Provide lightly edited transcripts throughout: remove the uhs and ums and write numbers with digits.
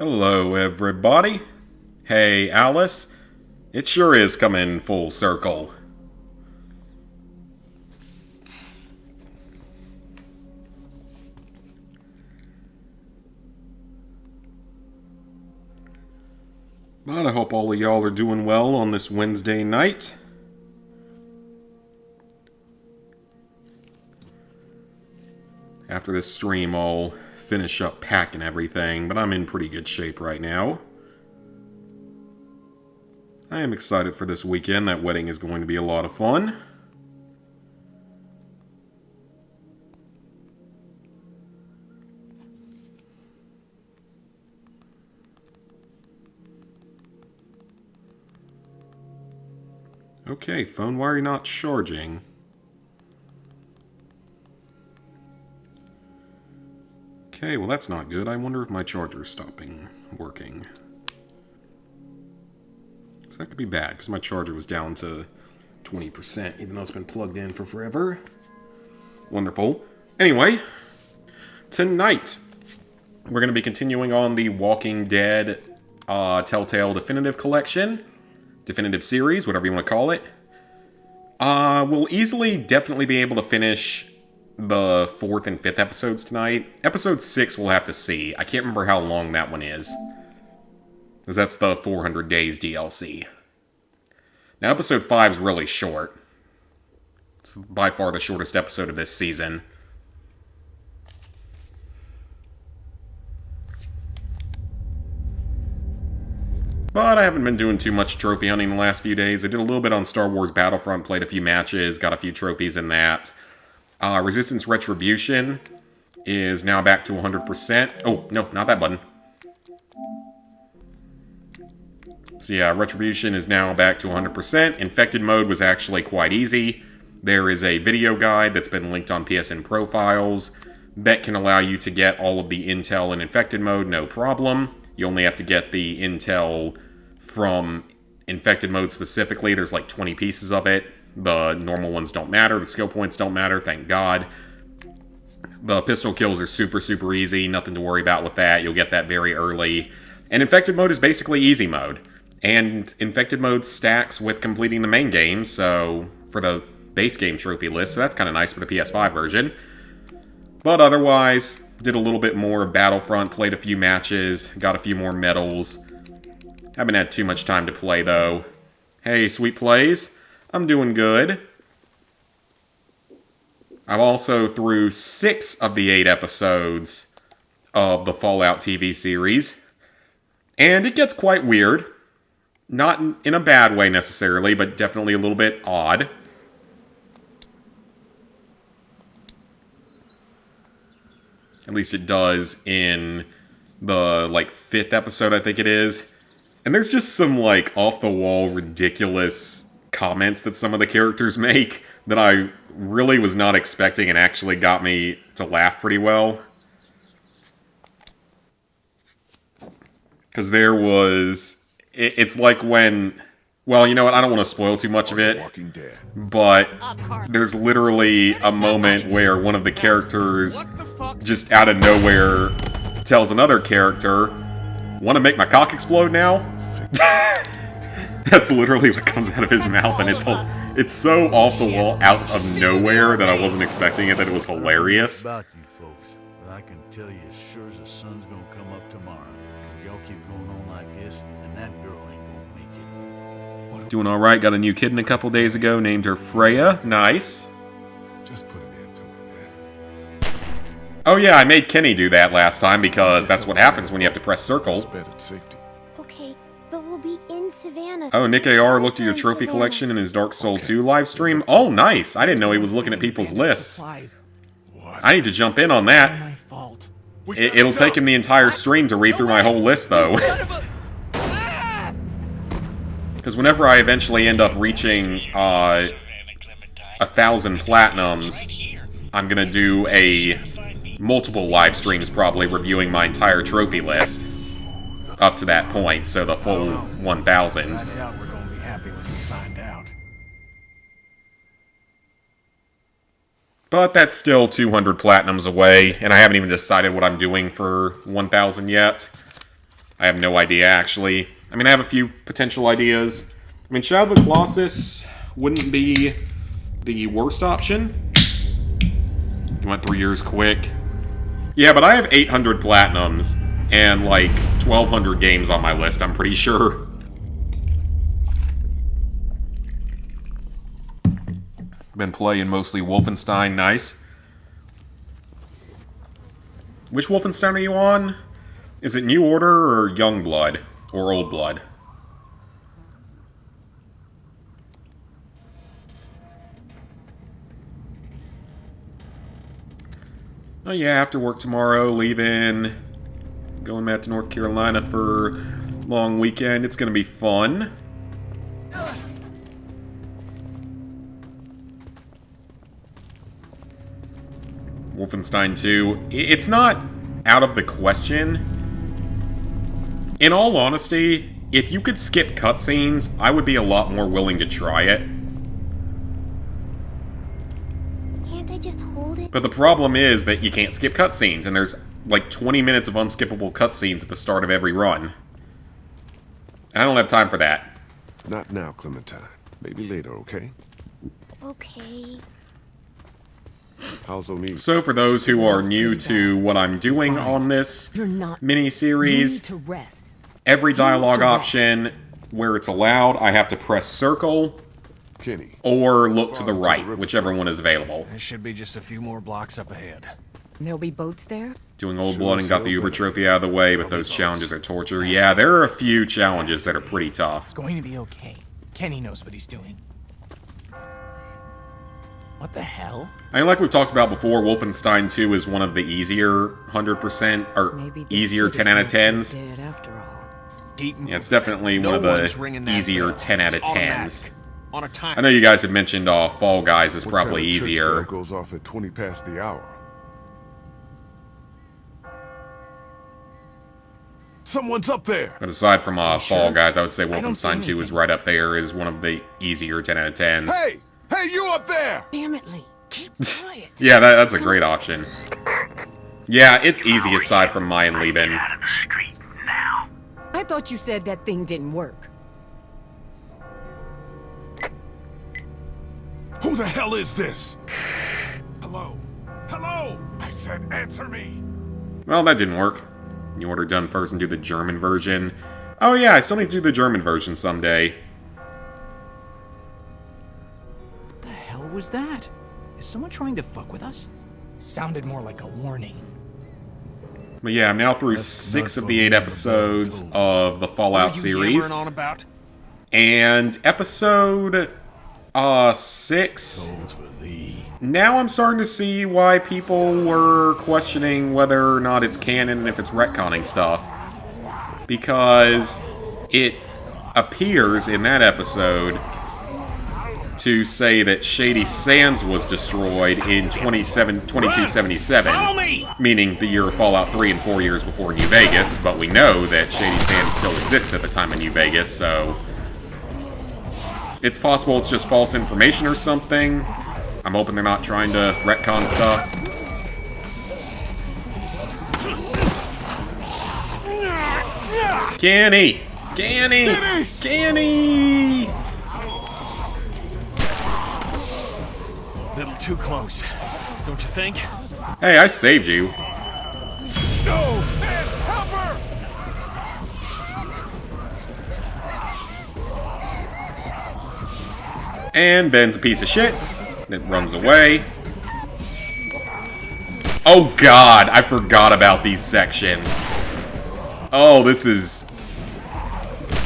Hello, everybody. Hey, Alice. It sure is coming full circle. But I hope all of y'all are doing well on this Wednesday night. After this stream, I'll finish up packing everything, but I'm in pretty good shape right now. I am excited for this weekend. That wedding is going to be a lot of fun. Okay, phone, why are you not charging? Okay, well that's not good. I wonder if my charger's stopping working. So that could be bad, because my charger was down to 20%, even though it's been plugged in for forever. Wonderful. Anyway, tonight, we're going to be continuing on the Walking Dead Telltale Definitive Collection. Definitive Series, whatever you want to call it. We'll definitely be able to finish the 4th and 5th episodes tonight. Episode 6 we'll have to see. I can't remember how long that one is, because that's the 400 Days DLC. Now, episode 5 is really short. It's by far the shortest episode of this season. But I haven't been doing too much trophy hunting the last few days. I did a little bit on Star Wars Battlefront, played a few matches, got a few trophies in that. Resistance Retribution is now back to 100%. Oh, no, not that button. So yeah, Retribution is now back to 100%. Infected mode was actually quite easy. There is a video guide that's been linked on PSN Profiles that can allow you to get all of the intel in Infected mode, no problem. You only have to get the intel from Infected mode specifically. There's like 20 pieces of it. The normal ones don't matter. The skill points don't matter, thank God. The pistol kills are super, super easy. Nothing to worry about with that. You'll get that very early. And Infected mode is basically easy mode. And Infected mode stacks with completing the main game, so for the base game trophy list, so that's kind of nice for the PS5 version. But otherwise, did a little bit more Battlefront, played a few matches, got a few more medals. Haven't had too much time to play, though. Hey, Sweet Plays. I'm doing good. I'm also through 6 of the 8 episodes of the Fallout TV series. And it gets quite weird. Not in a bad way necessarily, but definitely a little bit odd. At least it does in the, 5th episode, I think it is. And there's just some, off-the-wall, ridiculous comments that some of the characters make that I really was not expecting and actually got me to laugh pretty well. Because there was... It's like when... Well, you know what? I don't want to spoil too much of it. But there's literally a moment where one of the characters just out of nowhere tells another character, "Want to make my cock explode now?" That's literally what comes out of his mouth, and it's so off the wall, out of nowhere, that I wasn't expecting it, that it was hilarious. About you folks, but I can tell you as sure as the sun's gonna come up tomorrow. Y'all keep going on like this, and that girl ain't gonna make it. Doing alright, got a new kitten a couple days ago, named her Freya. Nice. Just put an end to it, man. Oh yeah, I made Kenny do that last time, because that's what happens when you have to press circle. Safety. Okay, but we'll be in Savannah. Oh, Nick AR looked at your trophy collection in his Dark Soul 2 live stream. Oh, nice. I didn't know he was looking at people's lists. I need to jump in on that. My fault. It'll take him the entire stream to read through my whole list, though. Because whenever I eventually end up reaching 1,000 platinums, I'm gonna do multiple live streams, probably reviewing my entire trophy list up to that point, so the full 1,000. I doubt we're gonna be happy when we find out. But that's still 200 platinums away, and I haven't even decided what I'm doing for 1,000 yet. I have no idea, actually. I mean, I have a few potential ideas. I mean, Shadow of the Colossus wouldn't be the worst option. You went 3 years quick. Yeah, but I have 800 platinums and, like, 1,200 games on my list, I'm pretty sure. Been playing mostly Wolfenstein, nice. Which Wolfenstein are you on? Is it New Order or Youngblood? Or Old Blood? Oh yeah, after work tomorrow, leaving, going back to North Carolina for a long weekend. It's gonna be fun. Wolfenstein 2, it's not out of the question. In all honesty, if you could skip cutscenes, I would be a lot more willing to try it. Can't I just hold it? But the problem is that you can't skip cutscenes, and there's like 20 minutes of unskippable cutscenes at the start of every run. I don't have time for that. Not now, Clementine. Maybe later, okay? Okay. How's O'Neill? So for those who are new to what I'm doing on this You're not. You mini-series, need to rest. every dialogue to rest. option where it's allowed, I have to press circle Kenny. or look to the right, whichever one is available. There should be just a few more blocks up ahead. There'll be boats there? Doing Old Sure Blood and as got hell the Uber better. trophy out of the way, but those challenges are torture. Yeah, there are a few challenges that are pretty tough. It's going to be okay. Kenny knows what he's doing. What the hell? I mean, like we've talked about before, Wolfenstein 2 is one of the easier 100%, or Maybe the easier city's 10 out of not so 10s. dead after all. Deaton, Yeah, it's definitely no one of one's ringing the that easier bell. 10 out of It's 10s. automatic. On a time. I know you guys have mentioned Fall Guys is What probably kind of church easier. bell goes off at 20 past the hour. Someone's up there! But aside from Fall sure? Guys, I would say don't see Wolfenstein 2 is anything. right up there as one of the easier 10 out of 10s. Hey! Hey, you up there! Damn it, Lee. Keep quiet. Yeah, that's a great option. Yeah, it's easy aside from Mayan Lieben. Out of the street now. I thought you said that thing didn't work. Who the hell is this? Hello? Hello? I said answer me! Well, that didn't work. You order done first and do the German version. Oh yeah, I still need to do the German version someday. What the hell was that? Is someone trying to fuck with us? Sounded more like a warning. But yeah, I'm now through That's 6 not of the what 8 we episodes were told. of the Fallout What are you series. yammering on about? And episode 6, Souls for thee. now I'm starting to see why people were questioning whether or not it's canon and if it's retconning stuff. Because it appears in that episode to say that Shady Sands was destroyed in 2277, Follow me! meaning the year of Fallout 3 and 4 years before New Vegas, but we know that Shady Sands still exists at the time of New Vegas, so it's possible it's just false information or something. I'm hoping they're not trying to retcon stuff. Kenny! Kenny! Kenny! Little too close. Don't you think? Hey, I saved you. No! Man, help her! And Ben's a piece of shit. It runs away. Oh god, I forgot about these sections. Oh, this is...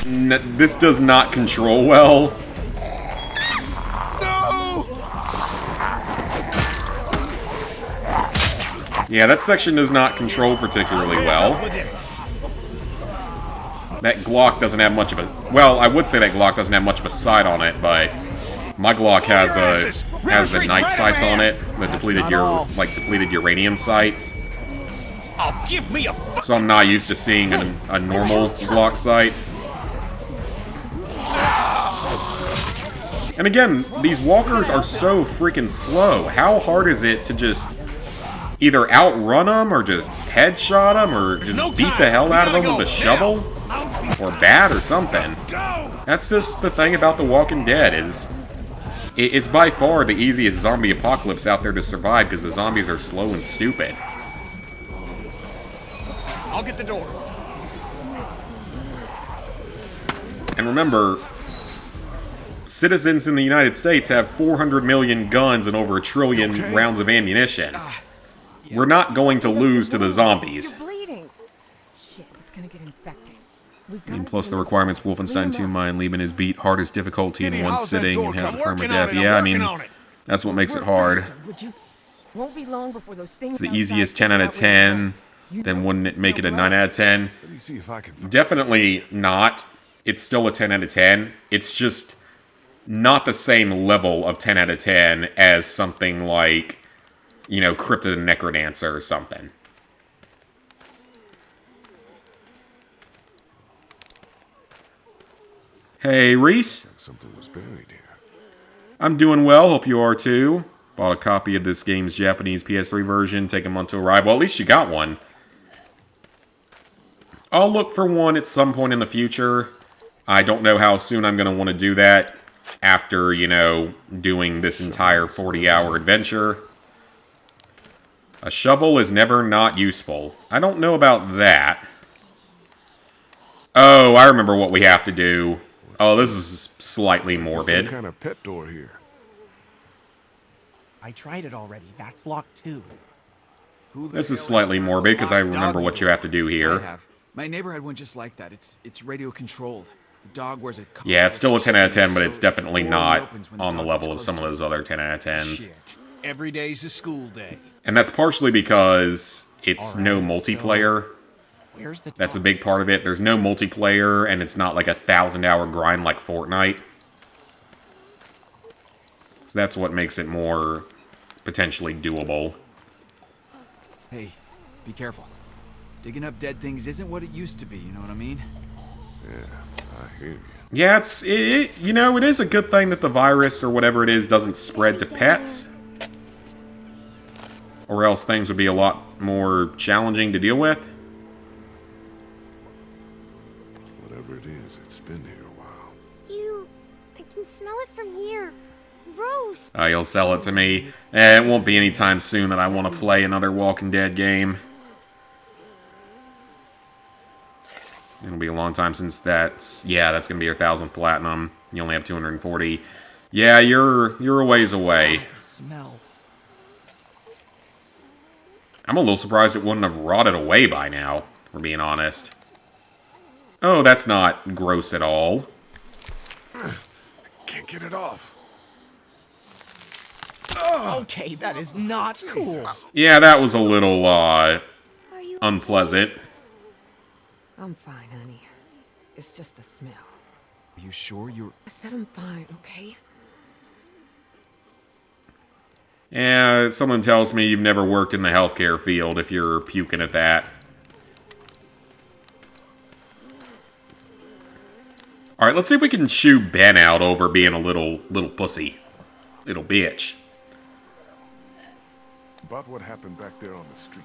this does not control well. No! Yeah, that section does not control particularly well. That Glock doesn't have much of a... Well, I would say that Glock doesn't have much of a sight on it, but... My Glock has the night sights on it, the depleted depleted uranium sights. Oh, give me a So I'm not used to seeing a normal Glock sight. And again, these walkers are so freaking slow. How hard is it to just either outrun them or just headshot them or just no beat time. the hell We out of gotta them with go a shovel? or bad or something. That's just the thing about The Walking Dead is it's by far the easiest zombie apocalypse out there to survive because the zombies are slow and stupid. I'll get the door. And remember, citizens in the United States have 400 million guns and over 1 trillion rounds of ammunition. We're not going to lose to the zombies. You're bleeding. Shit, it's gonna get infected. We've got And plus the requirements, Wolfenstein 2 Mind Lieben is beat hardest difficulty in Kenny, one how's that sitting door and has a coming? permadeath. Yeah, I mean, that's what makes it hard. Would you? Won't be long before those things It's the outside easiest figure 10 out of out where you're 10. at. Then wouldn't it make it a 9 out of 10? Let me see if I can. Definitely not. It's still a 10 out of 10. It's just not the same level of 10 out of 10 as something like, you know, Crypt of the Necrodancer or something. Hey, Reese. Something was buried here. I'm doing well. Hope you are too. Bought a copy of this game's Japanese PS3 version. Take a month to arrive. Well, at least you got one. I'll look for one at some point in the future. I don't know how soon I'm going to want to do that after, you know, doing this entire 40-hour adventure. A shovel is never not useful. I don't know about that. Oh, I remember what we have to do. Oh, this is slightly morbid. Some kind of pet door here. I tried it already. That's locked too. This is slightly morbid because I remember what you have to do I here. have. My neighbor had one just like that. It's radio controlled. The dog wears a collar Yeah, it's still a 10 out of 10, but so it's definitely the door not opens when the on the dog level gets of some of close those other 10 out of 10s. Shit. Every day's a school day. And that's partially because it's no Alright, multiplayer. Where's the That's a dog? big part of it. There's no multiplayer, and it's not like a 1,000-hour grind like Fortnite. So that's what makes it more potentially doable. Hey, be careful. Digging up dead things isn't what it used to be, you know what I mean? I hear you. Yeah, you know, it is a good thing that the virus or whatever it is doesn't spread to pets. Or else things would be a lot more challenging to deal with. Whatever it is, it's been here a while. Ew. I can smell it from here. Gross. You'll sell it to me. It won't be anytime soon that I want to play another Walking Dead game. It'll be a long time since that's... Yeah, that's going to be your 1,000th platinum. You only have 240. Yeah, you're a ways away. Smell. I'm a little surprised it wouldn't have rotted away by now, if we're being honest. Oh, that's not gross at all. Can't get it off. Okay, that is not cool. Yeah, that was a little, Are you unpleasant. I'm fine, honey. It's just the smell. Are you sure you're... I said I'm fine, okay? Yeah, someone tells me you've never worked in the healthcare field if you're puking at that. Alright, let's see if we can chew Ben out over being a little pussy. Little bitch. About what happened back there on the street.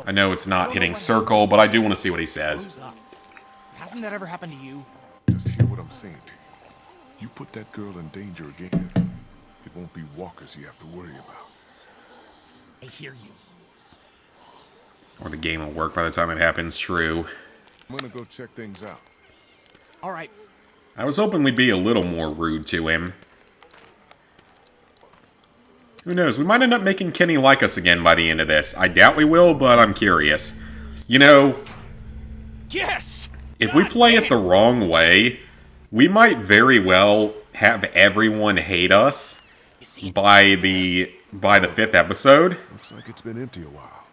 I know it's not hitting circle, but I do want to see what he says. Close up. Hasn't that ever happened to you? Just hear what I'm saying to you. You put that girl in danger again, it won't be walkers you have to worry about. I hear you. Or the game will work by the time it happens, true. I'm gonna go check things out. All right. I was hoping we'd be a little more rude to him. Who knows, we might end up making Kenny like us again by the end of this. I doubt we will, but I'm curious. You know, Yes! if we play it the wrong way, we might very well have everyone hate us by the 5th episode. Looks like it's been empty a while.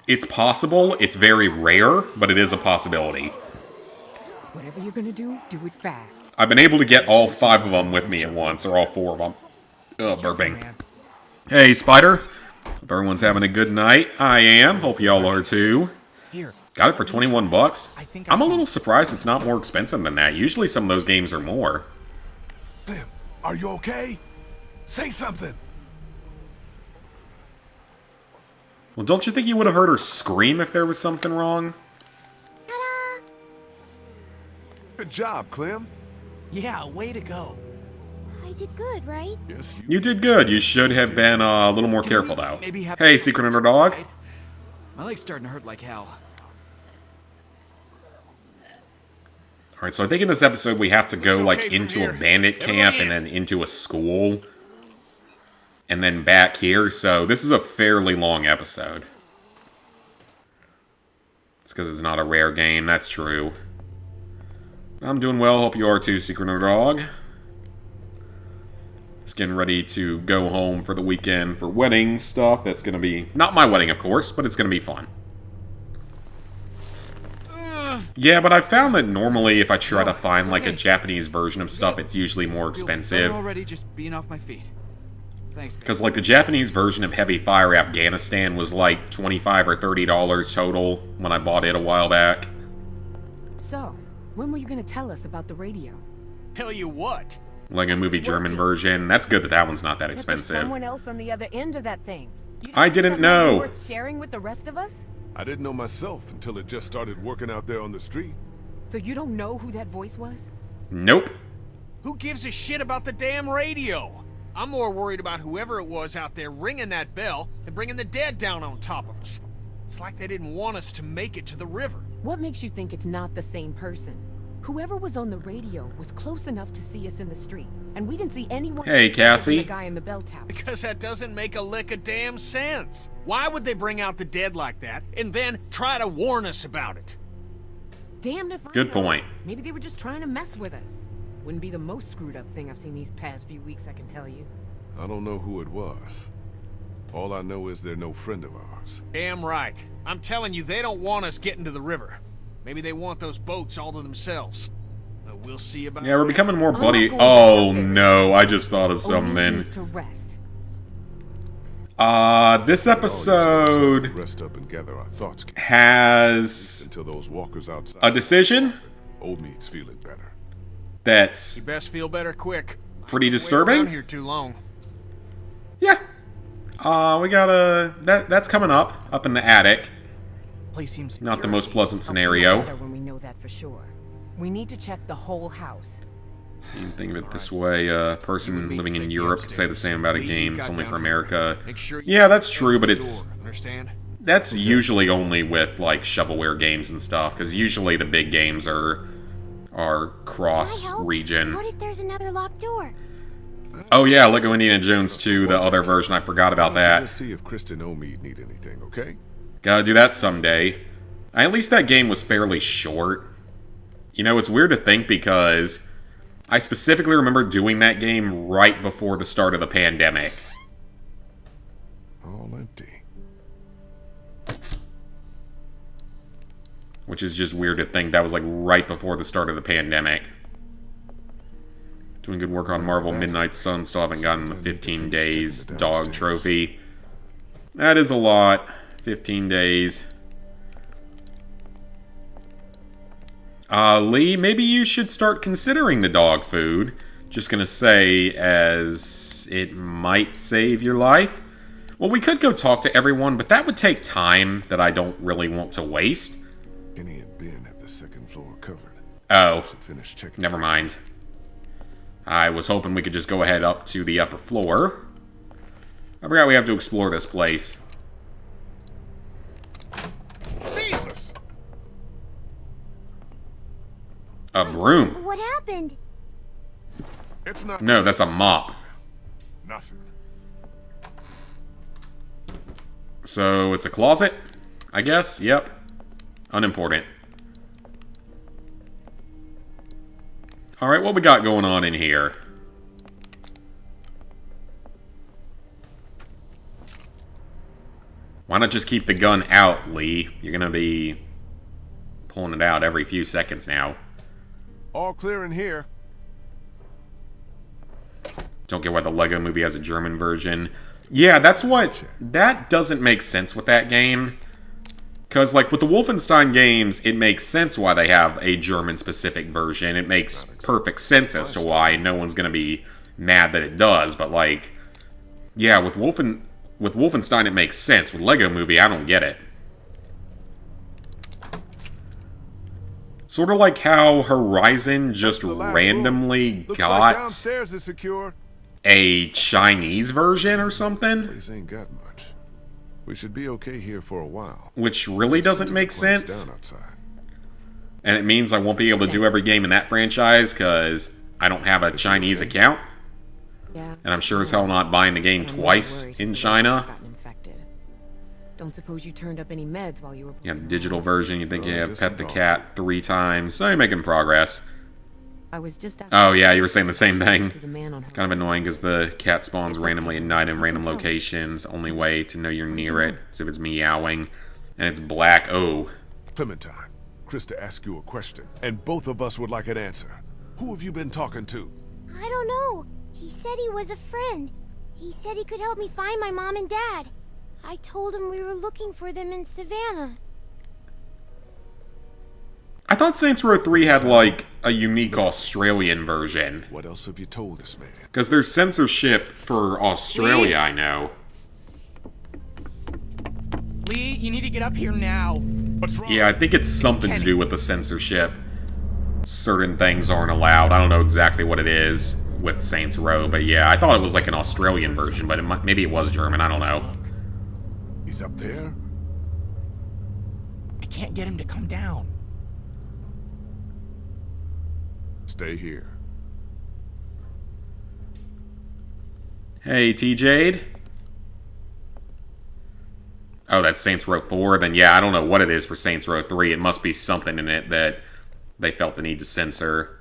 It's possible, it's very rare, but it is a possibility. Whatever you're gonna do it fast. I've been able to get all 5 of them with me at once, or all 4 of them. Ugh, burping. Man. Hey, Spider. Hope everyone's having a good night. I am. Hope y'all are too. Here. Got it for 21 bucks. I think I'm a can- little surprised it's not more expensive than that. Usually some of those games are more. Clem, are you okay? Say something. Well, don't you think you would have heard her scream if there was something wrong? Ta-da! Good job, Clem. Yeah, way to go. I did good, right? Yes, You did good. You should have been a little more careful, though. Maybe have Hey, secret underdog. My leg's starting to hurt like hell. Alright, so I think in this episode we have to go, It's like, okay from into here. a bandit camp and then into a school. And then back here, so this is a fairly long episode. It's because it's not a rare game, that's true. I'm doing well, hope you are too, secret underdog. Just getting ready to go home for the weekend for wedding stuff. That's going to be, not my wedding, of course, but it's going to be fun. Yeah, but I found that normally if I try to find like a Japanese version of stuff, it's usually more expensive. I'm already just being off my feet. Thanks, Because like the Japanese version of Heavy Fire Afghanistan was like $25 or $30 total when I bought it a while back. So, when were you gonna tell us about the radio? Tell you what. Lego Movie German version. That's good that that one's not that That there's expensive. someone else on the other end of that thing. You I think didn't that might be know. worth sharing with the rest of us? I didn't know myself until it just started working out there on the street. So you don't know who that voice was? Nope. Who gives a shit about the damn radio? I'm more worried about whoever it was out there ringing that bell and bringing the dead down on top of us. It's like they didn't want us to make it to the river. What makes you think it's not the same person? Whoever was on the radio was close enough to see us in the street, and we didn't see anyone. Hey, Cassie. The guy in the bell tower. Because that doesn't make a lick of damn sense. Why would they bring out the dead like that and then try to warn us about it? Damned if I Good know. point. Maybe they were just trying to mess with us. Wouldn't be the most screwed up thing I've seen these past few weeks, I can tell you. I don't know who it was. All I know is they're no friend of ours. Damn right. I'm telling you, they don't want us getting to the river. Maybe they want those boats all to themselves. But we'll see about Yeah, we're that. becoming more I'm buddy. not going Oh out there. no, I just thought of O'Neill something. needs to rest. This episode Rest up and gather our thoughts has until those walkers outside. a decision Old meat's feeling better. that's You best feel better quick. pretty Wait around disturbing. here too long. Yeah. We got a that's coming up in the attic. Place seems Not the most pleasant I'll feel scenario. better when we know that for sure. We need to check the whole house. You can think of it this way: a person living in Europe could say the same about a game. It's only for America. Make sure Yeah, that's true, but it's understand? that's usually only with like shovelware games and stuff, because usually the big games are Can I cross help? region. What if there's another locked door? Oh yeah, Lego Indiana Jones 2, the other version. I forgot about that. Let's see if Kristen Omead need anything, okay? Gotta do that someday. At least that game was fairly short. You know, it's weird to think because I specifically remember doing that game right before the start of the pandemic. All empty. Which is just weird to think that was like right before the start of the pandemic. Doing good work on Marvel Midnight Sun. Still haven't gotten the 15 days dog trophy. That is a lot. 15 days. Lee, maybe you should start considering the dog food. Just gonna say, as it might save your life. Well, we could go talk to everyone, but that would take time that I don't really want to waste. Kenny and Ben have the second floor covered. Oh, Should finish checking. never mind. I was hoping we could just go ahead up to the upper floor. I forgot we have to explore this place. Jesus! A broom. What happened? It's not. No, that's a mop. Nothing. So it's a closet, I guess. Yep. Unimportant. Alright, what we got going on in here? Why not just keep the gun out, Lee? You're gonna be pulling it out every few seconds now. All clear in here. Don't get why the Lego Movie has a German version. Yeah, that's what... That doesn't make sense with that game. Because, like, with the Wolfenstein games, it makes sense why they have a German-specific version. It makes perfect sense as to why no one's going to be mad that it does. But, like, yeah, with Wolfenstein, it makes sense. With Lego Movie, I don't get it. Sort of like how Horizon just The last randomly room. Looks got like downstairs is secure. a Chinese version or something, Place ain't got much. We should be okay here for a while. which really doesn't make Close sense. down outside. And it means I won't be able to do every game in that franchise because I don't have a Chinese account. Yeah. And I'm sure as hell not buying the game But I'm twice worried in Savannah China. gotten infected. Don't suppose you turned up any meds while you were... You have the digital version, you think you have just pet the some cat 3 times. So you're making progress. I was just Oh yeah, you were saying the same thing. to the man on her... Kind of annoying because the cat spawns randomly at night in random locations. Only way to know you're near it is if it's meowing. And it's black. Oh. Clementine, Krista asked you a question, and both of us would like an answer. Who have you been talking to? I don't know. He said he was a friend. He said he could help me find my mom and dad. I told him we were looking for them in Savannah. I thought Saints Row 3 had like a unique Australian version. What else have you told this man? Because there's censorship for Australia, I know. Lee, you need to get up here now. What's wrong? Yeah, I think it's something to do with the censorship. Certain things aren't allowed. I don't know exactly what it is with Saints Row, but yeah, I thought it was like an Australian version, but maybe it was German. I don't know. He's up there? I can't get him to come down. Stay here. Hey, T-Jade. Oh, that's Saints Row 4? Then yeah, I don't know what it is for Saints Row 3. It must be something in it that they felt the need to censor.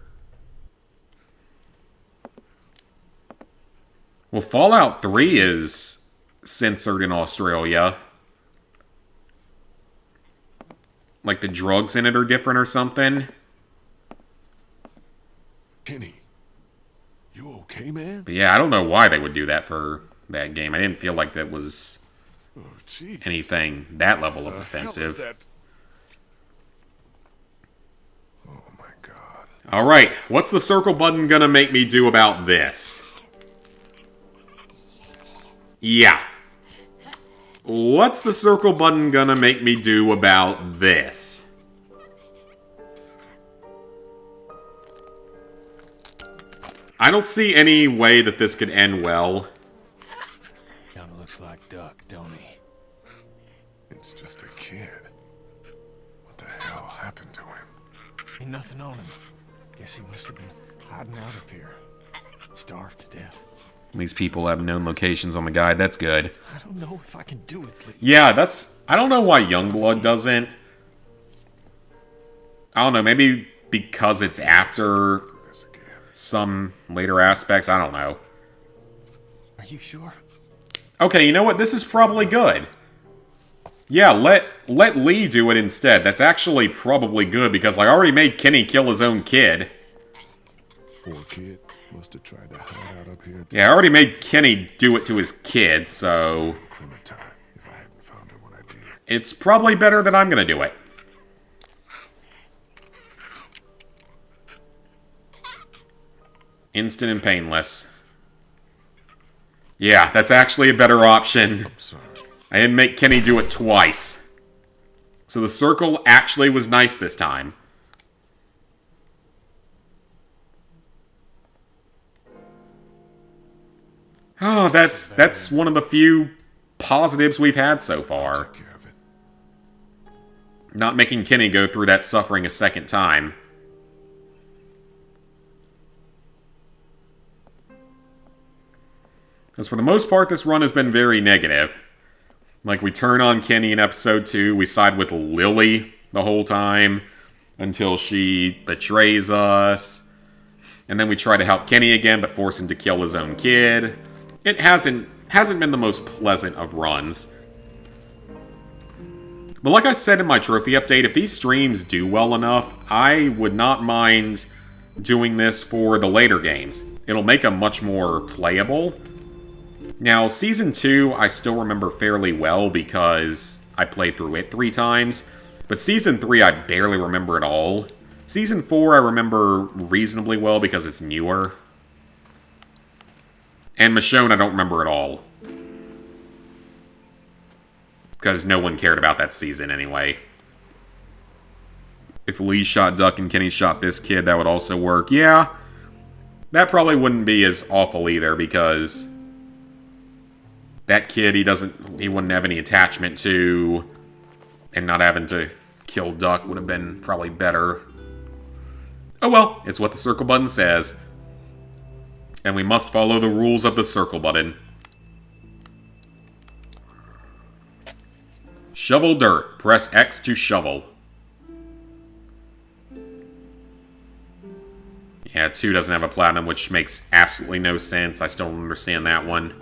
Well, Fallout 3 is censored in Australia. Like the drugs in it are different or something. Kenny, you okay, man? But yeah, I don't know why they would do that for that game. I didn't feel like that was Oh, jeez. anything that level of The hell is offensive. that? Oh my god. Alright, what's the circle button gonna make me do about this? Yeah. What's the circle button gonna make me do about this? I don't see any way that this could end well. Kinda looks like Duck, don't he? It's just a kid. What the hell happened to him? Ain't nothing on him. Guess he must have been hiding out up here. Starved to death. These people have known locations on the guide, that's good. I don't know if I can do it, Lee. Yeah, that's... I don't know why Youngblood doesn't. I don't know, maybe because it's after This again. some later aspects, I don't know. Are you sure? Okay, you know what? This is probably good. Yeah, let Lee do it instead. That's actually probably good because I already made Kenny kill his own kid. Poor kid. Must have tried to hide out up here. Yeah, I already made Kenny do it to his kid, so Clementine, if I hadn't found her when I did. it's probably better that I'm gonna do it. Instant and painless. Yeah, that's actually a better option. Sorry. I didn't make Kenny do it twice. So the circle actually was nice this time. Oh, that's one of the few positives we've had so far. Take care of it. Not making Kenny go through that suffering a second time. Because for the most part, this run has been very negative. Like, we turn on Kenny in episode 2, we side with Lily the whole time, until she betrays us. And then we try to help Kenny again, but force him to kill his own kid. It hasn't been the most pleasant of runs. But like I said in my trophy update, if these streams do well enough, I would not mind doing this for the later games. It'll make them much more playable. Now, Season 2, I still remember fairly well because I played through it 3 times. But Season 3, I barely remember at all. Season 4, I remember reasonably well because it's newer. And Michonne, I don't remember at all. Because no one cared about that season anyway. If Lee shot Duck and Kenny shot this kid, that would also work. Yeah, that probably wouldn't be as awful either, because that kid he wouldn't have any attachment to, and not having to kill Duck would have been probably better. Oh well, it's what the circle button says. And we must follow the rules of the circle button. Shovel dirt. Press X to shovel. Yeah, 2 doesn't have a platinum, which makes absolutely no sense. I still don't understand that one.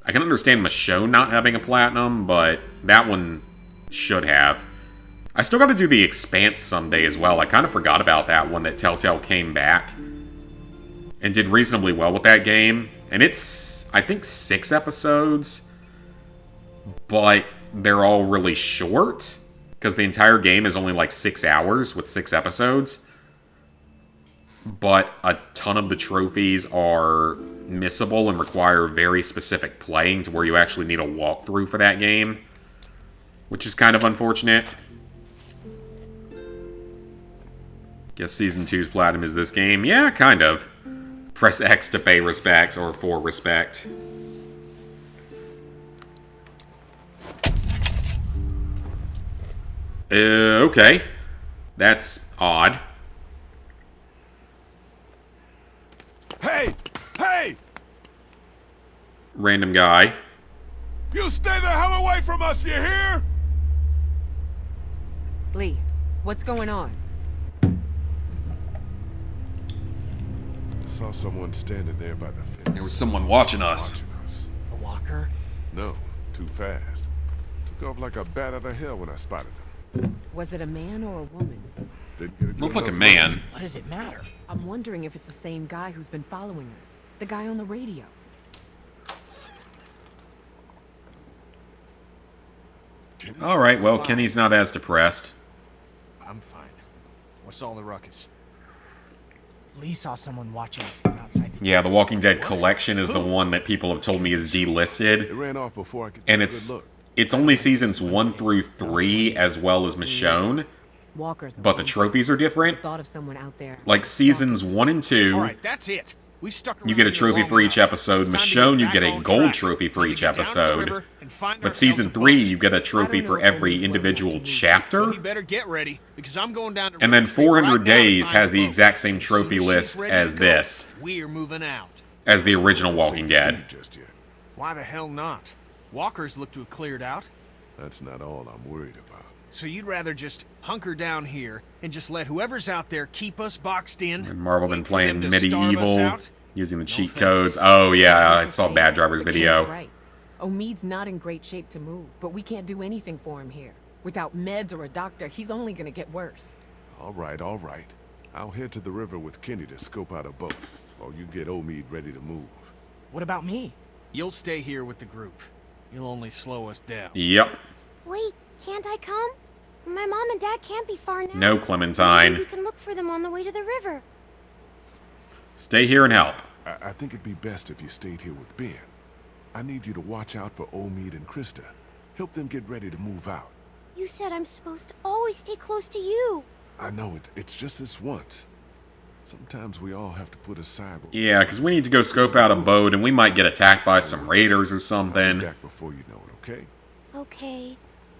I can understand Michonne not having a platinum, but that one should have. I still gotta do the Expanse someday as well. I kind of forgot about that one, that Telltale came back and did reasonably well with that game. And it's, I think, 6 episodes, but they're all really short, because the entire game is only like 6 hours with 6 episodes. But a ton of the trophies are missable and require very specific playing to where you actually need a walkthrough for that game, which is kind of unfortunate. Guess Season 2's platinum is this game. Yeah, kind of. Press X to pay respects, or for respect. Okay. That's odd. Hey! Hey! Random guy. You stay the hell away from us, you hear? Lee, what's going on? I saw someone standing there by the fence. There was someone watching us. A walker? No, too fast. Took off like a bat out of hell when I spotted him. Was it a man or a woman? Didn't get a good Looked like a enough man. What does it matter? I'm wondering if it's the same guy who's been following us. The guy on the radio. Alright, well, Kenny's not as depressed. I'm fine. What's all the ruckus? Lee saw someone watching from outside the Yeah, the Walking Dead collection is the one that people have told me is It delisted. ran off before I could And get a good look. it's only seasons 1 through 3, as well as Michonne. Walkers. But the trophies are different. Thought of someone out there. Like seasons 1 and 2, All right, that's it. We stuck you around get a here trophy long for each enough. episode. It's time to Michonne, get you back get a on gold track. trophy for Time to each get down to the episode. river and find But ourselves season a 3, boat. you get a trophy know for if we'll every need one individual to do. chapter. Well, you better get ready, because I'm going down to And then River Street 400 right now to Days find has a the boat. exact same As soon trophy as she's list ready as to go, this, we're moving out. as the original Walking Dead. Just yet. Why the hell not? Walkers look to have cleared out. That's not all I'm worried about. So you'd rather just hunker down here and just let whoever's out there keep us boxed in? And Marvel been wait for them playing to starve us Medieval, out? using the No cheat thanks. codes. Oh yeah, I saw Bad Driver's The video. kid's right. Omid's not in great shape to move, but we can't do anything for him here. Without meds or a doctor, he's only gonna get worse. All right, all right. I'll head to the river with Kenny to scope out a boat, while you get Omid ready to move. What about me? You'll stay here with the group. You'll only slow us down. Yep. Wait, can't I come? My mom and dad can't be far now. No, Maybe Clementine. we can look for them on the way to the river. Stay here and help. I think it'd be best if you stayed here with Ben. I need you to watch out for Omid and Krista. Help them get ready to move out. You said I'm supposed to always stay close to you. I know it's just this once. Sometimes we all have to put aside what Yeah, because we need to go scope out a boat, and we might get attacked by some raiders or we'll be something. back before you know it, okay? Okay.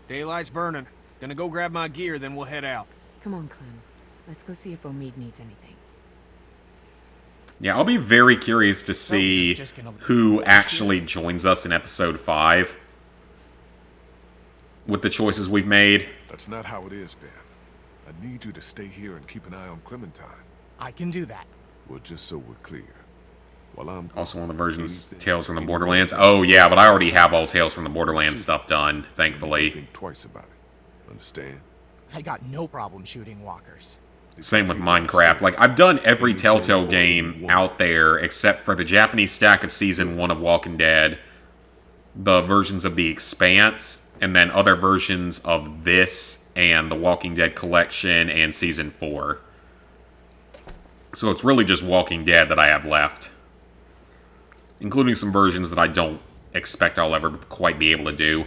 Daylight's burning. Gonna go grab my gear, then we'll head out. Come on, Clem. Let's go see if Omid needs anything. Yeah, I'll be very curious to see just gonna leave who actually joins us in episode 5 with the choices we've made. That's not how it is, Ben. I need you to stay here and keep an eye on Clementine. I can do that. Well, just so we're clear. While I'm Also, one of the versions, Tales from the Borderlands. Oh, yeah, but I already have all Tales from the Borderlands stuff done, thankfully. think twice about it. Understand? I got no problem shooting walkers. Same with Minecraft. Like, I've done every Telltale game out there except for the Japanese stack of Season 1 of Walking Dead, the versions of The Expanse, and then other versions of this and the Walking Dead collection and Season 4. So it's really just Walking Dead that I have left. Including some versions that I don't expect I'll ever quite be able to do.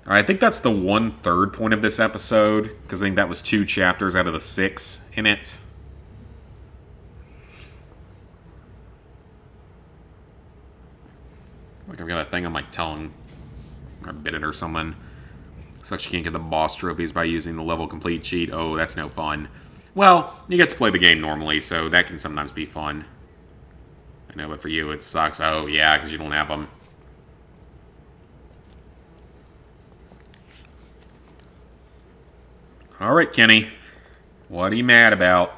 Alright, I think that's the 1/3 point of this episode, because I think that was 2 chapters out of the 6 in it. Like I've got a thing on my tongue. I bit it or something. Sucks you can't get the boss trophies by using the level complete cheat. Oh, that's no fun. Well, you get to play the game normally, so that can sometimes be fun. I know, but for you it sucks. Oh, yeah, because you don't have them. Alright, Kenny. What are you mad about?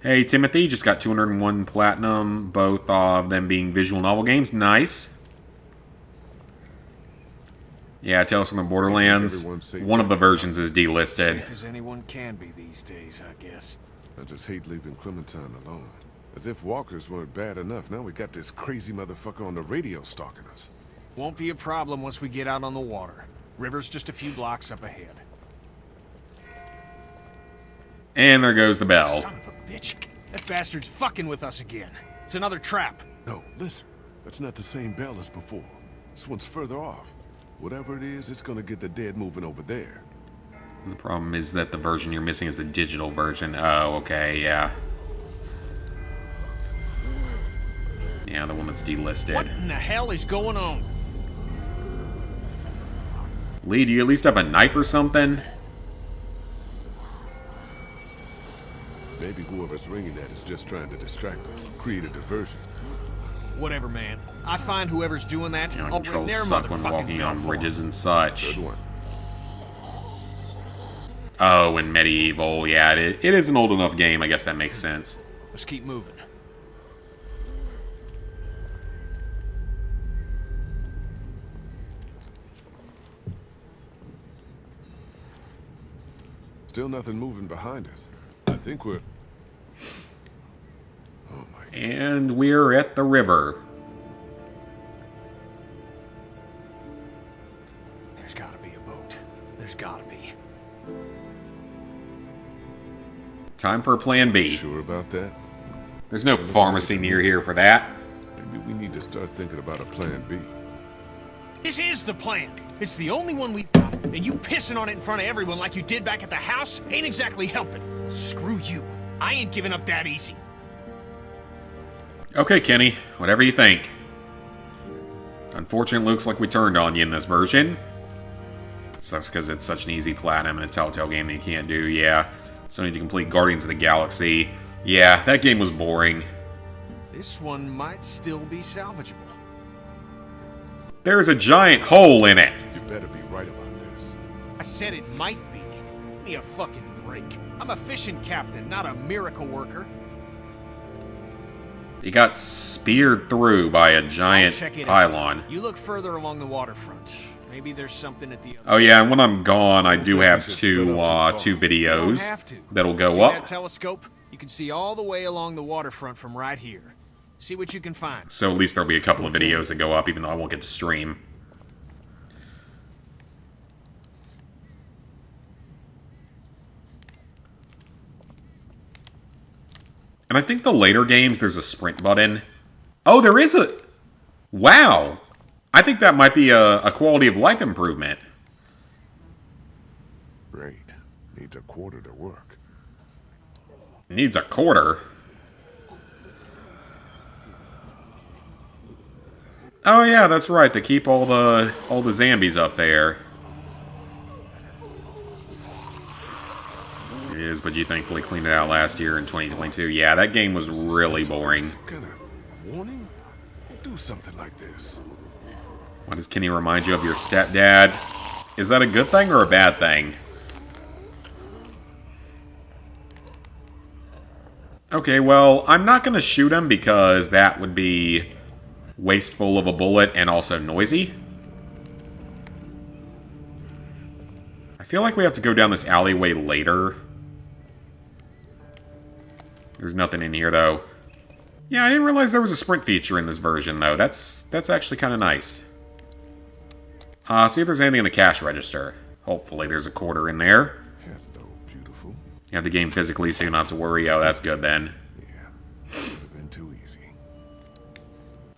Hey, Timothy, just got 201 platinum, both of them being visual novel games. Nice. Yeah, Tales from the Borderlands. One of the versions is delisted. Safe as anyone can be these days, I guess. I just hate leaving Clementine alone. As if walkers weren't bad enough, now we got this crazy motherfucker on the radio stalking us. Won't be a problem once we get out on the water. River's just a few blocks up ahead. And there goes the bell. Son of a bitch. That bastard's fucking with us again. It's another trap. No, listen. That's not the same bell as before. This one's further off. Whatever it is, it's gonna get the dead moving over there. The problem is that the version you're missing is the digital version. Oh, okay, yeah. Yeah, the one that's delisted. What in the hell is going on? Lee, do you at least have a knife or something? Maybe whoever's ringing that is just trying to distract us, create a diversion. Whatever, man. I find whoever's doing that, You know, I'll bring controls their suck when motherfucking walking bell on for 'em. bridges and such. Good one. Oh, and Medieval. Yeah, it is an old enough game. I guess that makes sense. Let's keep moving. Still nothing moving behind us. I think we're... Oh my... And we're at the river. There's gotta be a boat. There's gotta be. Time for plan B. Sure about that? There's no pharmacy near here for that. Maybe we need to start thinking about a plan B. This is the plan. It's the only one we've got. And you pissing on it in front of everyone like you did back at the house ain't exactly helping. Screw you. I ain't giving up that easy. Okay, Kenny. Whatever you think. Unfortunately, it looks like we turned on you in this version. Sucks because it's such an easy platinum in a Telltale game that you can't do, yeah. So need to complete Guardians of the Galaxy. Yeah, that game was boring. This one might still be salvageable. There's a giant hole in it. You better be right about this. I said it might be. Give me a fucking break. I'm a fishing captain, not a miracle worker. He got speared through by a giant Check it pylon. out. You look further along the waterfront. Maybe there's something at the other. Oh yeah, and when I'm gone, I do have should two split up too far. two You don't videos have to. that'll See go that up. telescope? You can see all the way along the waterfront from right here. See what you can find. So at least there'll be a couple of videos that go up, even though I won't get to stream. And I think the later games, there's a sprint button. Oh, there is a... Wow! I think that might be a quality of life improvement. Great. Needs a quarter to work. Needs a quarter. Oh yeah, that's right. They keep all the zombies up there. It is, but you thankfully cleaned it out last year in 2022. Yeah, that game was really boring. Some kind of warning? Don't do something like this. Why does Kenny remind you of your stepdad? Is that a good thing or a bad thing? Okay, well, I'm not going to shoot him because that would be wasteful of a bullet and also noisy. I feel like we have to go down this alleyway later. There's nothing in here, though. Yeah, I didn't realize there was a sprint feature in this version, though. That's actually kind of nice. See if there's anything in the cash register. Hopefully there's a quarter in there. Hello, beautiful. You have the game physically, so you don't have to worry. Oh, that's good then. Yeah, would have been too easy.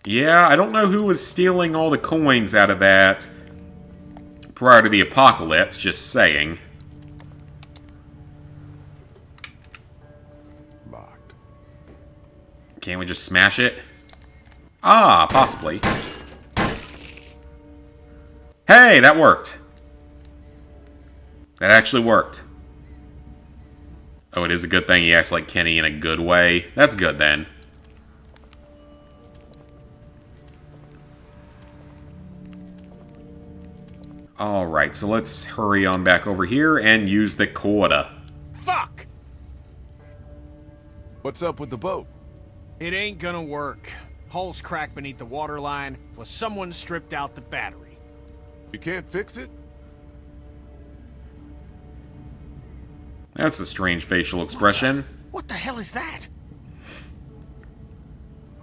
Yeah, I don't know who was stealing all the coins out of that prior to the apocalypse, just saying. Locked. Can't we just smash it? Ah, possibly. Hey, that worked. That actually worked. Oh, it is a good thing he acts like Kenny in a good way. That's good, then. Alright, so let's hurry on back over here and use the quota. Fuck! What's up with the boat? It ain't gonna work. Hull's cracked beneath the waterline, plus someone stripped out the battery. You can't fix it? That's a strange facial expression. What the hell is that?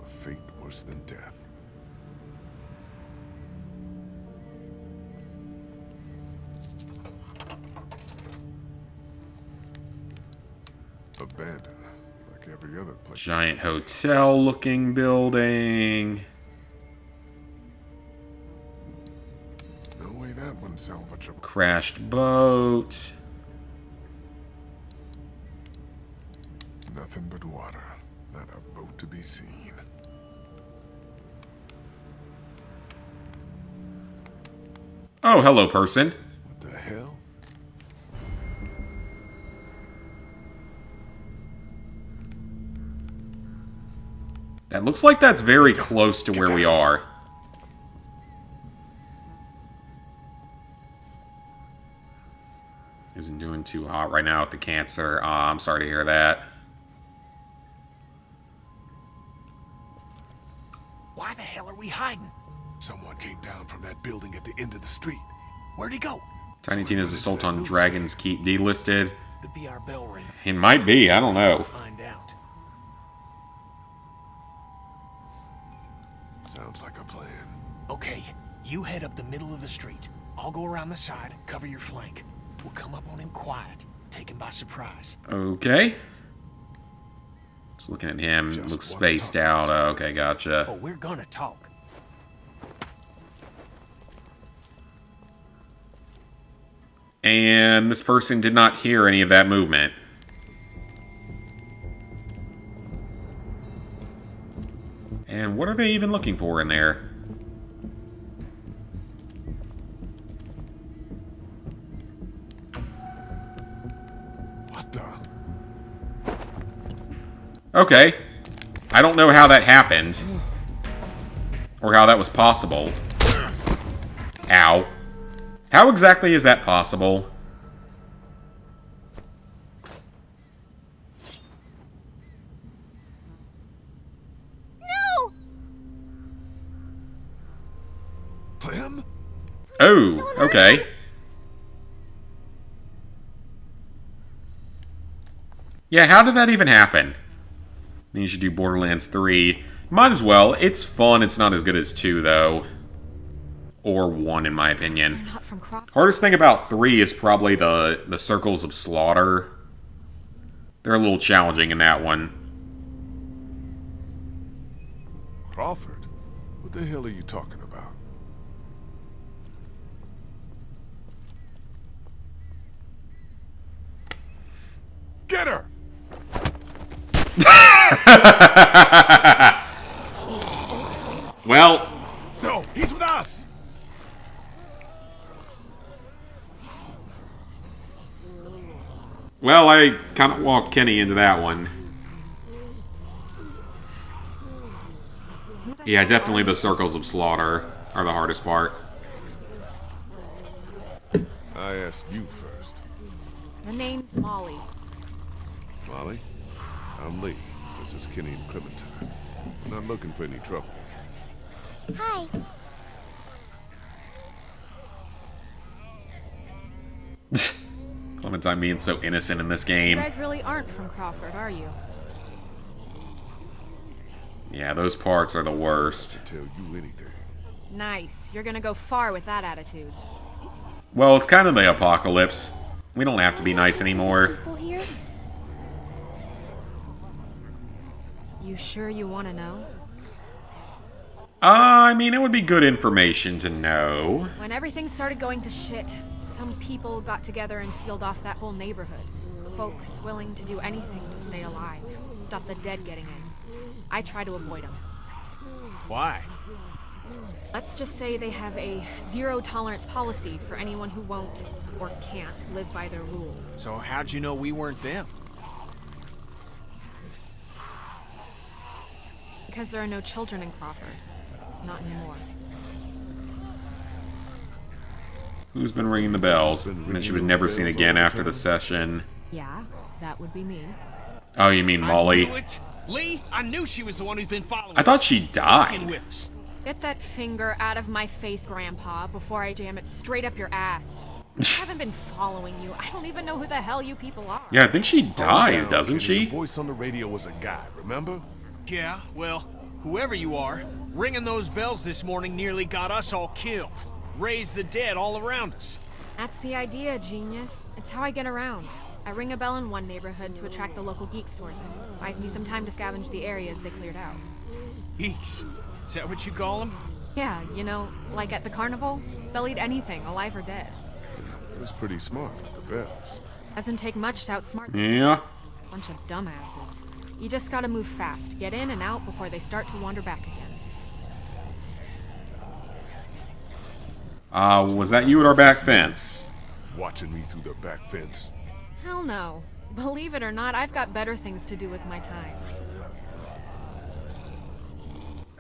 A fate worse than death. Abandoned, like every other place. Giant hotel-looking building. No way that one's salvageable. Crashed boat. Nothing but water. Not a boat to be seen. Oh, hello, person. What the hell? That looks like that's very close to where we are. Isn't doing too hot right now with the cancer. I'm sorry to hear that. Why the hell are we hiding? Someone came down from that building at the end of the street. Where'd he go? Tiny Tina's assault on Dragon's Keep delisted. Could be our bell ringer. It might be, I don't know. Find out. Sounds like a plan. Okay, you head up the middle of the street. I'll go around the side, cover your flank. We'll come up on him quiet, take him by surprise. Okay. Just looking at him, Just looks wanna spaced talk to out. this guy. Okay, gotcha. Oh, we're gonna talk. And this person did not hear any of that movement. And what are they even looking for in there? What the? Okay. I don't know how that happened. Or how that was possible. Ow. How exactly is that possible? No! Clem? Oh, okay. Yeah, how did that even happen? Then you should do Borderlands 3. Might as well. It's fun. It's not as good as 2, though. Or 1, in my opinion. Not from Crawford. Hardest thing about 3 is probably the circles of slaughter. They're a little challenging in that one. Crawford? What the hell are you talking about? Get her! Well, No, he's with us! well, I kind of walked Kenny into that one. Yeah, definitely the circles of slaughter are the hardest part. I asked you first. The name's Molly. Molly? I'm Lee. This is Kenny and Clementine. Not looking for any trouble. Hi. Clementine being so innocent in this You game. guys really aren't from Crawford, are you? Yeah, those parts are the worst. Tell you anything. Nice. You're gonna go far with that attitude. Well, it's kind of the apocalypse. We don't have to be nice anymore. People here? You sure you want to know? I mean, it would be good information to know. When everything started going to shit, some people got together and sealed off that whole neighborhood. Folks willing to do anything to stay alive, stop the dead getting in. I try to avoid them. Why? Let's just say they have a zero-tolerance policy for anyone who won't or can't live by their rules. So how'd you know we weren't them? Because there are no children in Crawford. Not anymore. Who's been ringing the bells? And then she was never seen again after the session. Yeah, that would be me. Oh, you mean Molly? I knew it. Lee, I knew she was the one who's been following I thought us. she Fucking died. with us. Get that finger out of my face, Grandpa, before I jam it straight up your ass. I haven't been following you. I don't even know who the hell you people are. Yeah, I think she dies, Down, doesn't Kitty. she? The voice on the radio was a guy, remember? Yeah, well, whoever you are, ringing those bells this morning nearly got us all killed. Raised the dead all around us. That's the idea, genius. It's how I get around. I ring a bell in one neighborhood to attract the local geeks towards it. Buys me some time to scavenge the areas they cleared out. Geeks. Is that what you call them? Yeah, you know, like at the carnival, they'll eat anything, alive or dead. It was pretty smart, the bells. Doesn't take much to outsmart them. Yeah. Bunch of dumbasses. You just gotta move fast, get in and out before they start to wander back again. Was that you at our back fence? Watching me through the back fence. Hell no. Believe it or not, I've got better things to do with my time.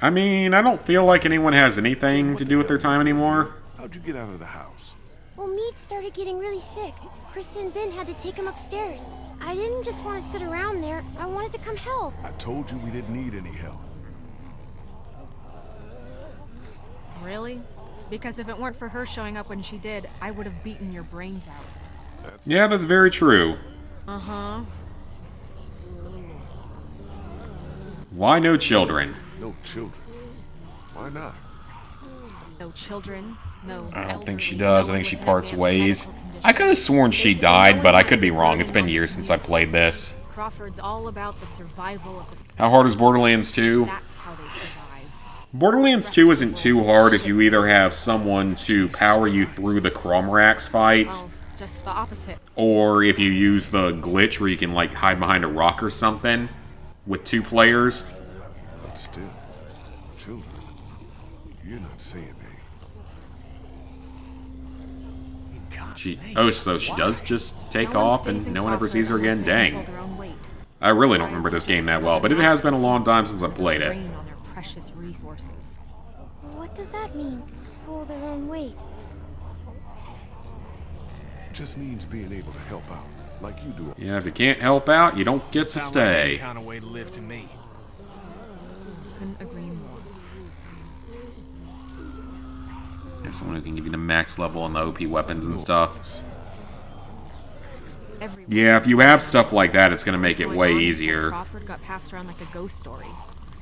I mean, I don't feel like anyone has anything to do with their time anymore. How'd you get out of the house? Well, Mead started getting really sick. Krista and Ben had to take him upstairs. I didn't just want to sit around there. I wanted to come help. I told you we didn't need any help. Really? Because if it weren't for her showing up when she did, I would have beaten your brains out. Yeah, that's very true. Uh-huh. Why no children? No children. Why not? No children, no I don't think she elderly, does. I no think she one with parts an ways. advanced medical I could have sworn she condition. died, but I could be wrong. It's been years since I played this. Crawford's all about the survival of the... How hard is Borderlands 2? That's how they survived. Borderlands 2 isn't too hard if you either have someone to power you through the Cromrax fight, Well, just the opposite. or if you use the glitch where you can, like, hide behind a rock or something with 2 players. But still, children. You're not saying they. So she does just take No one off stays and in no one ever Crawford sees her unless again? they can Dang. pull their own weight. I really don't remember this game that well, but it has been a long time since I played it. Drain on their precious resources. What does that mean? Pull their own weight. Just means being able to help out, like you do. Yeah, if you can't help out, you don't get to Sound like any stay. kind of way to live to me. Couldn't agree more. There's someone who can give you the max level on the OP weapons and stuff. Everyone Yeah, if you have stuff like that, it's going to make it going way on until easier. Crawford got passed around like a ghost story.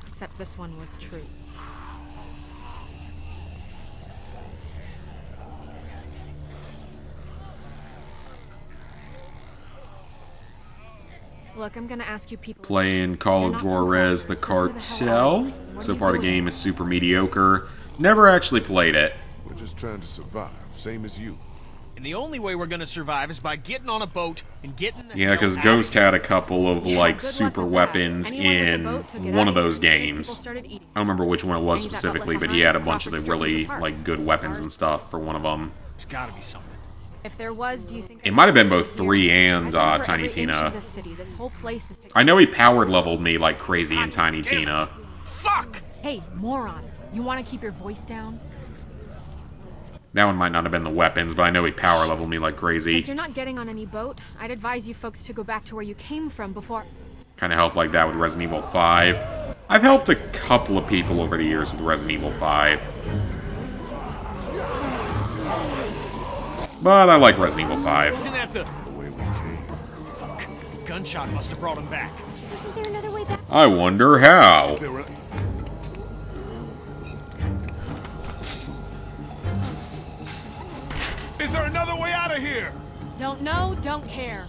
Except this one was true. Look, I'm gonna ask you people. Playing Call of Juarez the Cartel. So far the game is super mediocre. Never actually played it. We're just trying to survive, same as you. And the only way we're gonna survive is by getting on a boat and getting the Yeah, hell because out Ghost of here. had a couple of, Yeah, like, good luck super with that. weapons Anyone with a in boat took it one out of those as soon as people games. started eating. I don't remember which one it was Any that got specifically, left but he had a behind, bunch of the Crawford started really, with parts. like, good weapons and stuff for one of them. There's gotta be something. If there was, do you think It might have been both 3 I've and been over Tiny every inch Tina. of this city. This whole place is I know he powered leveled me like crazy in Tiny Damn it. Tina. Fuck! Hey, moron! You want to keep your voice down? That one might not have been the weapons, but I know he power leveled me like crazy. Since you're not getting on any boat, I'd advise you folks to go back to where you came from before. Kind of helped like that with Resident Evil 5. I've helped a couple of people over the years with Resident Evil 5. But I like Resident Evil 5. Isn't that the... The way we came. Fuck. Gunshot must have brought him back. Isn't there another way back? I wonder how. There were... Is there another way out of here? Don't know, don't care.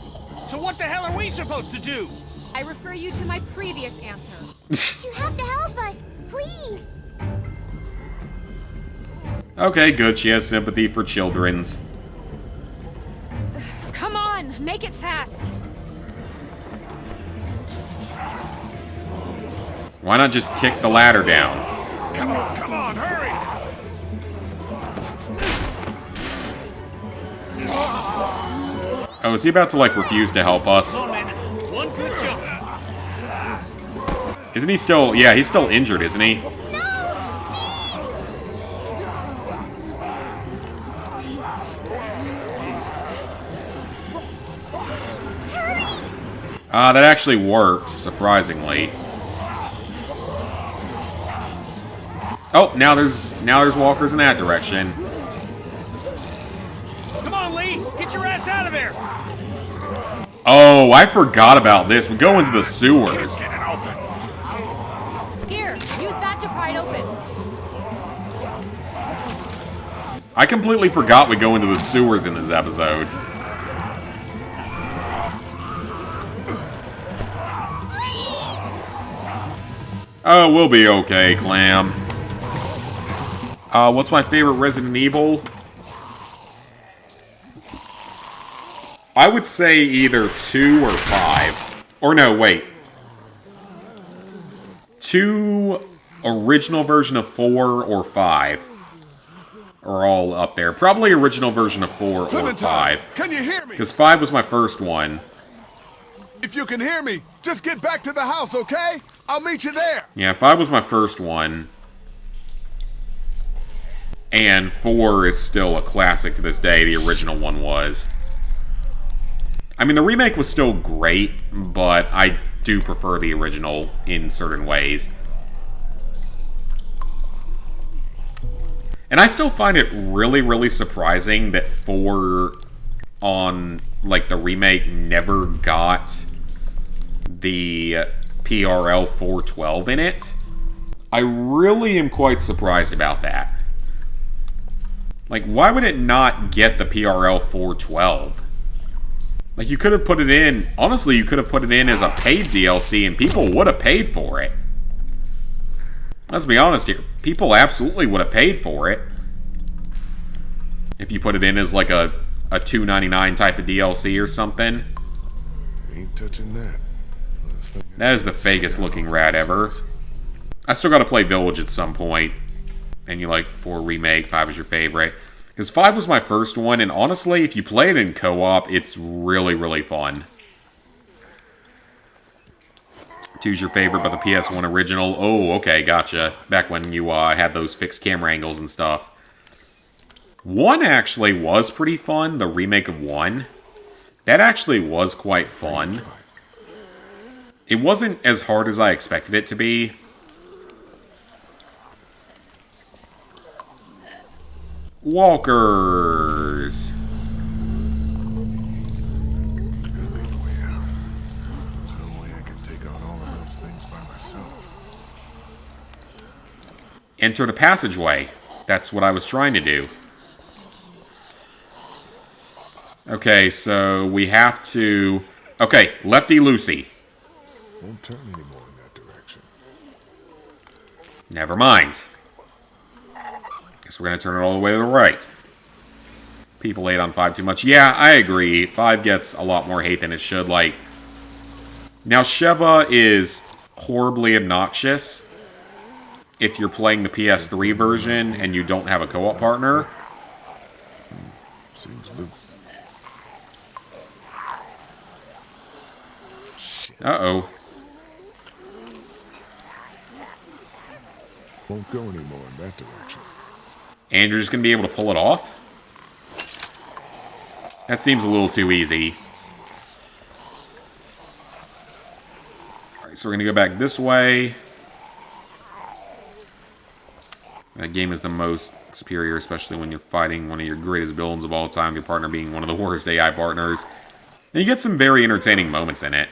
So what the hell are we supposed to do? I refer you to my previous answer. You have to help us, please. Okay, good. She has sympathy for children's. Come on, make it fast. Why not just kick the ladder down? Come on, hurry! Oh, is he about to, like, refuse to help us? Come on, man. One good jump. Isn't he still... Yeah, he's still injured, isn't he? That actually worked, surprisingly. Oh, now there's walkers in that direction. Come on, Lee. Get your ass out of there. Oh, I forgot about this. We go into the sewers. Here, use that to pry it open. I completely forgot we go into the sewers in this episode. Oh, we'll be okay, Clam. What's my favorite Resident Evil? I would say either 2 or 5. Or no, wait. 2 original version of 4 or 5 are all up there. Probably original version of 4 or 5. Can you hear me? Because 5 was my first one. If you can hear me, just get back to the house, okay? I'll meet you there. Yeah, 5 was my first one. And 4 is still a classic to this day. The original one was. I mean, the remake was still great, but I do prefer the original in certain ways. And I still find it really, really surprising that 4 on, like, the remake never got the PRL 412 in it. I really am quite surprised about that. Like, why would it not get the PRL 412? Like, you could have put it in... Honestly, you could have put it in as a paid DLC and people would have paid for it. Let's be honest here. People absolutely would have paid for it. If you put it in as, like, a $2.99 type of DLC or something. Ain't touching that. That is the fakest looking rat ever. I still gotta play Village at some point. And you like 4 remake, 5 is your favorite. Because 5 was my first one, and honestly, if you play it in co-op, it's really, really fun. 2's your favorite, but the PS1 original. Oh, okay, gotcha. Back when you had those fixed camera angles and stuff. 1 actually was pretty fun, the remake of 1. That actually was quite fun. It wasn't as hard as I expected it to be. Walkers. Enter the passageway. That's what I was trying to do. Okay, so we have to... Okay, lefty-loosey. Won't turn anymore in that direction. Never mind. Guess we're going to turn it all the way to the right. People hate on 5 too much. Yeah, I agree. 5 gets a lot more hate than it should. Like, now, Sheva is horribly obnoxious if you're playing the PS3 version and you don't have a co-op partner. Seems loose. Uh-oh. Won't go anymore in that direction. And you're just going to be able to pull it off? That seems a little too easy. Alright, so we're going to go back this way. That game is the most superior, especially when you're fighting one of your greatest villains of all time, your partner being one of the worst AI partners. And you get some very entertaining moments in it.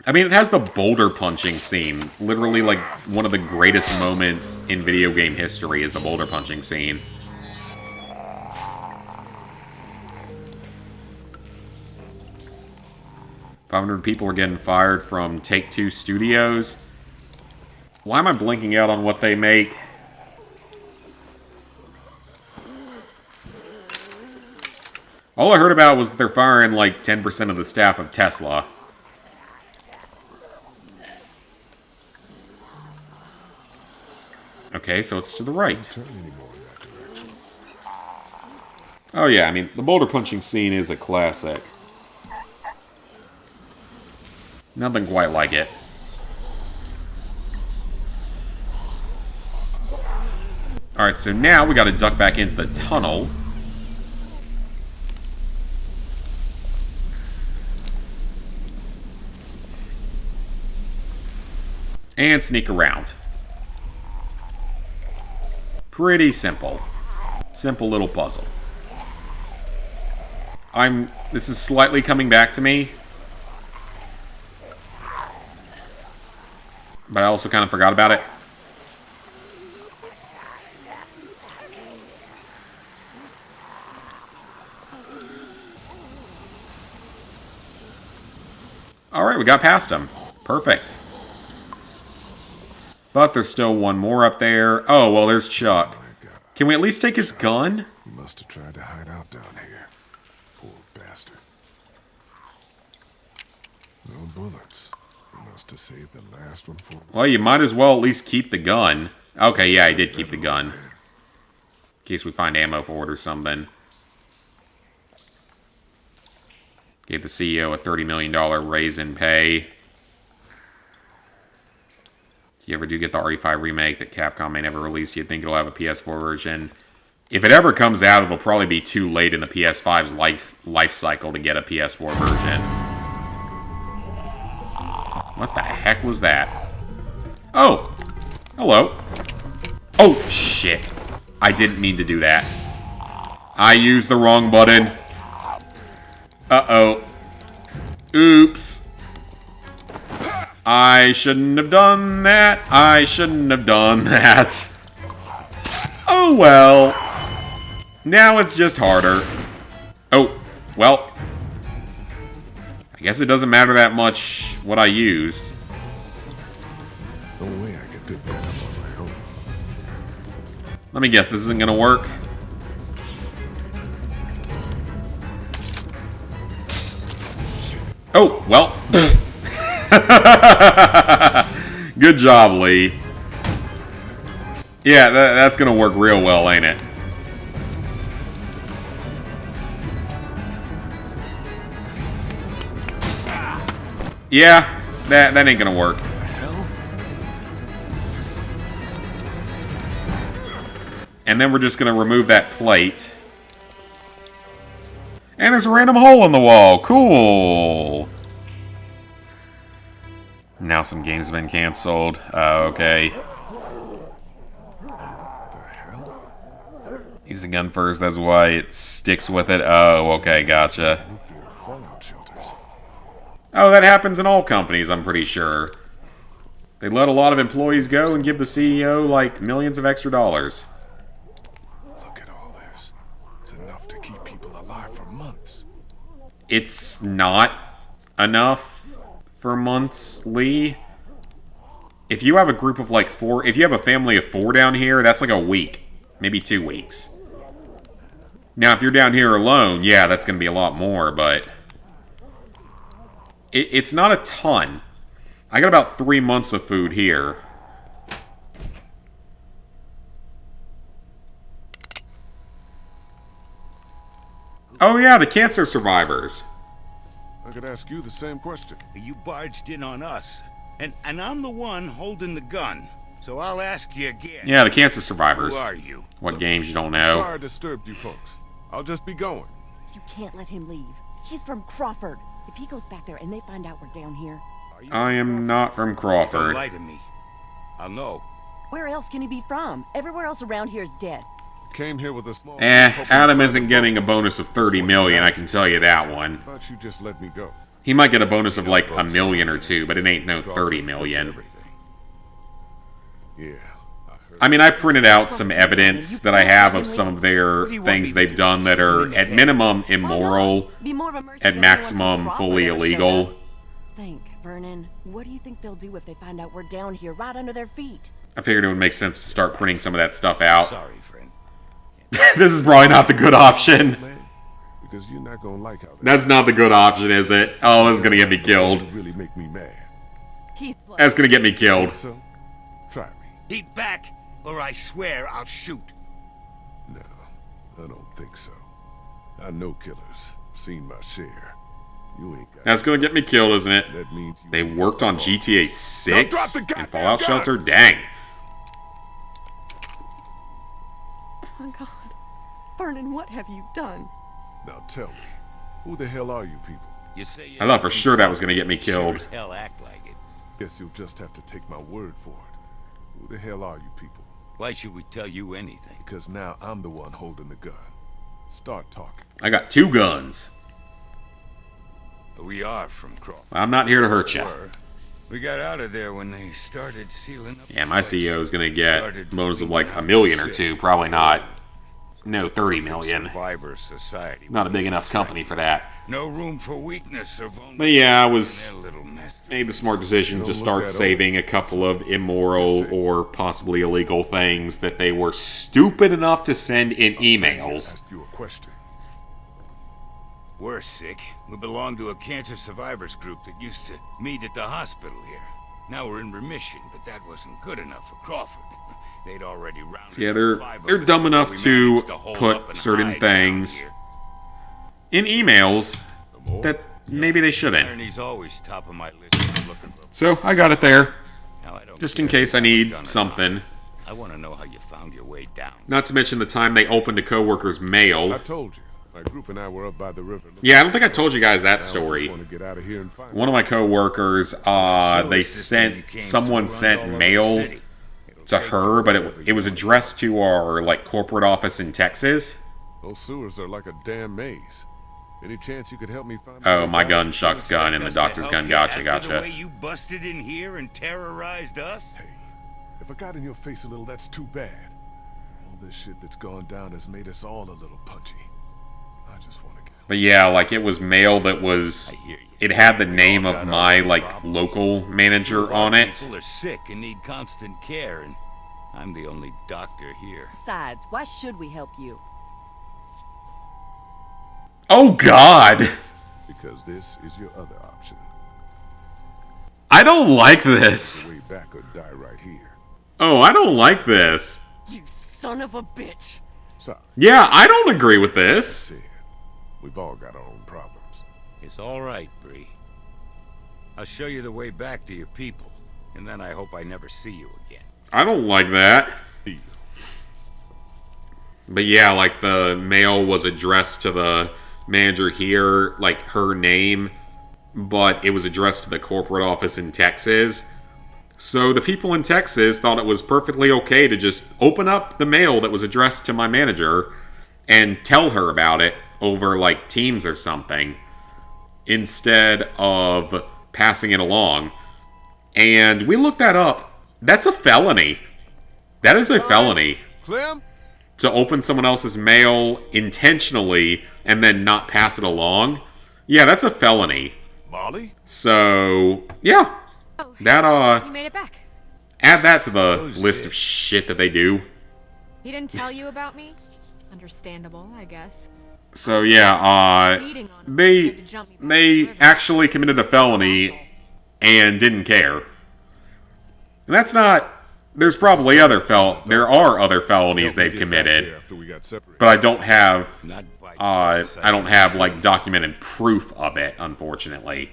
I mean, it has the boulder punching scene. Literally, like, one of the greatest moments in video game history is the boulder punching scene. $500 people are getting fired from Take-Two Studios. Why am I blinking out on what they make? All I heard about was that they're firing like 10% of the staff of Tesla. Okay, so it's to the right. Oh yeah, I mean, the boulder punching scene is a classic. Nothing quite like it. Alright, so now we gotta duck back into the tunnel. And sneak around. Pretty simple. Simple little puzzle. This is slightly coming back to me. But I also kind of forgot about it. Alright, we got past him. Perfect. But there's still one more up there. Oh, well, there's Chuck. Can we at least take his gun? He must have tried to hide out down here. Poor bastard. No bullets. He must have saved the last one for... Well, you might as well at least keep the gun. Okay, yeah, I did keep the gun. In case we find ammo for it or something. Gave the CEO a $30 million raise in pay. If you ever do get the RE5 remake that Capcom may never release, you'd think it'll have a PS4 version. If it ever comes out, it'll probably be too late in the PS5's life cycle to get a PS4 version. What the heck was that? Oh! Hello. Oh, shit. I didn't mean to do that. I used the wrong button. Uh-oh. Oops. I shouldn't have done that. I shouldn't have done that. Oh, well. Now it's just harder. Oh, well. I guess it doesn't matter that much what I used. No way I could pick that up on my own. Let me guess, this isn't gonna work. Oh, well. Good job, Lee. Yeah, that's gonna work real well, ain't it? Yeah, that ain't gonna work. And then we're just gonna remove that plate. And there's a random hole in the wall. Cool. Now some games have been canceled. Okay. What the hell? Use the gun first, that's why it sticks with it. Oh, okay, gotcha. Nuclear fallout shelters. Oh, that happens in all companies, I'm pretty sure. They let a lot of employees go and give the CEO, like, millions of extra dollars. Look at all this. It's enough to keep people alive for months. It's not enough for months, Lee. If you have a group of like 4, if you have a family of 4 down here, that's like a week, maybe 2 weeks. Now, if you're down here alone, yeah, that's going to be a lot more, but it's not a ton. I got about 3 months of food here. Oh yeah, the cancer survivors. I could ask you the same question. You barged in on us, and I'm the one holding the gun. So I'll ask you again. Yeah, the cancer survivors. Who are you? What games you don't know? Sorry I disturbed you folks. I'll just be going. You can't let him leave. He's from Crawford. If he goes back there and they find out we're down here... I am not from Don't Crawford. lie to me. I'll know. Where else can he be from? Everywhere else around here is dead. Came here with a small... Adam isn't getting a bonus of 30 million, I can tell you that one. Thought you just let me go. He might get a bonus of like a million or 2, but it ain't no 30 million. Yeah. I mean, I printed out some evidence that I have of some of their things they've done that are at minimum immoral, at maximum fully illegal. Think, Vernon. What do you think they'll do if they find out we're down here right under their feet? I figured it would make sense to start printing some of that stuff out. Sorry, friend. This is probably not the good option. Man, we because you're not gonna like how That's not the good option, is it? Oh, this is gonna get me killed. really make me mad. He's That's gonna get me killed. So, try me. Keep back, or I swear I'll shoot. No, I don't think so. I know killers. Seen my share. You ain't got. That's gonna get me killed, isn't it? That means you They ain't worked got on the law. GTA Now drop 6 the and goddamn Fallout gun! Shelter? Dang. Oh God. Vernon, what have you done? Now tell me, who the hell are you people? You say you I thought for sure that was gonna get me sure killed. as hell act like it. Guess you'll just have to take my word for it. Who the hell are you people? Why should we tell you anything? Because now I'm the one holding the gun. Start talking. I got 2 guns. We are from Crawford. I'm not here to hurt you. We got out of there when they started sealing up. Yeah, my CEO is gonna get bonus of like $1 million or 2. Probably not. No, 30 million. Survivor Society. Not a big enough company for that. No room for weakness or vulnerability. But yeah, I in was their little mess. made the smart decision to Don't start look that saving a couple of immoral or possibly illegal things that they were stupid enough to send in emails. Ask you a question. We're sick. We belong to a cancer survivors group that used to meet at the hospital here. Now we're in remission, but that wasn't good enough for Crawford. They'd already rounded So yeah, up 5 of they're us dumb before enough we to managed hold up put and certain hide down things here. in emails that maybe they shouldn't. Irony's always top of my list when I'm looking for. So I got it there, Now, I don't just care in case I if you've need done it or something. not. I want to know how you found your way down. Not to mention the time they opened a coworker's I mail. told you. My group and I were up by the river. Yeah, I don't think I told you guys that Now I story. just want to get out of here and find One of my coworkers, they sent someone sent mail to her, but it was addressed to our like corporate office in Texas. Those sewers are like a damn maze. Any chance you could help me find? Oh, my way gun, down? Shuck's gun, and the doctor's gun. Gotcha, After the way gotcha. you busted in here and terrorized us? Hey, if I got in your face a little, that's too bad. All this shit that's gone down has made us all a little punchy. I just want to get. But yeah, like it was mail that was. I hear you. It had the name of my like local manager on it. People are sick and need constant care, and I'm the only doctor here. Besides, why should we help you? Oh God! Because this is your other option. I don't like this. Way back or die right here. Oh, I don't like this. You son of a bitch! Sorry, Yeah, I don't agree with this. said. We've all got our own problems. It's all right, Bree. I'll show you the way back to your people, and then I hope I never see you again. I don't like that. Deal. But yeah, like the mail was addressed to the manager here, like her name, but it was addressed to the corporate office in Texas. So the people in Texas thought it was perfectly okay to just open up the mail that was addressed to my manager and tell her about it over like Teams or something instead of passing it along. And we looked that up. That's a felony. That is a felony. Clem? To open someone else's mail intentionally and then not pass it along. Yeah, that's a felony. Molly? So, yeah. Oh, That, you made it back. add that to the list of shit that they do. He didn't tell you about me? Understandable, I guess. So, yeah, Beating on him, tried to jump me back they in the river. actually committed a felony and didn't care. And that's not... There's probably there are other felonies they've committed, After we got separated. but I don't have Not by I don't have like documented proof of it, unfortunately.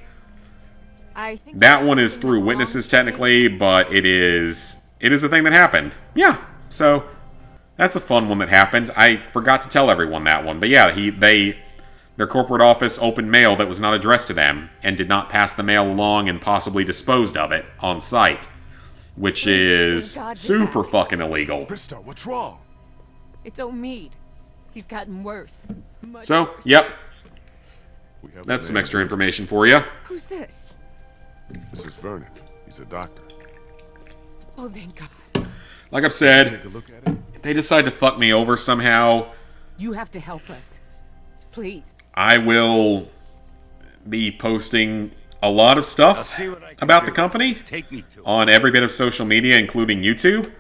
I think That one that's is something through that witnesses belongs to me. technically, but it is a thing that happened. Yeah. So that's a fun one that happened. I forgot to tell everyone that one. But yeah, their corporate office opened mail that was not addressed to them and did not pass the mail along and possibly disposed of it on site, which is God you're super back. fucking illegal. Krista, what's wrong? It's Omid. He's gotten worse. Much So, worse. yep, We have that's a some man. extra information for you. Who's this? This is Vernon. He's a doctor. Oh, thank God. Like I've said, Take a look at it. if they decide to fuck me over somehow, You have to help us. Please. I will be posting a lot of I'll stuff see what I can about do. the company Take me to it. on every bit of social media, including YouTube.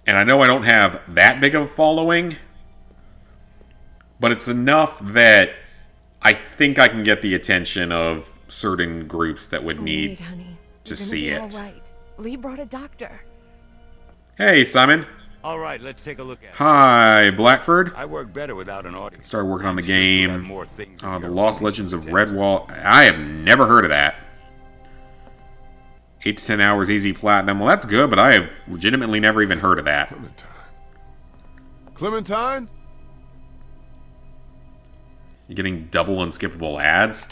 And I know I don't have that big of a following, But it's enough that I think I can get the attention of certain groups that would need Wait, honey. to You're gonna see be it. all right. Lee brought a doctor. Hey, Simon. All right, let's take a look at it. Hi, Blackford. I work better without an audience. Started working on the I'm sure you have game. more things in The your Lost own Legends of to attend to. Redwall. I have never heard of that. 8 to 10 hours easy platinum. Well, that's good, but I have legitimately never even heard of that. Clementine. Clementine? You're getting double unskippable ads?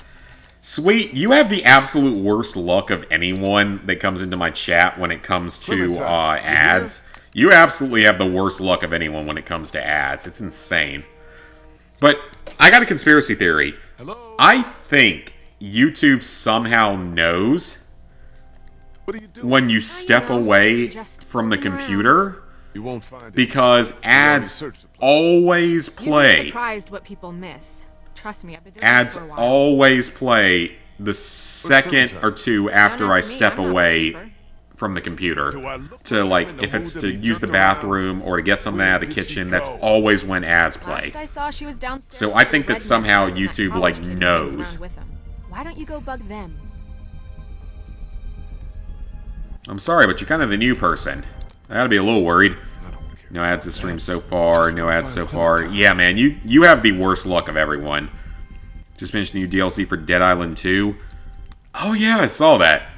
Sweet, you have the absolute worst luck of anyone that comes into my chat when it comes to Clementine, you ads. You absolutely have the worst luck of anyone when it comes to ads. It's insane. But I got a conspiracy theory. Hello? I think YouTube somehow knows What are you doing? when you step away Just from the poking around. computer You won't find it. because ads searched the place. always You'd be play. surprised what people miss. Trust me, I've been doing Ads this for a while. always play the second Clementine? or two after I ask me, step I'm not a away keeper. from the computer. Do I look To like like, I'm in the if it's mood to to be use the jerked around? bathroom or to get something Where out of the did she kitchen, that's go? always when ads play. Last I saw, she was downstairs. So with I the think that redneck somehow kid and that YouTube, college like, kid who hangs knows. around with him. Why don't you go bug them? I'm sorry, but you're kind of the new person. I gotta be a little worried. No ads this stream so far. No ads so far. Yeah, man, you have the worst luck of everyone. Just finished the new DLC for Dead Island 2. Oh yeah, I saw that.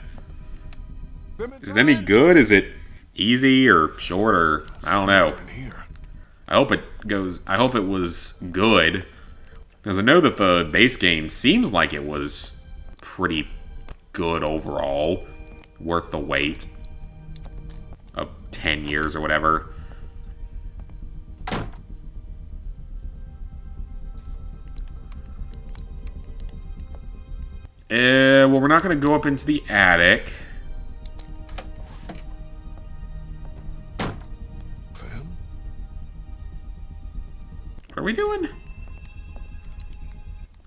Is it any good? Is it easy or short or I don't know. In here. I hope it was good. Because I know that the base game seems like it was pretty good overall. Worth the wait of 10 years or whatever. Well, we're not going to go up into the attic. Clem? What are we doing?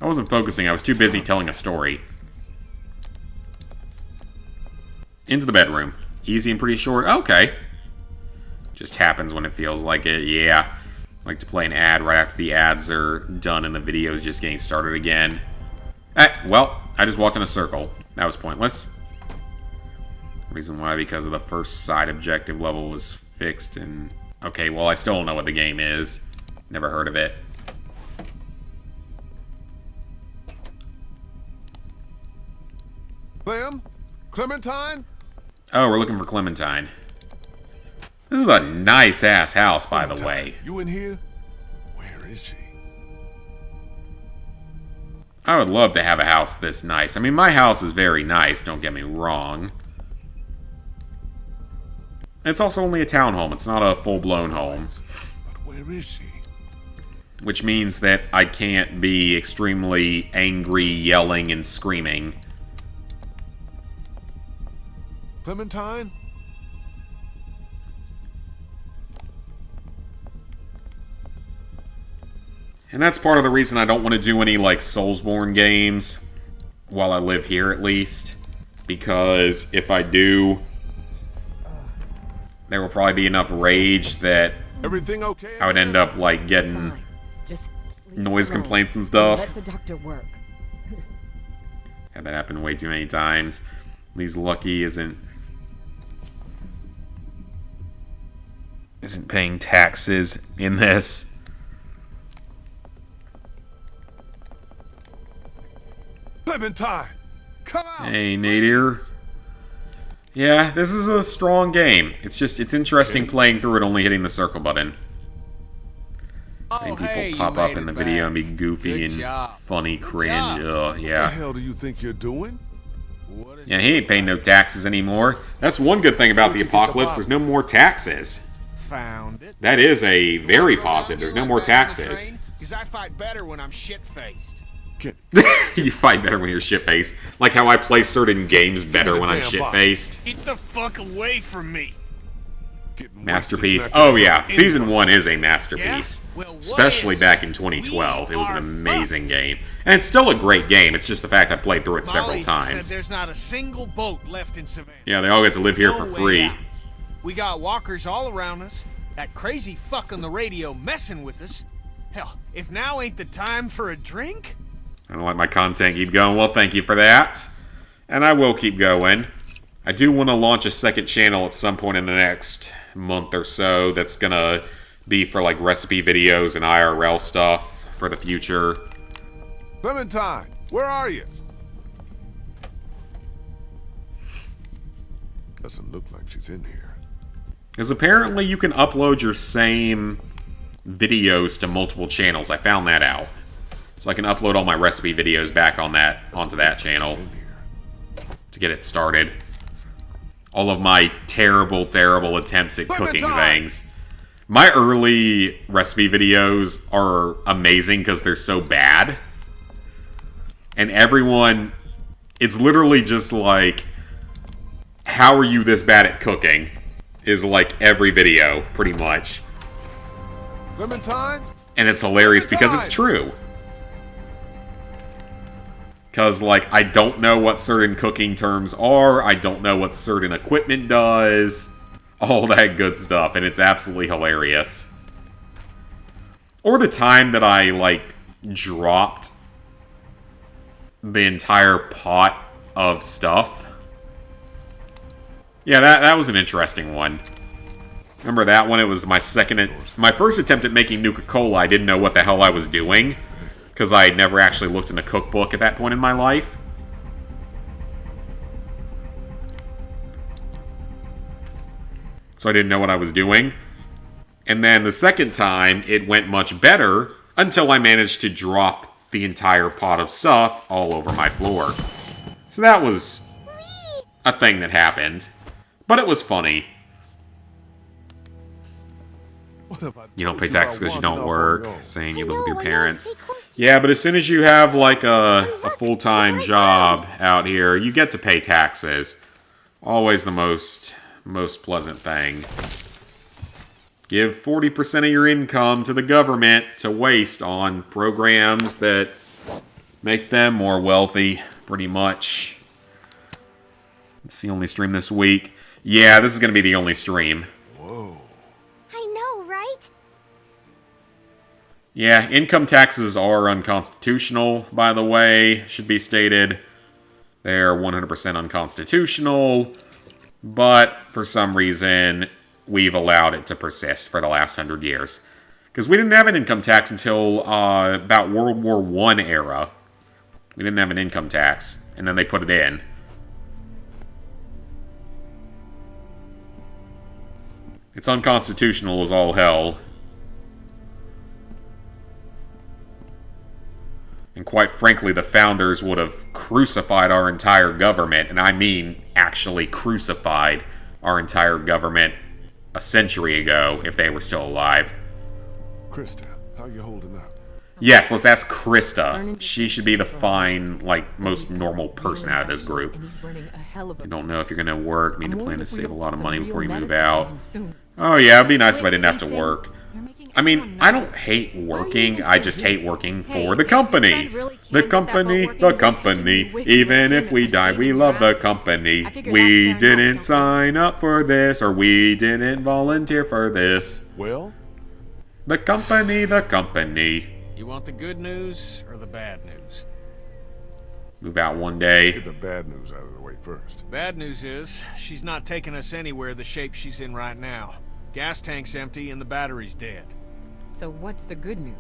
I wasn't focusing. I was too busy telling a story. Into the bedroom. Easy and pretty short. Okay. Just happens when it feels like it. Yeah. I like to play an ad right after the ads are done and the video is just getting started again. Well, I just walked in a circle. That was pointless. Reason why, because of the first side objective level was fixed and... Okay, well, I still don't know what the game is. Never heard of it. Clem? Clementine? Oh, we're looking for Clementine. This is a nice-ass house, by the way. You in here? Where is she? I would love to have a house this nice. I mean, my house is very nice, don't get me wrong. It's also only a townhome. It's not a full-blown home. But where is she? Which means that I can't be extremely angry, yelling, and screaming. Clementine? And that's part of the reason I don't want to do any, like, Soulsborne games. While I live here, at least. Because if I do... there will probably be enough rage that Everything okay? I would end up, like, getting Fine. Just leave us noise alone. complaints and stuff. Let the doctor work. Had that happen way too many times. Lee's lucky isn't paying taxes in this. Clementine! Come out! Hey, Nadir. Yeah, this is a strong game. It's interesting playing through it only hitting the circle button. Seeing people hey, pop you up made in the it video and be back. goofy Good and job. funny, Good cringe. job. What the Yeah. hell do you think you're doing? What is Yeah, he ain't paying no taxes anymore. That's one good thing about the apocalypse. There's no more taxes. found it? That is a very positive. There's no more taxes. Because I fight better when I'm shit-faced. Get You fight better when you're shit-faced. Like how I play certain games better when I'm Damn shit-faced. Get the fuck away from me. getting Masterpiece. wasted, Oh yeah, snacking. Season 1 is a masterpiece. Yeah? Well, what Especially is? back in 2012. We It was an are amazing game. And it's still a great game. It's just the fact I played through it several Molly times. said there's not a single boat left in Savannah. Yeah, they all get to live here No for way free. out. We got walkers all around us. That crazy fuck on the radio messing with us. Hell, if now ain't the time for a drink? I don't let my content keep going. Well, thank you for that. And I will keep going. I do want to launch a second channel at some point in the next month or so that's going to be for like recipe videos and IRL stuff for the future. Clementine, where are you? Doesn't look like she's in here. Because apparently you can upload your same videos to multiple channels. I found that out. So I can upload all my recipe videos back on onto that channel to get it started. All of my terrible attempts at cooking things. My early recipe videos are amazing because they're so bad. And everyone, it's literally just like, how are you this bad at cooking? Is like every video, pretty much. Clementine? And it's hilarious because it's true. Because, like, I don't know what certain cooking terms are. I don't know what certain equipment does. All that good stuff. And it's absolutely hilarious. Or the time that I, like, dropped the entire pot of stuff. Yeah, that was an interesting one. Remember that one? It was my first attempt at making Nuka-Cola. I didn't know what the hell I was doing, because I had never actually looked in a cookbook at that point in my life. So I didn't know what I was doing. And then the second time, it went much better, until I managed to drop the entire pot of stuff all over my floor. So that was a thing that happened. But it was funny. You don't pay taxes because you don't work, saying you live with your parents. Yeah, but as soon as you have like a full-time job out here, you get to pay taxes. Always the most pleasant thing. Give 40% of your income to the government to waste on programs that make them more wealthy, pretty much. It's the only stream this week. Yeah, this is going to be the only stream. Whoa. I know, right? Yeah, income taxes are unconstitutional, by the way, should be stated. They're 100% unconstitutional, but for some reason, we've allowed it to persist for the last 100 years. Because we didn't have an income tax until about World War I era. We didn't have an income tax, and then they put it in. It's unconstitutional as all hell. And quite frankly, the founders would have crucified our entire government, and I mean actually crucified our entire government a century ago if they were still alive. Krista, how you holding up? Yes, let's ask Krista. She should be the fine, like, most normal person out of this group. You don't know if you're going to work, need to plan to save a lot of money before you move out. Oh yeah, it'd be nice if I didn't have to work. I mean, I don't hate working, I just hate working for the company. The company, even if we die, we love the company. We didn't sign up for this, or we didn't volunteer for this. Well? The company. You want the good news or the bad news? Move out one day. Get the bad news out of the way first. Bad news is, she's not taking us anywhere the shape she's in right now. Gas tank's empty and the battery's dead. So what's the good news?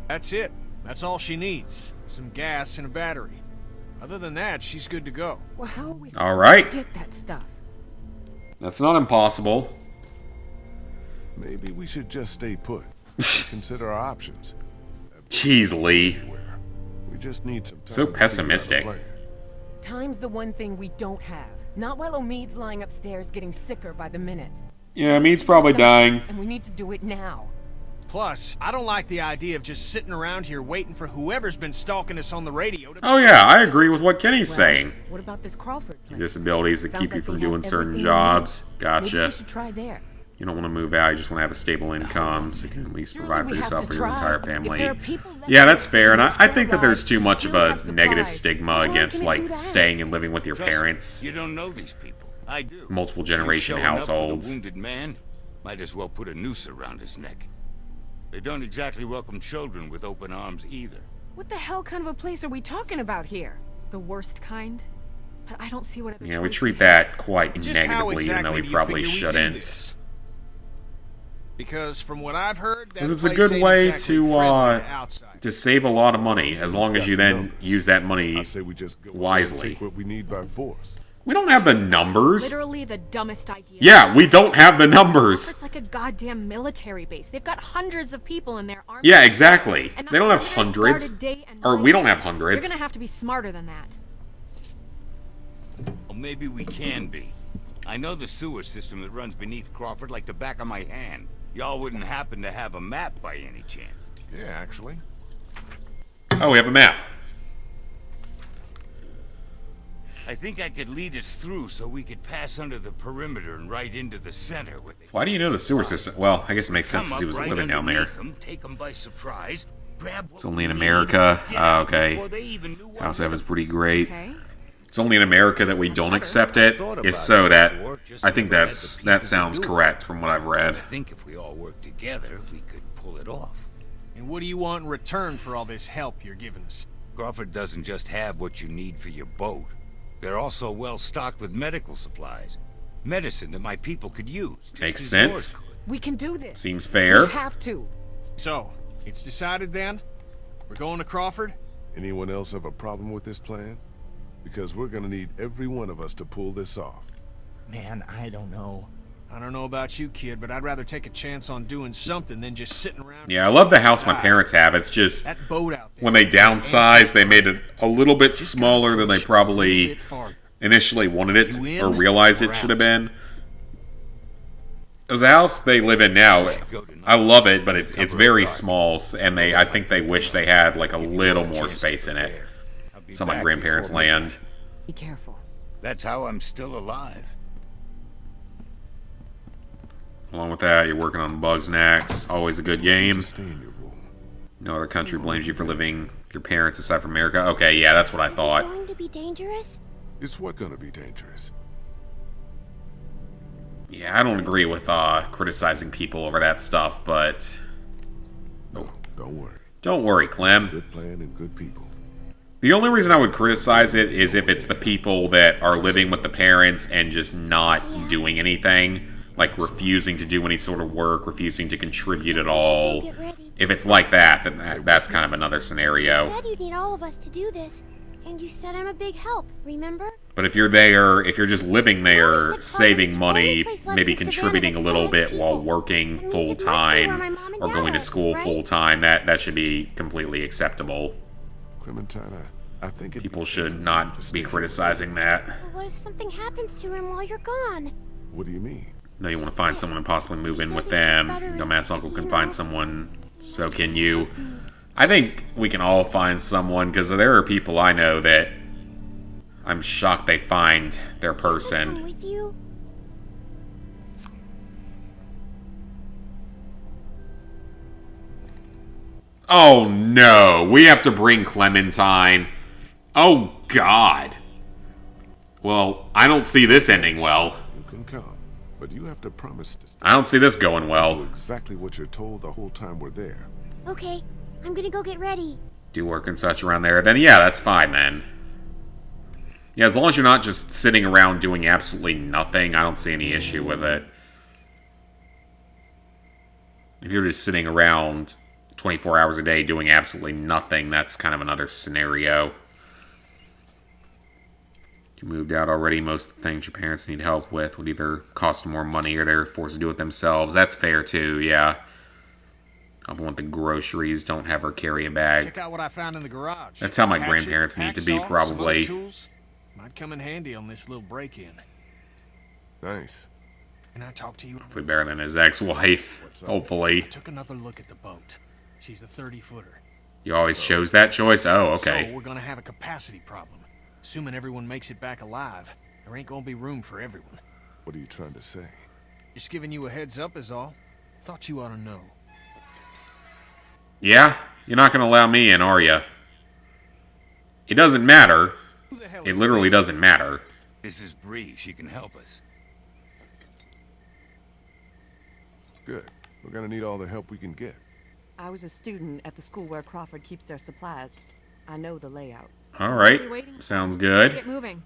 That's it. That's all she needs. Some gas and a battery. Other than that, she's good to go. Well, how are we All right. supposed to get that stuff? That's not impossible. Maybe we should just stay put. Consider our options. Jeez, Lee. We just need some time. So pessimistic. Time's the one thing we don't have. Not while Omid's lying upstairs getting sicker by the minute. Yeah, Mead's probably dying. And we need to do it now. Plus, I don't like the idea of just sitting around here waiting for whoever's been stalking us on the radio to... Oh yeah, I agree with what Kenny's saying. What about this Crawford place? Disabilities that keep you from they doing have certain everything jobs. we need. Gotcha. Maybe we should try there. You don't want to move out, you just want to have a stable income so you can at least provide for yourself or your entire family. Yeah, that's fair, and I think that there's too much of a negative stigma against, like, staying and living with your parents. You don't know these people. I do. Multiple generation Showing up with a households. wounded man, might as well put a noose around his neck. They don't exactly welcome children with open arms either. What the hell kind of a place are we talking about here? The worst kind? But I don't see what other Yeah, we choice treat have. that quite Just how negatively, even though exactly we do you probably figure we do shouldn't. this? Because from what I've heard, that Because it's a place good ain't way exactly to friendly to outsiders. save a lot of money, as long as you then Numbers. use that money I say we just go wisely. take what we need by force. We don't have the numbers. Literally the dumbest idea. Yeah, we don't have the numbers. It's like a goddamn military base. They've got hundreds of people in their army. Yeah, exactly. And They don't have operators hundreds. guarded day and Or night. we don't have You're hundreds. gonna have to be smarter than that. Well, maybe we can be. I know the sewer system that runs beneath Crawford like the back of my hand. Y'all wouldn't happen to have a map by any chance. Yeah, actually. Oh, we have a map. I think I could lead us through so we could pass under the perimeter and right into the center with it. Why do you know the sewer system? Well, I guess it makes sense since he was living down there. Take them by surprise. Grab It's only in America. Okay. okay. House F is pretty great. Okay. It's only in America that we don't accept it. It's so that I think that sounds correct from what I've read. I think if we all work together, we could pull it off. And what do you want in return for all this help you're giving us? Crawford doesn't just have what you need for your boat. They're also well stocked with medical supplies. Medicine that my people could use. just Makes as sense. yours could. We can do this. Seems fair. We have to. So, it's decided then? We're going to Crawford? Anyone else have a problem with this plan? Because we're gonna need every one of us to pull this off. Man, I don't know. I don't know about you, kid, but I'd rather take a chance on doing something than just sitting around. Yeah, I love the house my parents have. It's just That boat out there. when they downsized, they made it a little bit smaller than they A probably bit farther. initially wanted it You in or realized or it should have out? been. Because the house they live in now, I love it, but it's very small, and I think they wish they had like a little more space in it. It's on my grandparents' land. Be careful. That's how I'm still alive. Along with that, you're working on Bugs Nax. Always a good game. Stay in your room. No other country blames you for living your parents aside from America. Okay, yeah, that's what I Is thought. it going to be dangerous? It's what gonna be dangerous. Yeah, I don't agree with criticizing people over that stuff, but No, don't worry. don't worry, Clem. Good plan and good people. The only reason I would criticize it is if it's the people that are living with the parents and just not doing anything, like refusing to do any sort of work, refusing to contribute at all. Get ready. If it's like that, then that's kind of another You scenario. said you'd need all of us to do this, and you said I'm a big help, remember? But if you're there, if you're just living there, said saving Crawford's the money, only place left maybe in Savannah contributing a that's little China's bit while people. working That means full it must be time where my mom and or dad going to are, school right? full time, that should be completely acceptable. Clementine, I think it'd People be should safer not to be stay here. criticizing that. But what if something happens to him while you're gone? What do you mean? No, you want to find someone and possibly move in with Doesn't them. get better, Dumbass uncle can you find know. someone, so can you. I think we can all find someone, because there are people I know that I'm shocked they find their Come person. with you? Oh no, we have to bring Clementine. Oh god. Well, I don't see this ending well. You can come, but you have to promise to I don't see this going do well. exactly what you're told the whole time we're there. Okay, I'm gonna go get ready. Do work and such around there, then yeah, that's fine then. Yeah, as long as you're not just sitting around doing absolutely nothing, I don't see any issue with it. If you're just sitting around 24 hours a day doing absolutely nothing, that's kind of another scenario. You moved out already, most of the things your parents need help with would either cost more money or they're forced to do it themselves. That's fair too, yeah. I want the groceries, don't have her carry a bag. Check out what I found in the garage. That's how my Hatchet, grandparents need to be, hacksaw, some probably. other tools. Might come in handy on this little break-in. Nice. Can I talk to you? Hopefully better than his ex-wife. Hopefully. I took another look at the boat. She's a 30-footer. You always chose that choice? Oh, okay. So we're gonna have a capacity problem. Assuming everyone makes it back alive, there ain't gonna be room for everyone. What are you trying to say? Just giving you a heads up is all. Thought you ought to know. Yeah? You're not going to allow me in, are you? It doesn't matter. Who the hell It is literally this? doesn't matter. This is Bree. She can help us. Good. We're gonna need all the help we can get. I was a student at the school where Crawford keeps their supplies. I know the layout. All What are right. we waiting for? Sounds Let's good. get moving.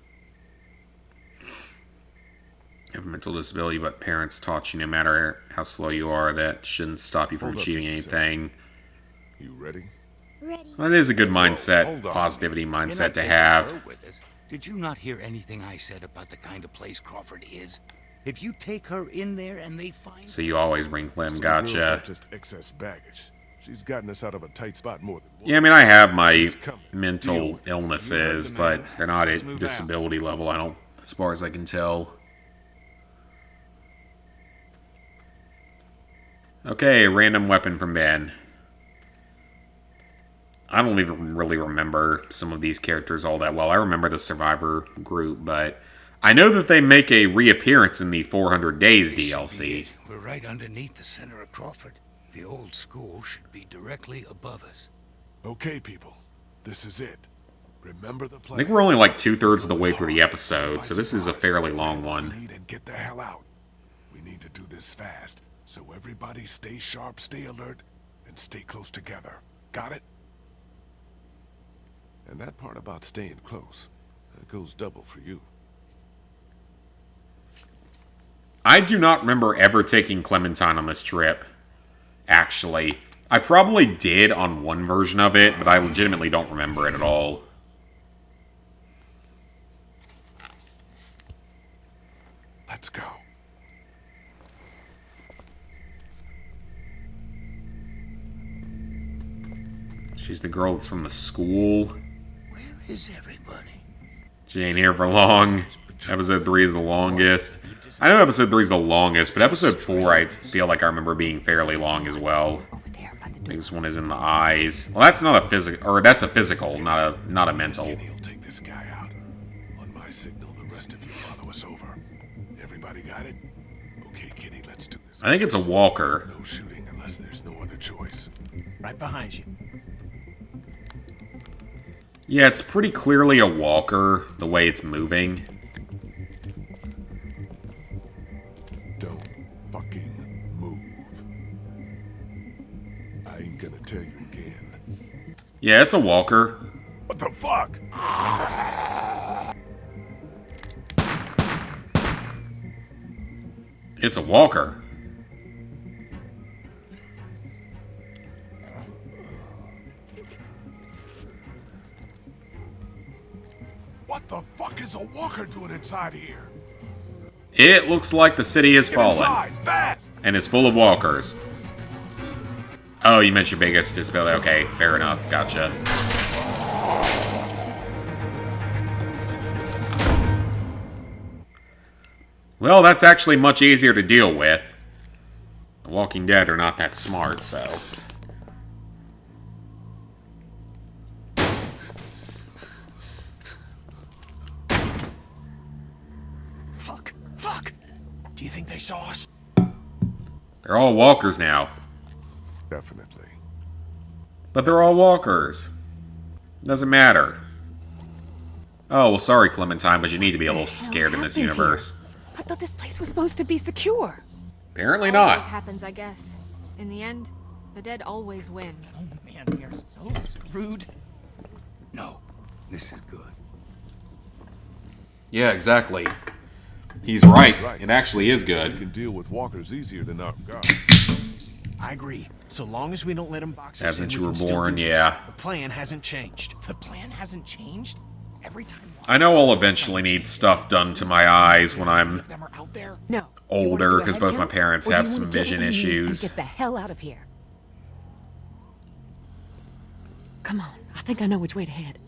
You have a mental disability, but parents taught you no matter how slow you are, that shouldn't stop you from Hold up achieving just a second. anything. You ready? Ready? Well, that is a good Hold mindset, on. positivity You're mindset not to taking have. her with us. Did you not hear anything I said about the kind of place Crawford is? If you take her in there and they find... So you always bring Clem, Still, girls gotcha. aren't just excess baggage. She's gotten us out of a tight spot more than once. Yeah, I mean, I have my She's coming. mental illnesses, You heard the but man. they're not Let's at move disability level, I don't, as far as I can tell. Okay, random weapon from Ben. I don't even really remember some of these characters all that well. I remember the Survivor group, but I know that they make a reappearance in the 400 Days DLC. We're right underneath the center of Crawford. The old school should be directly above us. Okay, people. This is it. Remember the I plan. think we're only like 2/3 of the way through the episode, so this is a fairly long one. We need and get the hell out. We need to do this fast, so everybody stay sharp, stay alert, and stay close together. Got it? And that part about staying close, that goes double for you. I do not remember ever taking Clementine on this trip. Actually, I probably did on one version of it, but I legitimately don't remember it at all. Let's go. She's the girl that's from the school. Where is everybody? She ain't here for long. Episode 3 is the longest. I know episode 3 is the longest, but episode 4 I feel like I remember being fairly long as well. Over there by the door. Biggest one is in the eyes. Well, that's not a physical, or that's a physical, not a mental. Kenny'll take this guy out. On my signal, the rest of you follow us over. Everybody got it? Okay, Kenny, let's do this. I think it's a walker. No shooting unless there's no other choice. Right behind you. Yeah, it's pretty clearly a walker, the way it's moving. Don't fucking move. I ain't gonna tell you again. Yeah, it's a walker. What the fuck? It's a walker. What the fuck is a walker doing inside here? It looks like the city has Get fallen inside, fast! and is full of walkers. Oh, you meant your biggest disability. Okay, fair enough. Gotcha. Well, that's actually much easier to deal with. The Walking Dead are not that smart, so... Fuck. Fuck. Do you think they saw us? They're all walkers now. Definitely. But they're all walkers. Doesn't matter. Oh, well, sorry, Clementine, but you need to be a little scared in this happened universe. I thought this place was supposed to be secure. Apparently Always not. happens, I guess. In the end, the dead always win. Oh man, we are so screwed. No, this is good. Yeah, exactly. He's right. Right. It actually is We good. can deal with walkers easier than our guards. I agree. So long as we don't let them box us Ever since in, you we were can still born, do yeah. this. The plan hasn't changed. The plan hasn't changed. Every time I know I'll eventually need stuff done to my eyes when I'm them are out there. No. older, because both my parents have some vision issues. Get the hell out of here. Come on. I think I know which way to head.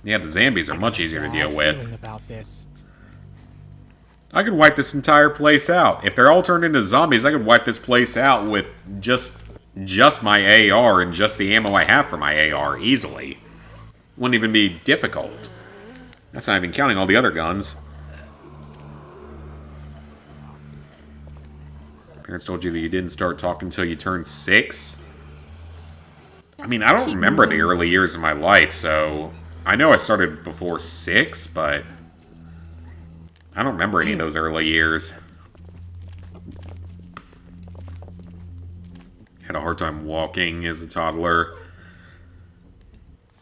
Yeah, the zombies are much easier to deal with. Feeling about this. I could wipe this entire place out. If they're all turned into zombies, I could wipe this place out with just my AR and just the ammo I have for my AR easily. Wouldn't even be difficult. That's not even counting all the other guns. Parents told you that you didn't start talking until you turned 6? I mean, I don't remember the early years of my life, so... I know I started before 6, but... I don't remember any of those early years. Had a hard time walking as a toddler.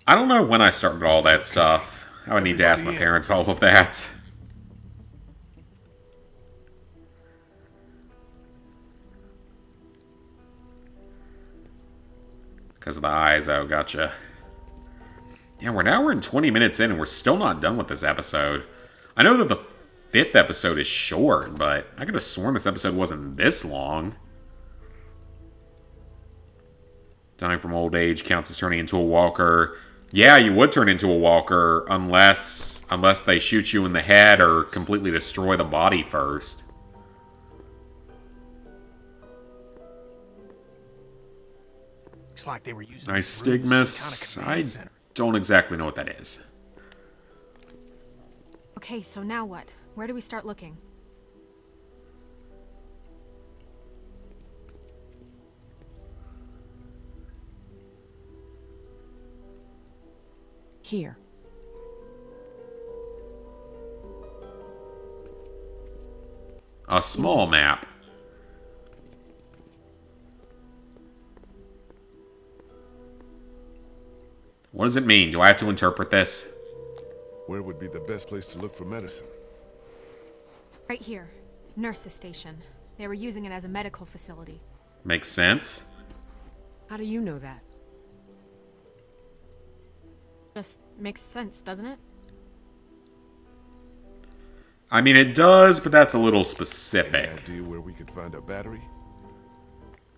I don't know when I started all that stuff. I would need to ask my parents all of that. Because of the eyes. Oh, gotcha. Yeah, we're in 20 minutes in and we're still not done with this episode. I know that the 5th episode is short, but I could have sworn this episode wasn't this long. Dying from old age counts as turning into a walker. Yeah, you would turn into a walker unless they shoot you in the head or completely destroy the body first. Looks like they were using Nice this room as some stigmas. kind of command I center. don't exactly know what that is. Okay, so now what? Where do we start looking? Here. A small map. What does it mean? Do I have to interpret this? Where would be the best place to look for medicine? Right here. Nurse's station. They were using it as a medical facility. Makes sense. How do you know that? Just makes sense, doesn't it? I mean, it does, but that's a little Any specific. idea where we could find a battery?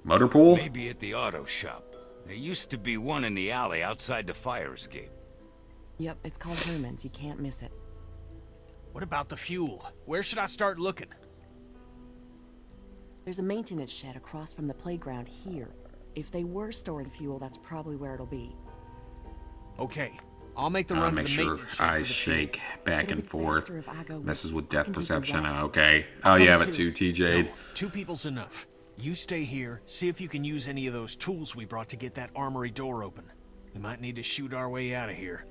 Motor pool? Maybe at the auto shop. There used to be one in the alley outside the fire escape. Yep, it's called Herman's. You can't miss it. What about the fuel? Where should I start looking? There's a maintenance shed across from the playground here. If they were storing fuel, that's probably where it'll be. Okay, I'll make the run to Make the sure maintenance shed for eyes the fuel. shake back It'll and be forth. faster if I go with Messes you. with I depth can keep perception. you right. Okay. I'll Oh, yeah, come but too. 2 TJ. No, 2 people's enough. You stay here, see if you can use any of those tools we brought to get that armory door open. We might need to shoot our way out of here.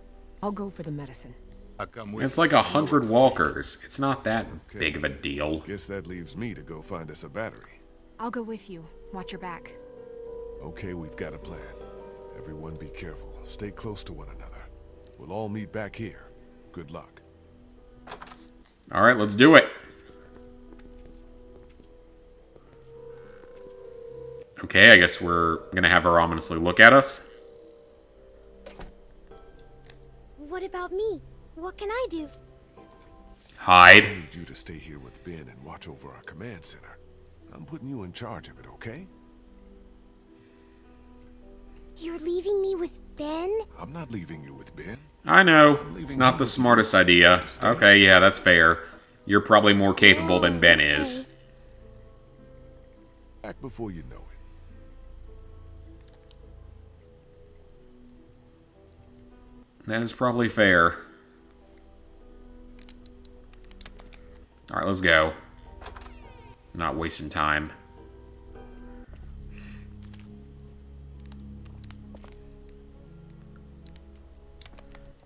I'll go for the medicine. I'll come with It's you. like 100 walkers. It's not that big of a deal. Guess that leaves me to go find us a battery. I'll go with you. Watch your back. Okay, we've got a plan. Everyone be careful. Stay close to one another. We'll all meet back here. Good luck. Alright, let's do it. Okay, I guess we're gonna have her ominously look at us. What about me? What can I do? I Hide. need you to stay here with Ben and watch over our command center. I'm putting you in charge of it, okay? You're leaving me with Ben? I'm not leaving you with Ben. I know. It's not the smartest idea. Okay, yeah, that's fair. You're probably more capable than Ben is. Okay. Back before you know it. That is probably fair. Alright, let's go. Not wasting time.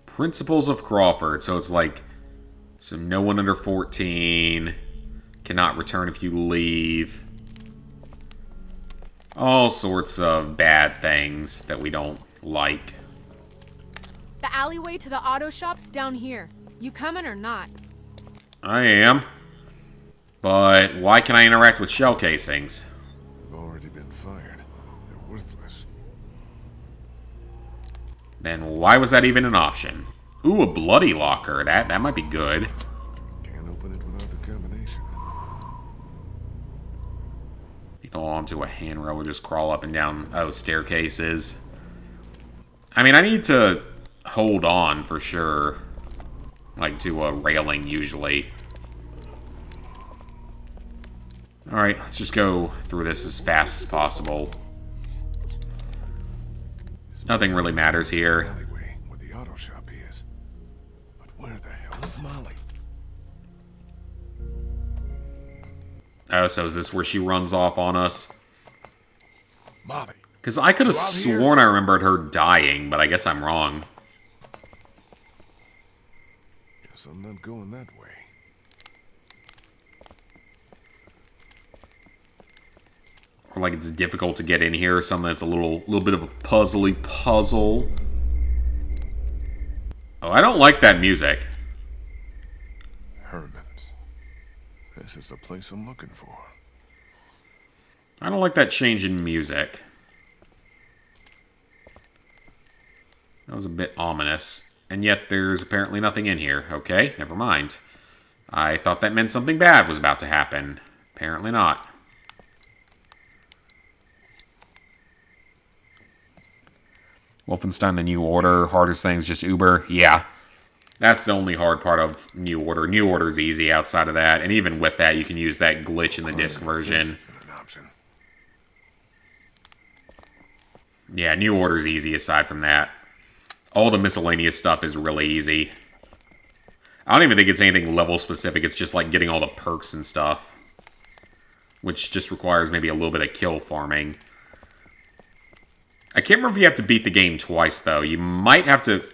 Principles of Crawford. So it's like, so no one under 14 cannot return if you leave. All sorts of bad things that we don't like. The alleyway to the auto shop's down here. You coming or not? I am. But why can I interact with shell casings? They've already been fired. They're worthless. Then why was that even an option? Ooh, a bloody locker. That might be good. Can't open it without the combination. You go onto a handrail or just crawl up and down, staircases. I mean, I need to hold on for sure. Like to a railing, usually. Alright, let's just go through this as fast as possible. Nothing really matters here. Alleyway where the auto shop is. But where the hell is Molly? Oh, so is this where she runs off on us? Molly. Because I could have You out here? sworn I remembered her dying, but I guess I'm wrong. Guess I'm not going that way. or like it's difficult to get in here, something that's a little bit of a puzzle. Oh, I don't like that music. Herman's. This is the place I'm looking for. I don't like that change in music. That was a bit ominous. And yet there's apparently nothing in here. Okay, never mind. I thought that meant something bad was about to happen. Apparently not. Wolfenstein The New Order, hardest things, just Uber. Yeah. That's the only hard part of New Order. New Order's easy outside of that. And even with that, you can use that glitch in the disc version. Yeah, New Order's easy aside from that. All the miscellaneous stuff is really easy. I don't even think it's anything level specific. It's just like getting all the perks and stuff. Which just requires maybe a little bit of kill farming. I can't remember if you have to beat the game twice, though. You might have to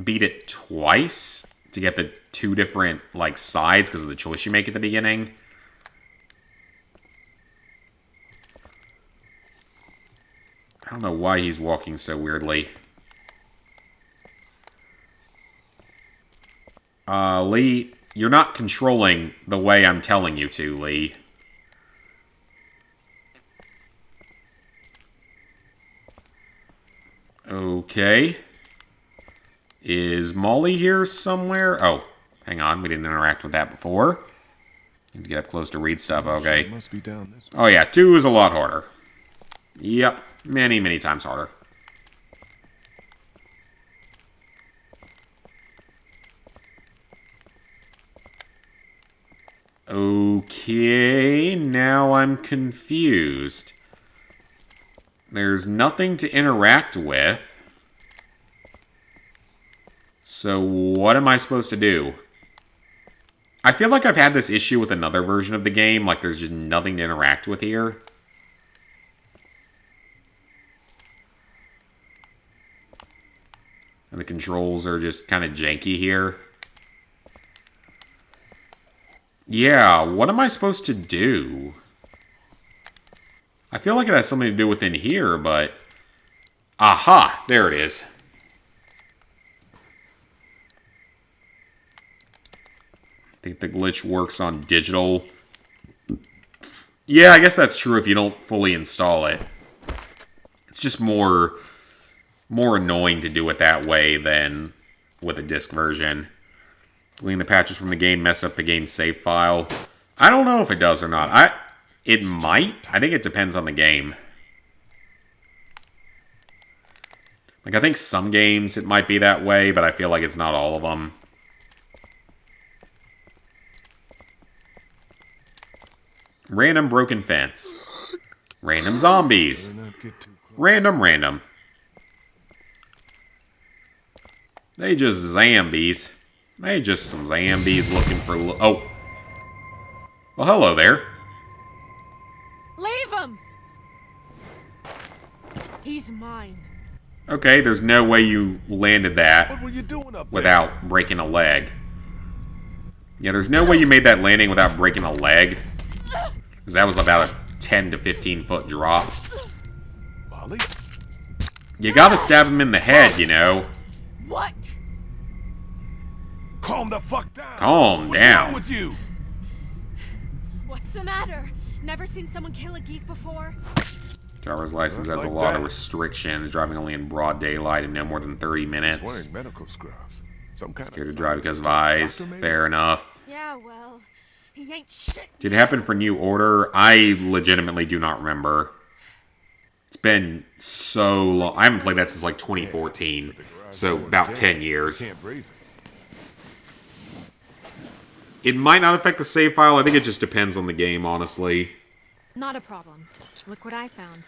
beat it twice to get the two different, like, sides because of the choice you make at the beginning. I don't know why he's walking so weirdly. Lee, you're not controlling the way I'm telling you to, Lee. Okay. Is Molly here somewhere? Oh, hang on. We didn't interact with that before. Need to get up close to read stuff. Okay. Must be down this way. Oh, yeah. 2 is a lot harder. Yep. Many, many times harder. Okay. Now I'm confused. There's nothing to interact with. So what am I supposed to do? I feel like I've had this issue with another version of the game. Like there's just nothing to interact with here. And the controls are just kind of janky here. Yeah, what am I supposed to do? I feel like it has something to do with in here, but... Aha! There it is. I think the glitch works on digital. Yeah, I guess that's true if you don't fully install it. It's just more annoying to do it that way than with a disc version. Deleting the patches from the game mess up the game's save file. I don't know if it does or not. It might. I think it depends on the game. Like, I think some games it might be that way, but I feel like it's not all of them. Random broken fence. Random zombies. Random. They just zombies. They just some zombies looking for... Oh. Well, hello there. Leave him! He's mine. Okay, there's no way you landed that What were you doing up without breaking a leg. Yeah, there's no way you made that landing without breaking a leg. Because that was about a 10 to 15 foot drop. Molly? You gotta stab him in the head, you know. What? Calm the fuck down. Calm What's down. wrong with you? What's the matter? Never seen someone kill a geek before? Driver's license has a Like lot of that. restrictions. Driving only in broad daylight and no more than 30 He's minutes. wearing medical scrubs. Some kind Scared of to drive because of scientist. eyes. Doctor, maybe? Fair enough. Yeah, well, he ain't shit. Did it happen for New Order? I legitimately do not remember. It's been so long. I haven't played that since like 2014. So about 10 years. Can't raise it. It might not affect the save file. I think it just depends on the game, honestly. Not a problem. Look what I found.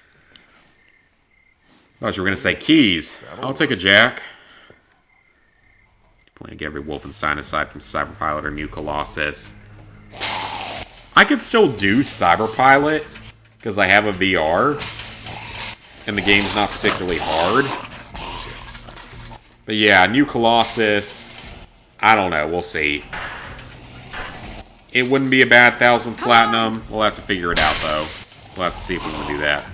Thought you were going to say keys. I'll take a jack. Playing every Wolfenstein aside from Cyberpilot or New Colossus. I could still do Cyberpilot because I have a VR and the game's not particularly hard. But yeah, New Colossus, I don't know. We'll see. It wouldn't be a bad 1,000 platinum. We'll have to figure it out, though. We'll have to see if we want to do that.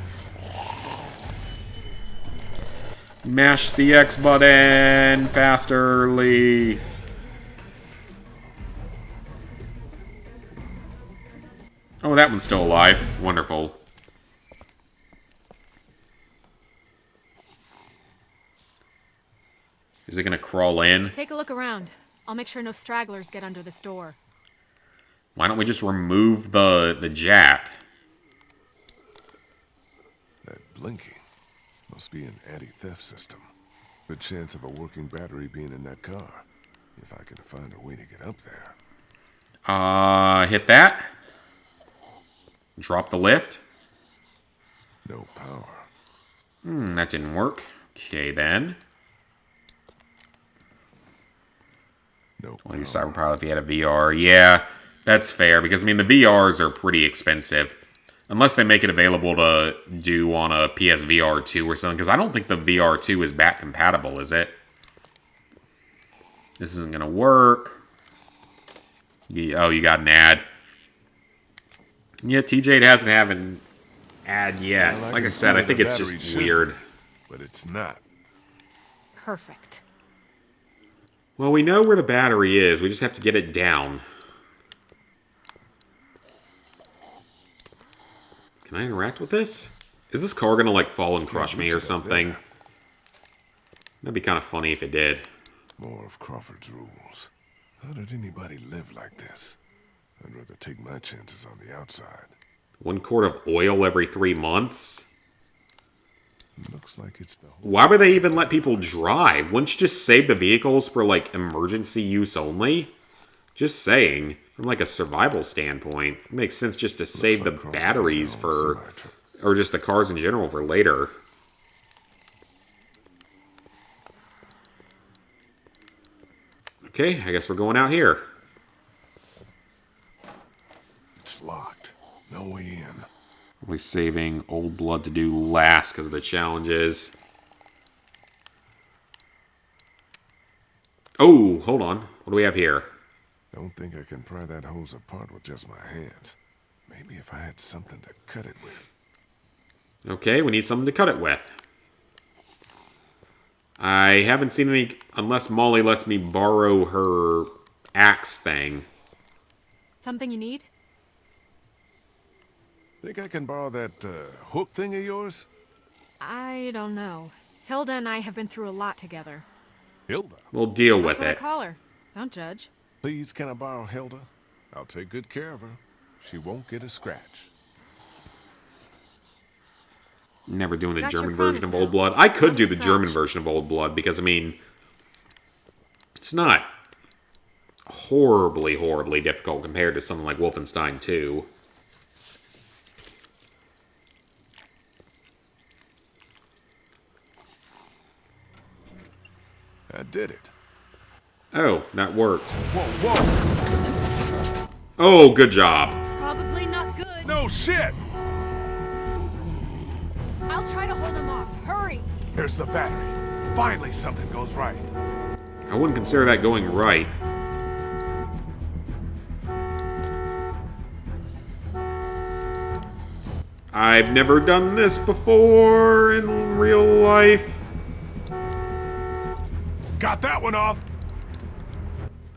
Mash the X button fasterly. Oh, that one's still alive. Wonderful. Is it gonna crawl in? Take a look around. I'll make sure no stragglers get under this door. Why don't we just remove the jack? That blinking must be an anti-theft system. Good chance of a working battery being in that car. If I can find a way to get up there. Hit that. Drop the lift. No power. That didn't work. Okay, then. No Well, use cyber power if you had a VR. Yeah, that's fair, because, I mean, the VRs are pretty expensive. Unless they make it available to do on a PSVR 2 or something, because I don't think the VR 2 is back compatible, is it? This isn't going to work. Oh, you got an ad. Yeah, TJ hasn't had an ad yet. Well, like I said, I think it's just weird. But it's not. Perfect. Well, we know where the battery is. We just have to get it down. Can I interact with this? Is this car gonna, like, fall and crush me or something? That'd be kind of funny if it did. More of Crawford's rules. How did anybody live like this? I'd rather take my chances on the outside. 1 quart of oil every 3 months? Looks like it's the whole... Why would they even let people drive? Wouldn't you just save the vehicles for, like, emergency use only? Just saying. From, like, a survival standpoint. It makes sense just to save the batteries for... Or just the cars in general for later. Okay, I guess we're going out here. It's locked. No way in. We're saving Old Blood to do last because of the challenges. Oh, hold on. What do we have here? Don't think I can pry that hose apart with just my hands. Maybe if I had something to cut it with. Okay, we need something to cut it with. I haven't seen any, unless Molly lets me borrow her axe thing. Something you need? Think I can borrow that hook thing of yours? I don't know. Hilda and I have been through a lot together. Hilda? We'll deal That's with what it. I call her. Don't judge. Please, can I borrow Hilda? I'll take good care of her. She won't get a scratch. Never doing the Got your German version of promise Old now. Blood. I could Not do a the scratch. German version of Old Blood because, I mean, it's not horribly, horribly difficult compared to something like Wolfenstein 2. I did it. Oh, that worked. Whoa, whoa! Oh, good job. Probably not good. No shit! I'll try to hold him off. Hurry! There's the battery. Finally something goes right. I wouldn't consider that going right. I've never done this before in real life. Got that one off.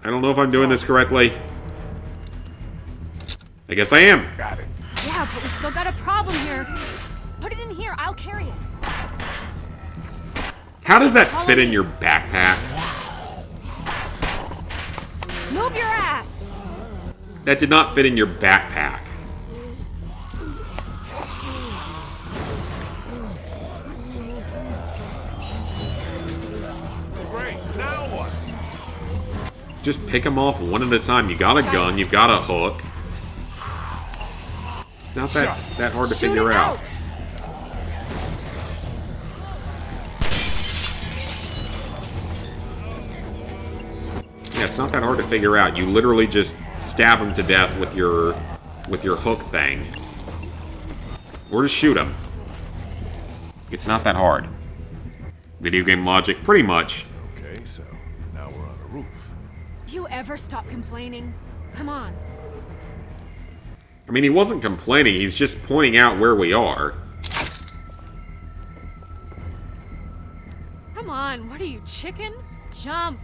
I don't know if I'm doing this correctly. I guess I am. Got it. Yeah, but we still got a problem here. Put it in here. I'll carry it. How does that fit in your backpack? Move your ass! That did not fit in your backpack. Great. Now what? Just pick them off one at a time. You got a gun, you've got a hook. It's not that hard to Shoot figure it out. Yeah, it's not that hard to figure out. You literally just stab him to death with your hook thing. Or just shoot him. It's not that hard. Video game logic, pretty much. Okay, so now we're on a roof. Do you ever stop complaining? Come on. I mean, he wasn't complaining, he's just pointing out where we are. Come on, what are you, chicken? Jump.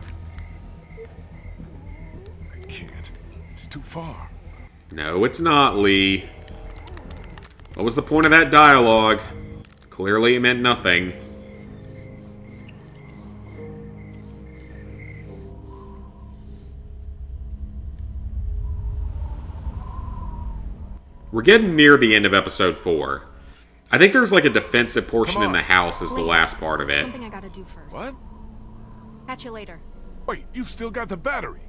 I can't. It's too far. No, it's not, Lee. What was the point of that dialogue? Clearly it meant nothing. We're getting near the end of episode 4. I think there's like a defensive portion in the house is the last part of it. Something I gotta do first. What? Catch you later. Wait, you've still got the battery.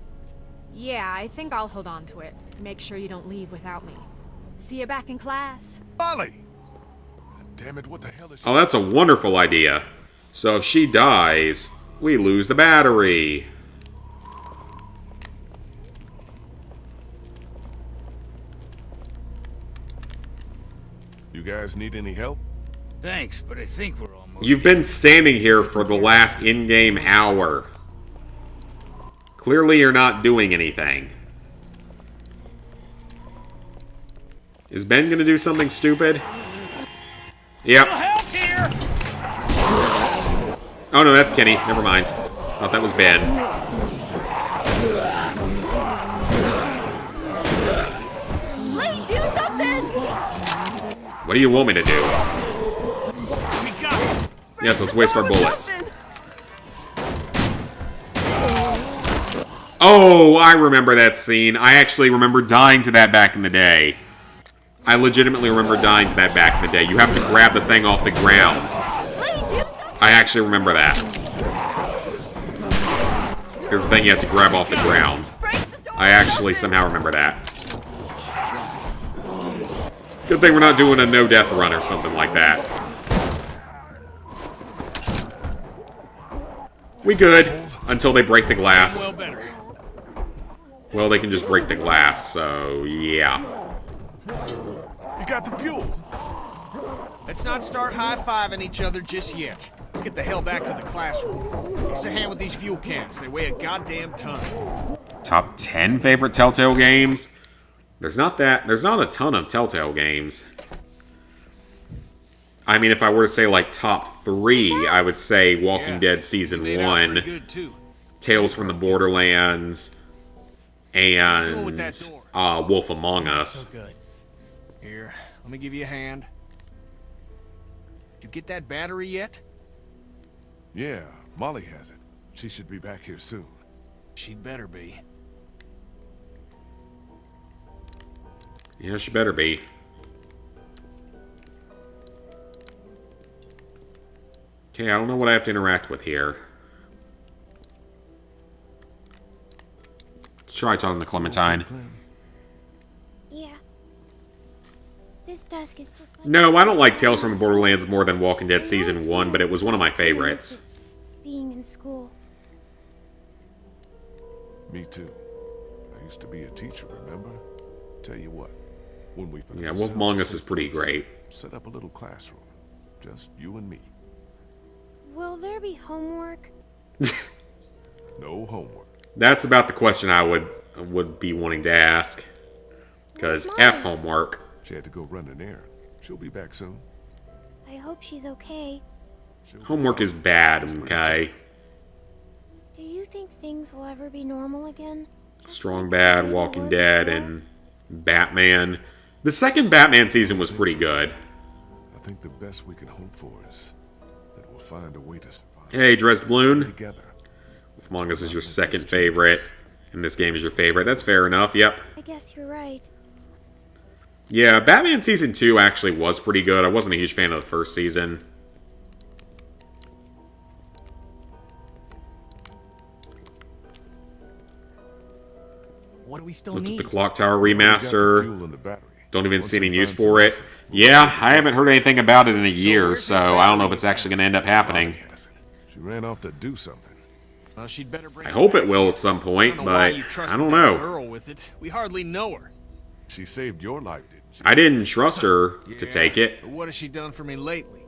Yeah, I think I'll hold on to it. Make sure you don't leave without me. See you back in class. Ollie! Damn it, what the hell is she... Oh, that's a wonderful idea. So if she dies, we lose the battery. You guys need any help? Thanks, but I think we're almost... You've been standing here for the last in-game hour. Clearly you're not doing anything. Is Ben gonna do something stupid? Yep. Oh no, that's Kenny. Never mind. Thought that was Ben. Lee, do something! What do you want me to do? Yes, let's waste our bullets. Oh, I remember that scene. I actually remember dying to that back in the day. I legitimately remember dying to that back in the day. You have to grab the thing off the ground. I actually remember that. Here's the thing you have to grab off the ground. I actually somehow remember that. Good thing we're not doing a no-death run or something like that. We good, until they break the glass. Well, they can just break the glass, so yeah. You got the fuel. Let's not start high-fiving each other just yet. Let's get the hell back to the classroom. Give us a hand with these fuel cans. They weigh a goddamn ton. Top 10 favorite Telltale games? There's not a ton of Telltale games. I mean, if I were to say, like, top 3, I would say Walking Dead Season 1, Tales from the Borderlands, and Wolf Among Us. Good. Here, let me give you a hand. Did you get that battery yet? Yeah, Molly has it. She should be back here soon. She'd better be. Yeah, she better be. Okay, I don't know what I have to interact with here. Let's try talking to Clementine. Yeah. This dusk is just like... No, I don't like Tales from the Borderlands more than Walking Dead Season 1, but it was one of my favorites. Being in school. Me too. I used to be a teacher, remember? Tell you what, when we Yeah, Wolf Among Us is pretty great. Set up a little classroom. Just you and me. Will there be homework? No homework. That's about the question I would be wanting to ask. Because F homework. She had to go run an errand. She'll be back soon. I hope she's okay. Homework is bad, okay? Do you think things will ever be normal again? Strong Bad, Walking Dead, and Batman. The second Batman season was pretty good. I think the best we can hope for is that we'll find a way to survive. Hey, Dresd Bloon. Together. Wolf Among Us is your second favorite, and this game is your favorite. That's fair enough, yep. I guess you're right. Yeah, Batman Season 2 actually was pretty good. I wasn't a huge fan of the first season. What do we still Looked need? at the Clock Tower remaster. Don't even see any use for it. Yeah, I haven't heard anything about it in a year, so I don't know if it's actually going to end up happening. She ran off to do something. Well, she'd better bring I hope it will at some point, but I don't know. Girl with it. We hardly know her. She saved your life, didn't she? I didn't trust her to take it. But what has she done for me lately?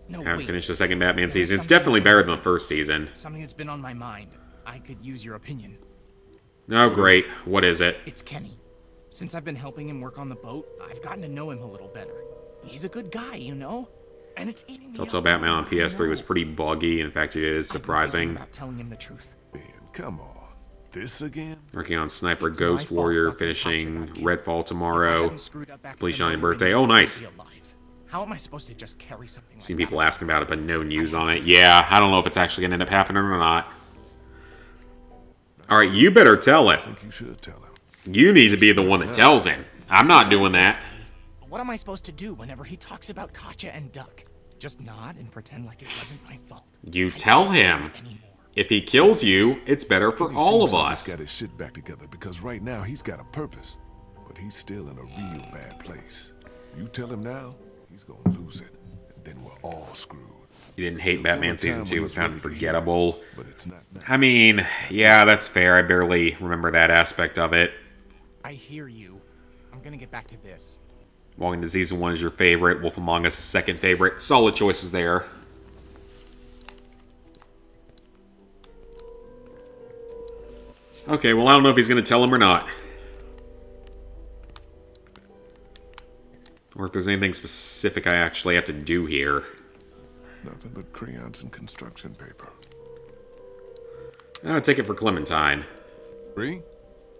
No, Haven't wait. finished the second Batman There's season. It's something definitely else. better than the first season. Something that's been on my mind. I could use your opinion. Oh, great. What is it? It's Kenny. Since I've been helping him work on the boat, I've gotten to know him a little better. He's a good guy, you know? And it's eating me Telltale up. Batman on PS3 was pretty buggy. In fact, it is surprising. About telling him the truth. Man, come on. This again? Working on Sniper It's Ghost my fault Warrior, Dr. finishing Patrick got killed. Redfall If I tomorrow. hadn't screwed up back Completion then, on your I would've birthday. been Oh, able to nice. be alive. How am I supposed to just carry something Seen like people that? asking about it, but no news on it. Yeah, I don't know if it's actually going to end up happening or not. Alright, you better tell I him. think you should tell him. You need to be the one that tells him. I'm not doing that. What am I supposed to do whenever he talks about Katja and Duck? Just nod and pretend like it wasn't my fault. You I tell can't do him. it anymore. If he kills you, it's better for He all seems of like us. He's got his shit back together because right now he's got a purpose, but he's still in a real bad place. You tell him now, he's gonna lose it, and then we're all screwed. You didn't hate Batman Season 2 and found it forgettable. But it's not now. I mean, yeah, that's fair. I barely remember that aspect of it. I hear you. I'm gonna get back to this. Walking to Season 1 is your favorite. Wolf Among Us is second favorite. Solid choices there. Okay, well, I don't know if he's going to tell him or not. Or if there's anything specific I actually have to do here. Nothing but crayons and construction paper. I'll take it for Clementine. Bree?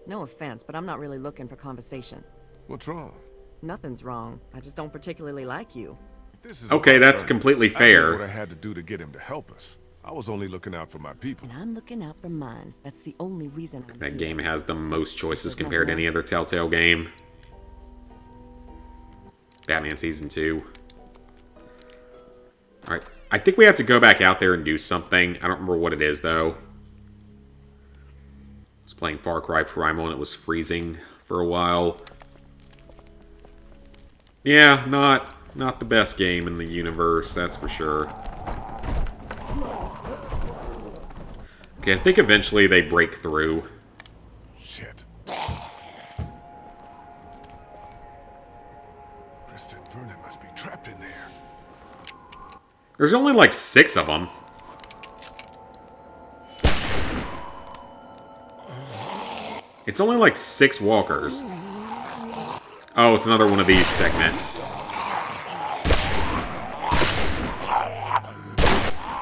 No offense, but I'm not really looking for conversation. What's wrong? Nothing's wrong. I just don't particularly like you. This is Okay, about that's Ernie. completely I did fair. what I had to do to get him to help us. I was only looking out for my people. And I'm looking out for mine. That's the only reason I'm That here. game has the most choices There's compared to nothing any other Telltale game. Batman Season 2. Alright, I think we have to go back out there and do something. I don't remember what it is, though. I was playing Far Cry Primal and it was freezing for a while. Yeah, not the best game in the universe, that's for sure. Okay, I think eventually they break through. Shit. Kristen Vernon must be trapped in there. There's only like 6 of them. It's only like 6 walkers. Oh, it's another one of these segments.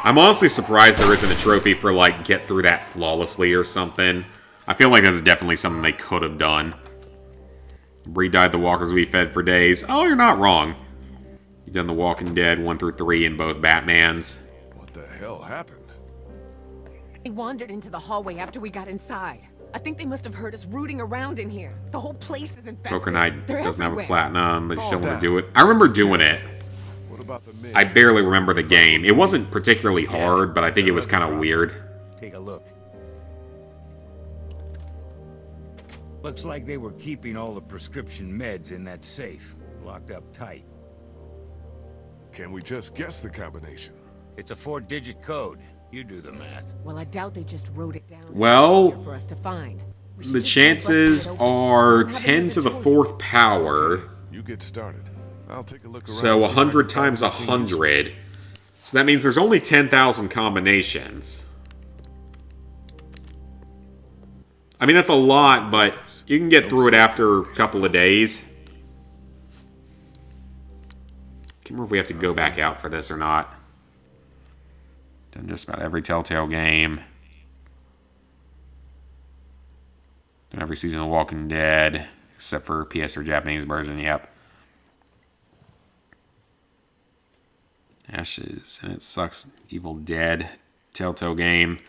I'm honestly surprised there isn't a trophy for, like, get through that flawlessly or something. I feel like that's definitely something they could have done. Bree died the walkers we fed for days. Oh, you're not wrong. You've done The Walking Dead 1 through 3 in both Batmans. What the hell happened? They wandered into the hallway after we got inside. I think they must have heard us rooting around in here. The whole place is infested. Poker Knight They're doesn't have a everywhere. platinum, but you still want down. to do it. I remember doing it. What about the men? I barely remember the game. It wasn't particularly hard, but I think it was kind of weird. Take a look. Looks like they were keeping all the prescription meds in that safe, locked up tight. Can we just guess the combination? It's a 4-digit code. You do the math. Well, I doubt they just wrote it down. Well, here for us to find. We should the just go bust chances it open. are We don't have 10 any to the other choice. 4th power. You get started. I'll take a look around. So and see if I can 100 find times anything useful. 100. So that means there's only 10,000 combinations. I mean, that's a lot, but you can get through it after a couple of days. Can't remember if we have to go back out for this or not. Done just about every Telltale game. Done every season of Walking Dead, except for PS or Japanese version, yep. Ashes, and it sucks. Evil Dead, Telltale game.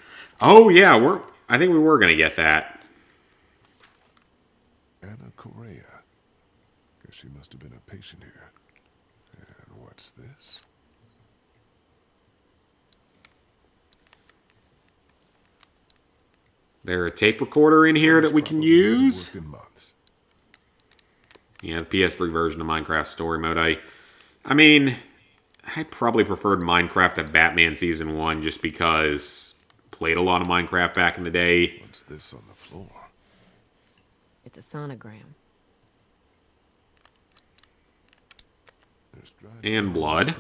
Oh yeah, I think we were gonna get that. Anna Correa. Guess she must have been a patient here. And what's this? There a tape recorder in here that we can use? Worked in months. Yeah, the PS3 version of Minecraft Story Mode. I mean, I probably preferred Minecraft to Batman Season 1 just because I played a lot of Minecraft back in the day. What's this on the floor? It's a sonogram. There's dried And blood. printout.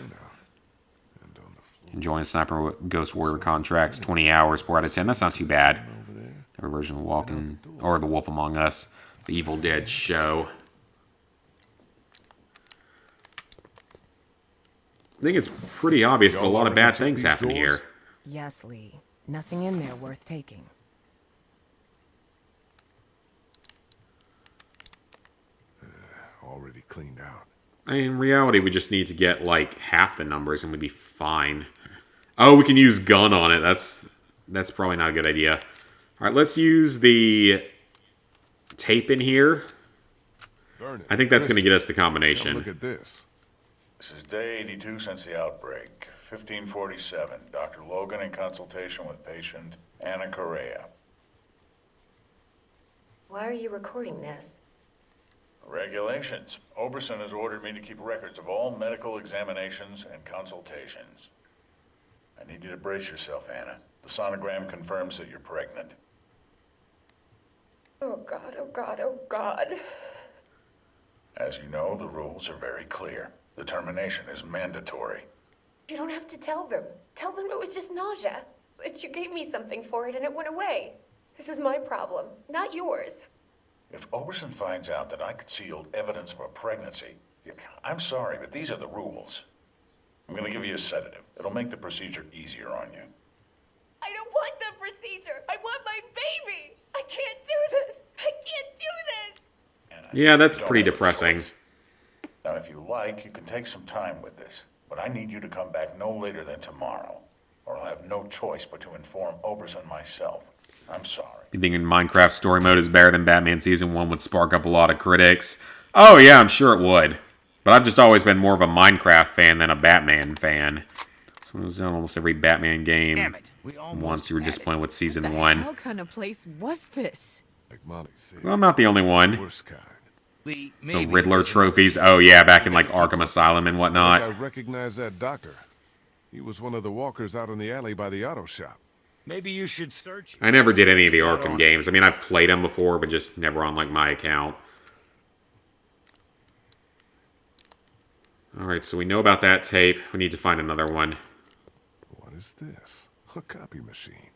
And on the floor Enjoying Sniper Ghost Warrior contracts, 20 hours, 4 out of 10. That's not too bad. over there. Or version of Walking, or The Wolf Among Us, the Evil Dead show. I think it's pretty obvious that a lot of bad things happen here. Yes, Lee. Nothing in there worth taking. Already cleaned out. In reality, we just need to get like half the numbers and we'd be fine. Oh, we can use gun on it. That's probably not a good idea. All right, let's use the tape in here. I think that's going to get us the combination. Look at this. This is day 82 since the outbreak. 1547. Dr. Logan in consultation with patient Anna Correa. Why are you recording this? Regulations. Oberson has ordered me to keep records of all medical examinations and consultations. I need you to brace yourself, Anna. The sonogram confirms that you're pregnant. Oh God, oh God, oh God. As you know, the rules are very clear. The termination is mandatory. You don't have to tell them. Tell them it was just nausea. But you gave me something for it and it went away. This is my problem, not yours. If Oberson finds out that I concealed evidence of a pregnancy, I'm sorry, but these are the rules. I'm going to give you a sedative. It'll make the procedure easier on you. I don't want the procedure. I want my baby. I can't do this. I can't do this. Yeah, that's pretty depressing. Now, if you like, you can take some time with this. But I need you to come back no later than tomorrow. Or I'll have no choice but to inform Oberson myself. I'm sorry. Being in Minecraft story mode is better than Batman Season 1 would spark up a lot of critics. Oh yeah, I'm sure it would. But I've just always been more of a Minecraft fan than a Batman fan. So I was done almost every Batman game. Damn it. Once you were disappointed with Season 1. What kind of place was this? Like Molly said, Well, I'm not the only one. worst kind. Lee, The maybe Riddler trophies. Oh yeah, back in like Arkham Asylum and I whatnot. recognize that doctor. He was one of the walkers out in the alley by the auto shop. Maybe you should search. I never did any of the Arkham games. I mean, I've played them before, but just never on like my account. Alright, so we know about that tape. We need to find another one. What is this? A copy machine.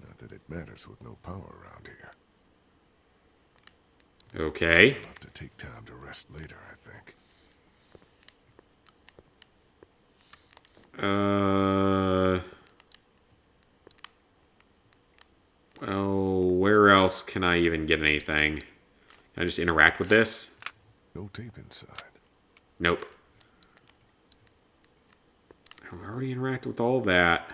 Not that it matters with no power around here. Okay. I'll have to take time to rest later, I think. Well, where else can I even get anything? Can I just interact with this? No tape inside. Nope. I already interacted with all that.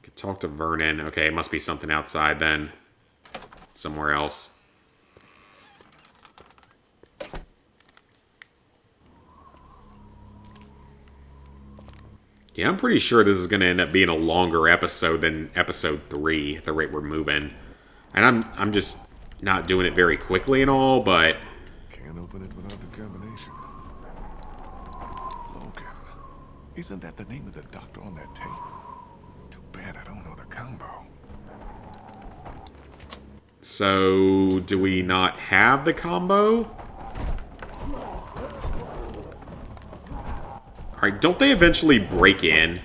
Could talk to Vernon. Okay, it must be something outside then. Somewhere else. Yeah, I'm pretty sure this is going to end up being a longer episode than episode 3, at the rate we're moving. And I'm just not doing it very quickly and all, but... Can't open it without the combination. Logan. Isn't that the name of the doctor on that tape? Too bad I don't know the combo. So, do we not have the combo? Alright, don't they eventually break in?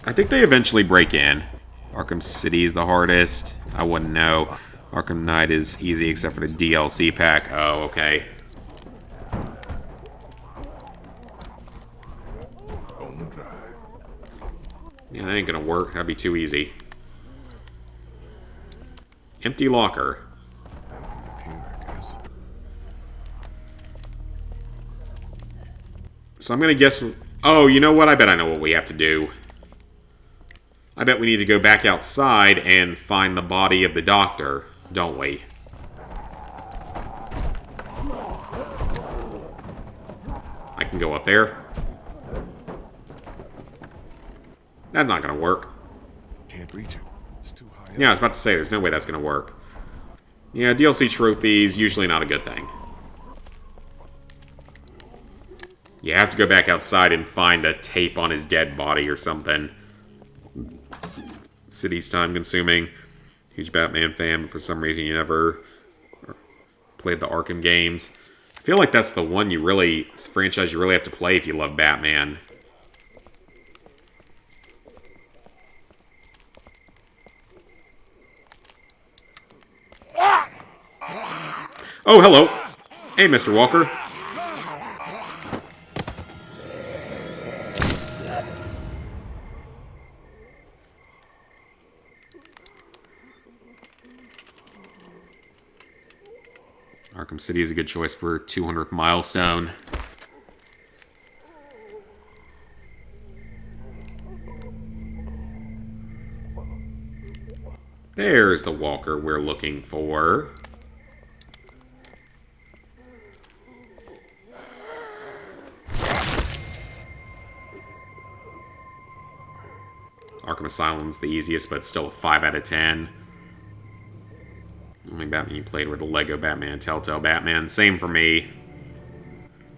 I think they eventually break in. Arkham City is the hardest. I wouldn't know. Arkham Knight is easy except for the DLC pack. Oh, okay. Bone dry. Yeah, that ain't gonna work. That'd be too easy. Empty locker. Nothing in here, I guess. So I'm gonna guess... Oh, you know what? I bet I know what we have to do. I bet we need to go back outside and find the body of the doctor, don't we? I can go up there. That's not gonna work. Can't reach it. It's too high up. Yeah, I was about to say, there's no way that's gonna work. Yeah, DLC trophies, usually not a good thing. You have to go back outside and find a tape on his dead body or something. City's time consuming. Huge Batman fan, but for some reason you never played the Arkham games. I feel like that's the one you really, franchise you really have to play if you love Batman. Oh, hello. Hey, Mr. Walker. Arkham City is a good choice for 200th milestone. There's the Walker we're looking for. Arkham Asylum's the easiest, but still a 5 out of 10. Only Batman you played were the Lego Batman, Telltale Batman. Same for me.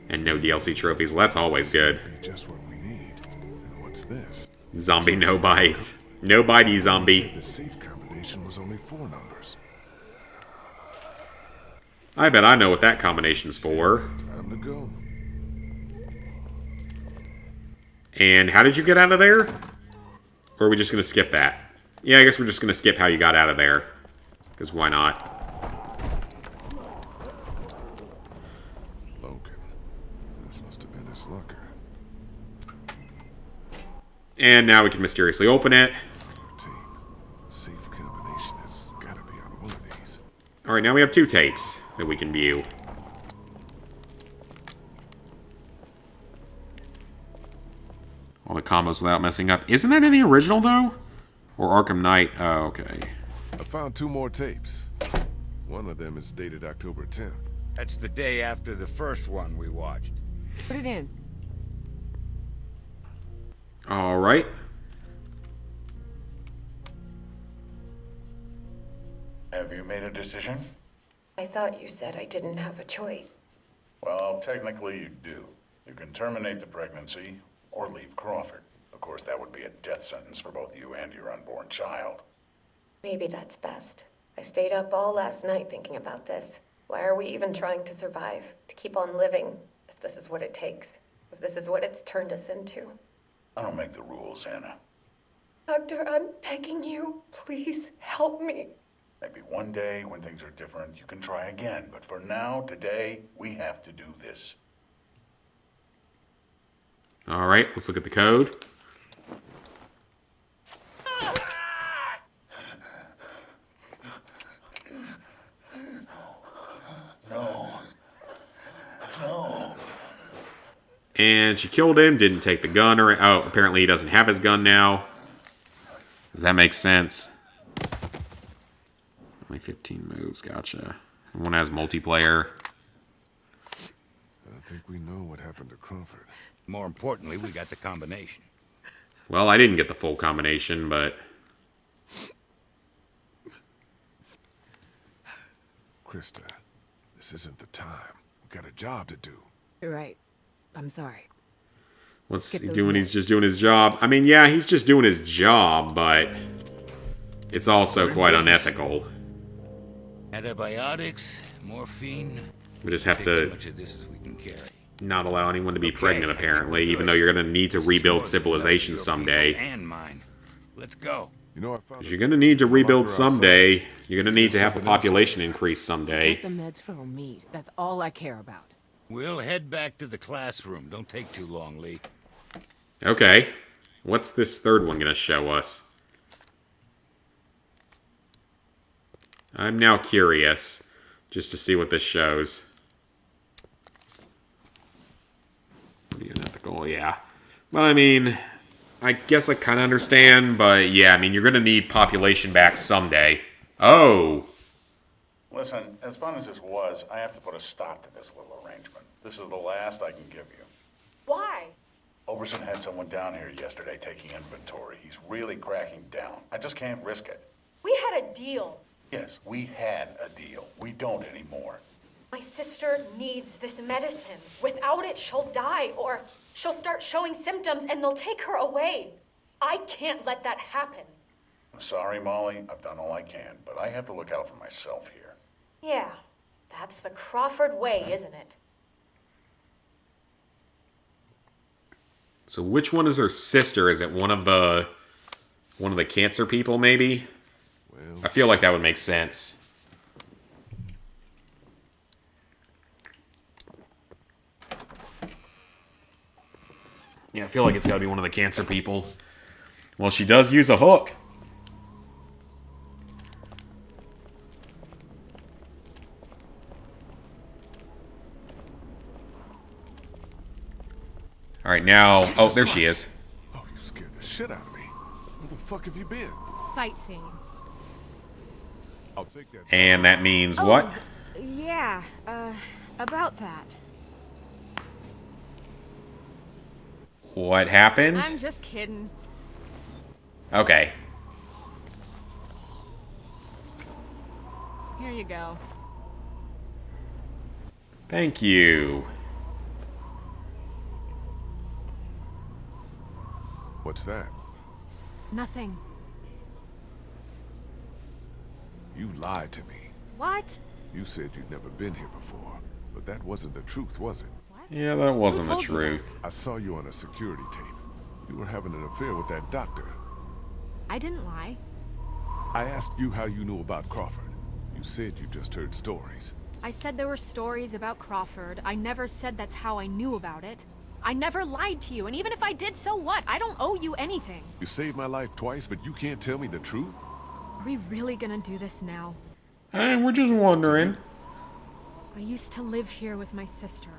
And no DLC trophies. Well, that's always good. Just what we need. And what's this? Zombie no bite. No bitey zombie. The safe combination was only 4 numbers. I bet I know what that combination's for. Time to go. And how did you get out of there? Or are we just going to skip that? Yeah, I guess we're just going to skip how you got out of there. Because why not? Logan. This must have been his locker. And now we can mysteriously open it. Routine. Safe combination has got to be on one of these. Alright, now we have 2 tapes that we can view. All the combos without messing up. Isn't that in the original, though? Or Arkham Knight? Oh, okay. I found 2 more tapes. One of them is dated October 10th. That's the day after the first one we watched. Put it in. Alright. Have you made a decision? I thought you said I didn't have a choice. Well, technically you do. You can terminate the pregnancy or leave Crawford. Of course, that would be a death sentence for both you and your unborn child. Maybe that's best. I stayed up all last night thinking about this. Why are we even trying to survive? To keep on living, if this is what it takes. If this is what it's turned us into. I don't make the rules, Anna. Doctor, I'm begging you. Please help me. Maybe one day, when things are different, you can try again. But for now, today, we have to do this. Alright, let's look at the code. No. No. And she killed him, didn't take the gun, or... Oh, apparently he doesn't have his gun now. Does that make sense? Only 15 moves, gotcha. One has multiplayer. I think we know what happened to Crawford. More importantly, we got the combination. Well, I didn't get the full combination, but... Krista, this isn't the time. We got a job to do. You're right. I'm sorry. What's Skip he those doing? notes. He's just doing his job. I mean, yeah, he's just doing his job, but... It's also quite unethical. Antibiotics, morphine. We just have Take to as much of this as we can carry. not allow anyone to be Okay, pregnant, I think apparently, we're even good. though you're going to need to This is rebuild more than enough civilization for your someday. people and mine. Let's go. You know, I found You're going to need to rebuild locker outside. someday. You're going to need to have the Something else. population increase someday. Get the meds for Omid. That's all I care about. We'll head back to the classroom. Don't take too long, Lee. Okay. What's this third one going to show us? I'm now curious, just to see what this shows. The unethical, yeah. But I mean, I guess I kind of understand, but yeah, I mean, you're going to need population back someday. Oh! Listen, as fun as this was, I have to put a stop to this little arrangement. This is the last I can give you. Why? Oberson had someone down here yesterday taking inventory. He's really cracking down. I just can't risk it. We had a deal. Yes, we had a deal. We don't anymore. My sister needs this medicine. Without it, she'll die, or she'll start showing symptoms and they'll take her away. I can't let that happen. I'm sorry, Molly. I've done all I can, but I have to look out for myself here. Yeah, that's the Crawford way, isn't it? So which one is her sister? Is it one of the cancer people, maybe? Well, I feel like that would make sense. Yeah, I feel like it's gotta be one of the cancer people. Well, she does use a hook. Alright, now... Oh, there she is. Oh, you scared the shit out of me. Where the fuck have you been? Sightseeing. I'll take that. And that means what? Yeah, about that. What happened? I'm just kidding. Okay. Here you go. Thank you. What's that? Nothing. You lied to me. What? You said you'd never been here before, but that wasn't the truth, was it? Yeah, that wasn't the told you truth. I saw you on a security tape. You were having an affair with that doctor. I didn't lie. I asked you how you knew about Crawford. You said you just heard stories. I said there were stories about Crawford. I never said that's how I knew about it. I never lied to you, and even if I did, so what? I don't owe you anything. You saved my life twice, but you can't tell me the truth? Are we really gonna do this now? Hey, we're just wondering. I used to live here with my sister.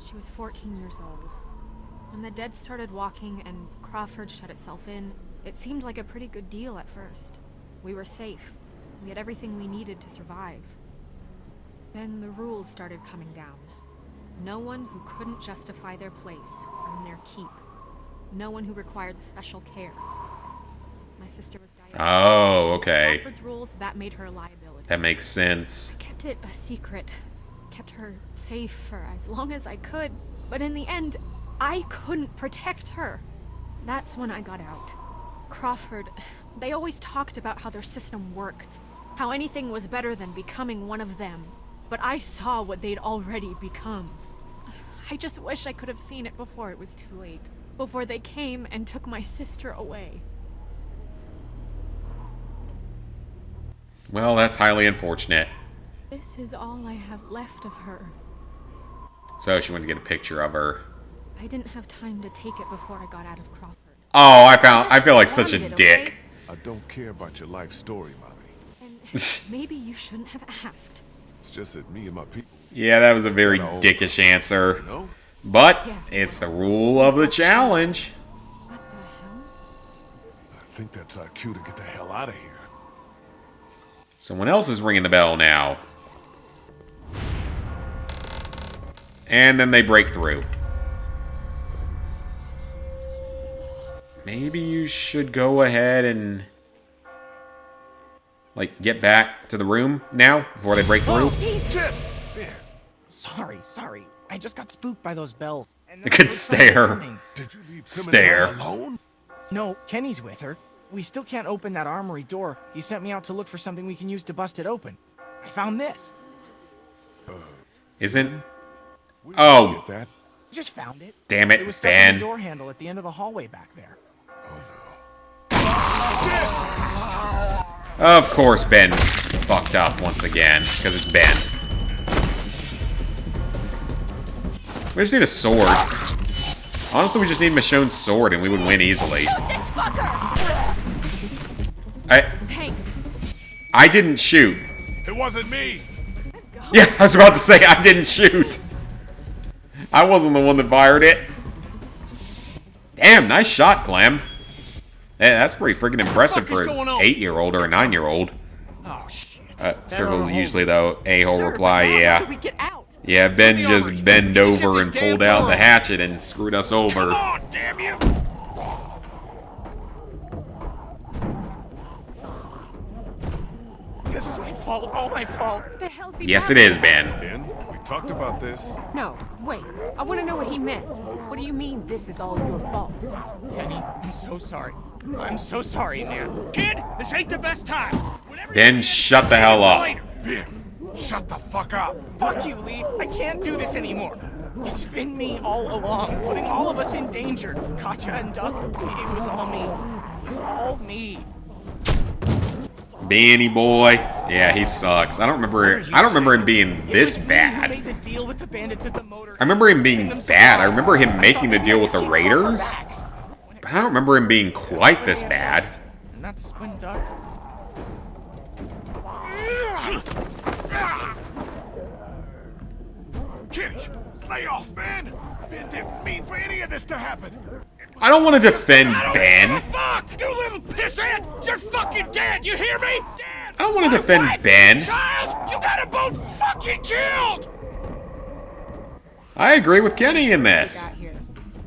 She was 14 years old. When the dead started walking and Crawford shut itself in, it seemed like a pretty good deal at first. We were safe. We had everything we needed to survive. Then the rules started coming down. No one who couldn't justify their place earned their keep. No one who required special care. My sister was diagnosed. Oh, okay. Crawford's rules, that made her a liability. That makes sense. I kept it a secret. Kept her safe for as long as I could. But in the end, I couldn't protect her. That's when I got out. Crawford, they always talked about how their system worked. How anything was better than becoming one of them. But I saw what they'd already become. I just wish I could have seen it before it was too late. Before they came and took my sister away. Well, that's highly unfortunate. This is all I have left of her. So she went to get a picture of her. I didn't have time to take it before I got out of Crawford. Oh, I feel like such a wanted it, dick. okay? I don't care about your life story, Mommy. And maybe you shouldn't have asked. It's just that me and my people... Yeah, that was a very dickish answer. You know? But Yeah. it's the rule of the challenge. What the hell? I think that's our cue to get the hell out of here. Someone else is ringing the bell now. And then they break through. Maybe you should go ahead and... like, get back to the room now, before they break through. Jesus! Sorry. I just got spooked by those bells. And I could stare. Did you leave Stare. Clementine alone? No, Kenny's with her. We still can't open that armory door. He sent me out to look for something we can use to bust it open. I found this. Isn't... Where did Oh. you get that? Just found it. Damn it, It was stuck in Ben. the door handle at the end of the hallway back there. Of course Ben fucked up once again, because it's Ben. We just need a sword. Honestly, we just need Michonne's sword and we would win easily. Shoot this fucker! Thanks. I didn't shoot. It wasn't me! Yeah, I was about to say I didn't shoot. I wasn't the one that fired it. Damn, nice shot, Clem. Hey, that's pretty freaking impressive for an 8-year-old or a 9-year-old. Oh, shit. Circles usually, though. A-hole reply, How do yeah. we get out? Yeah, Ben just bent Just get over this and damn pulled out door the open. hatchet and screwed us over. Come on, damn you! This is my fault. All my fault. What the hell's he Yes, it talking is, Ben. Ben, we talked about this. No, wait. I want to know what he meant. What do you mean this is all your fault? Kenny, I'm so sorry. I'm so sorry, man. Kid, this ain't the best time. Whatever Ben, you did, shut the save hell it for up. later. Ben, shut the fuck up! Fuck you, Lee. I can't do this anymore. It's been me all along, putting all of us in danger. Katja and Duck, it was all me. It was all me. Benny boy. Yeah, he sucks. I don't remember him being this bad. I remember him being bad. I remember him making the deal with the Raiders. But I don't remember him being quite this bad. And that's when Duck... Kenny, lay off, man! Ben didn't mean for any of this to happen! I don't want to defend Ben. Fuck! You little pissant! You're fucking dead! You hear me? Dead! I don't want to defend Ben. Child! You got them both fucking killed! I agree with Kenny in this.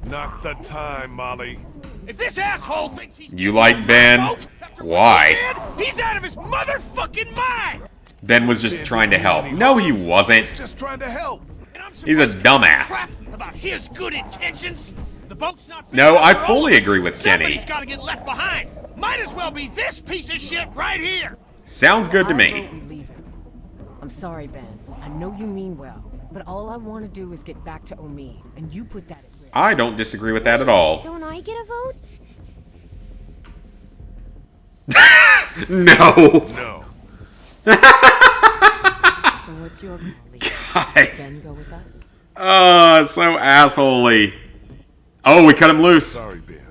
Not the time, Molly. If this asshole thinks he's... You like Ben? Why? He's out of his motherfucking mind! Ben was just trying to help. No, he wasn't. Just trying to help. He's a dumbass. About his good intentions? The boat's not... No, I fully agree with Kenny. Somebody's gotta get left behind. Might as well be this piece of shit right here. Sounds good to me. I'm sorry, Ben. I know you mean well, but all I want to do is get back to Omi, and you put that at risk. I don't disagree with that at all. Don't I get a vote? No. No. So what's your call? Ben go with us? So assholey. Oh, we cut him loose. Sorry, Ben.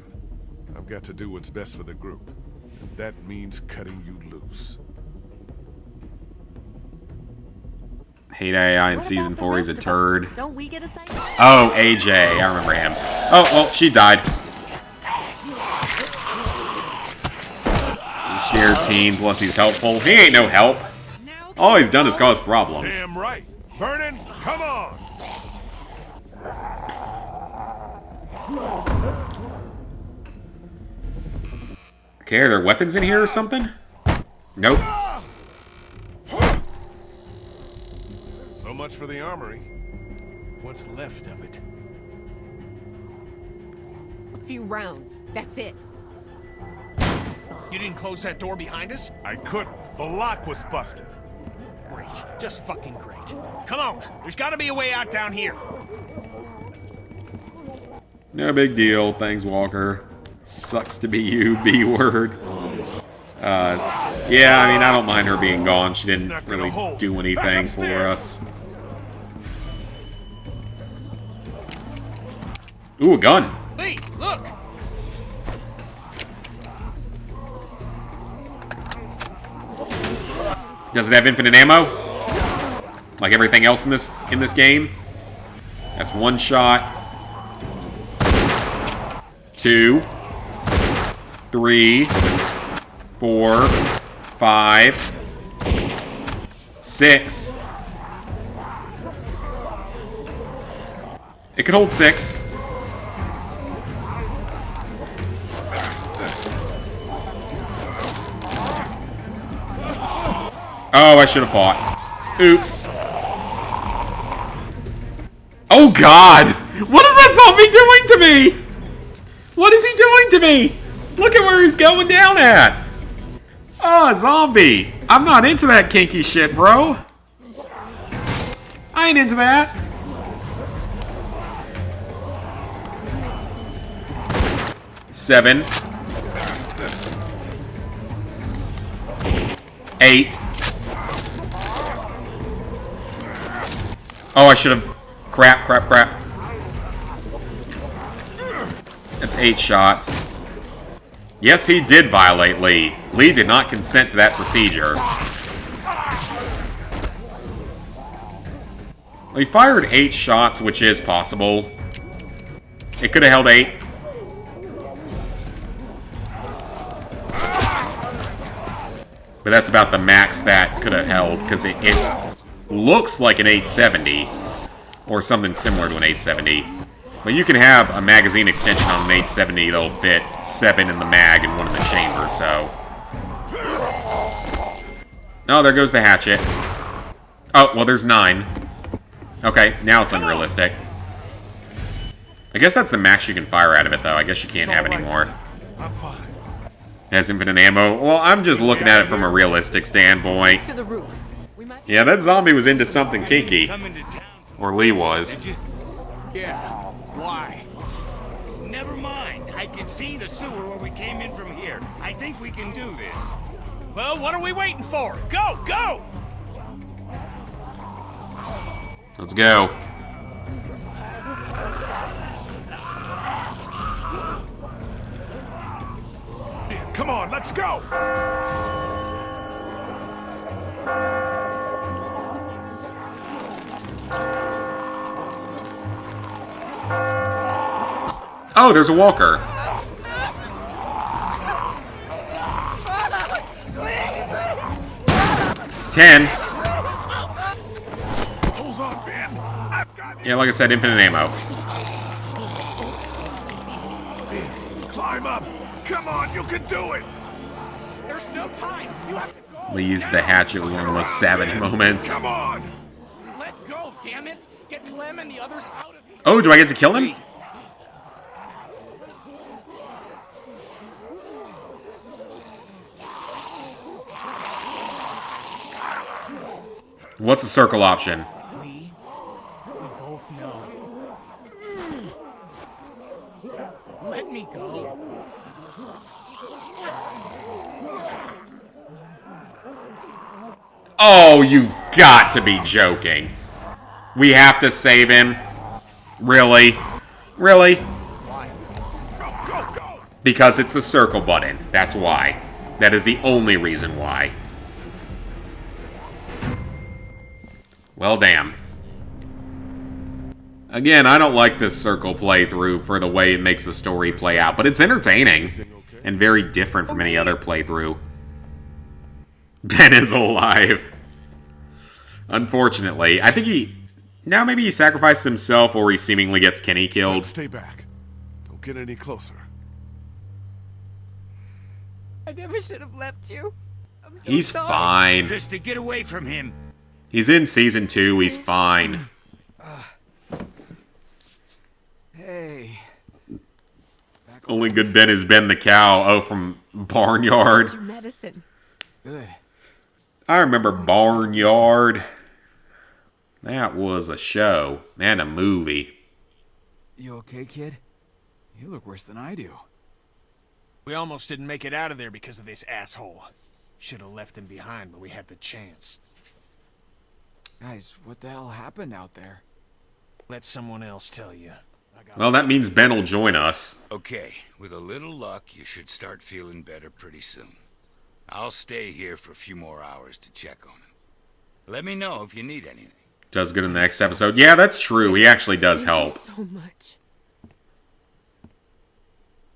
I've got to do what's best for the group. That means cutting you loose. Hate AI in season 4. He's a turd. Don't we get a say? Oh, AJ. I remember him. Oh, well, she died. He's a scared teen, plus he's helpful. He ain't no help. All he's done is cause problems. Damn right. Vernon, come on. Okay, are there weapons in here or something? Nope. So much for the armory. What's left of it? A few rounds. That's it. You didn't close that door behind us? I couldn't. The lock was busted. Great. Just fucking great. Come on. There's gotta be a way out down here. No big deal. Thanks, Walker. Sucks to be you, B-word. Yeah, I mean, I don't mind her being gone. She didn't really do anything for us. Ooh, a gun. Lee, look! Does it have infinite ammo? Like everything else in this game? That's one shot. 2, 3, 4, 5, 6. It could hold 6. Oh, I should have fought. Oops. Oh, God! What is that zombie doing to me? What is he doing to me? Look at where he's going down at. Oh, zombie. I'm not into that kinky shit, bro. I ain't into that. Seven. 8. Oh, I should have... Crap. That's 8 shots. Yes, he did violate Lee. Lee did not consent to that procedure. He fired 8 shots, which is possible. It could have held 8. But that's about the max that could have held, because it looks like an 870. Or something similar to an 870. But you can have a magazine extension on an 870 that'll fit 7 in the mag and 1 in the chamber, so... Oh, there goes the hatchet. Oh, well, there's 9. Okay, now it's unrealistic. I guess that's the max you can fire out of it, though. I guess you can't have any more. I'm fine. It has infinite ammo. Well, I'm just looking at it from a realistic standpoint. Yeah, that zombie was into something kinky. Or Lee was. Yeah. Why? Never mind. I can see the sewer where we came in from here. I think we can do this. Well, what are we waiting for? Go, go! Let's go. Come on, let's go! Oh, there's a walker. Ten. Hold on, Ben. I've got Yeah, like I said, infinite ammo. Climb up! Come on, you can do it! There's no time. You have to go. Lee used the hatchet was one of the most savage moments. Come on! Let go, damn it. Get Clem and the others out of here. Oh, do I get to kill him? What's the circle option? Lee, we both know. Let me go. Oh, you've got to be joking. We have to save him? Really? Really? Why? Go, go, go! Because it's the circle button. That's why. That is the only reason why. Well, damn. Again, I don't like this circle playthrough for the way it makes the story play out, but it's entertaining and very different from any other playthrough. Ben is alive. Unfortunately. I think he... Now maybe he sacrifices himself or he seemingly gets Kenny killed. Stay back. Don't get any closer. I never should have left you. I'm so He's sorry. fine. Just to get away from him. He's in Season 2. He's fine. Hey. Only good Ben is Ben the cow. Oh, from Barnyard. Your medicine. Good. I remember Barnyard. That was a show and a movie. You okay, kid? You look worse than I do. We almost didn't make it out of there because of this asshole. Should have left him behind when we had the chance. Guys, what the hell happened out there? Let someone else tell you. Well, that means Ben will join us. Okay, with a little luck, you should start feeling better pretty soon. I'll stay here for a few more hours to check on him. Let me know if you need anything. Does good in the next episode. Yeah, that's true. He actually does help. Thank you so much.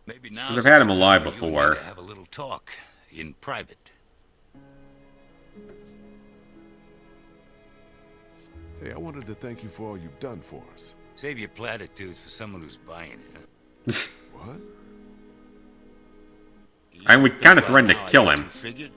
Maybe now. Because I've had him alive before. Have a little talk in private. Hey, I wanted to thank you for all you've done for us. Save your platitudes for someone who's buying it. What? And we kind of threatened to kill him. Figured?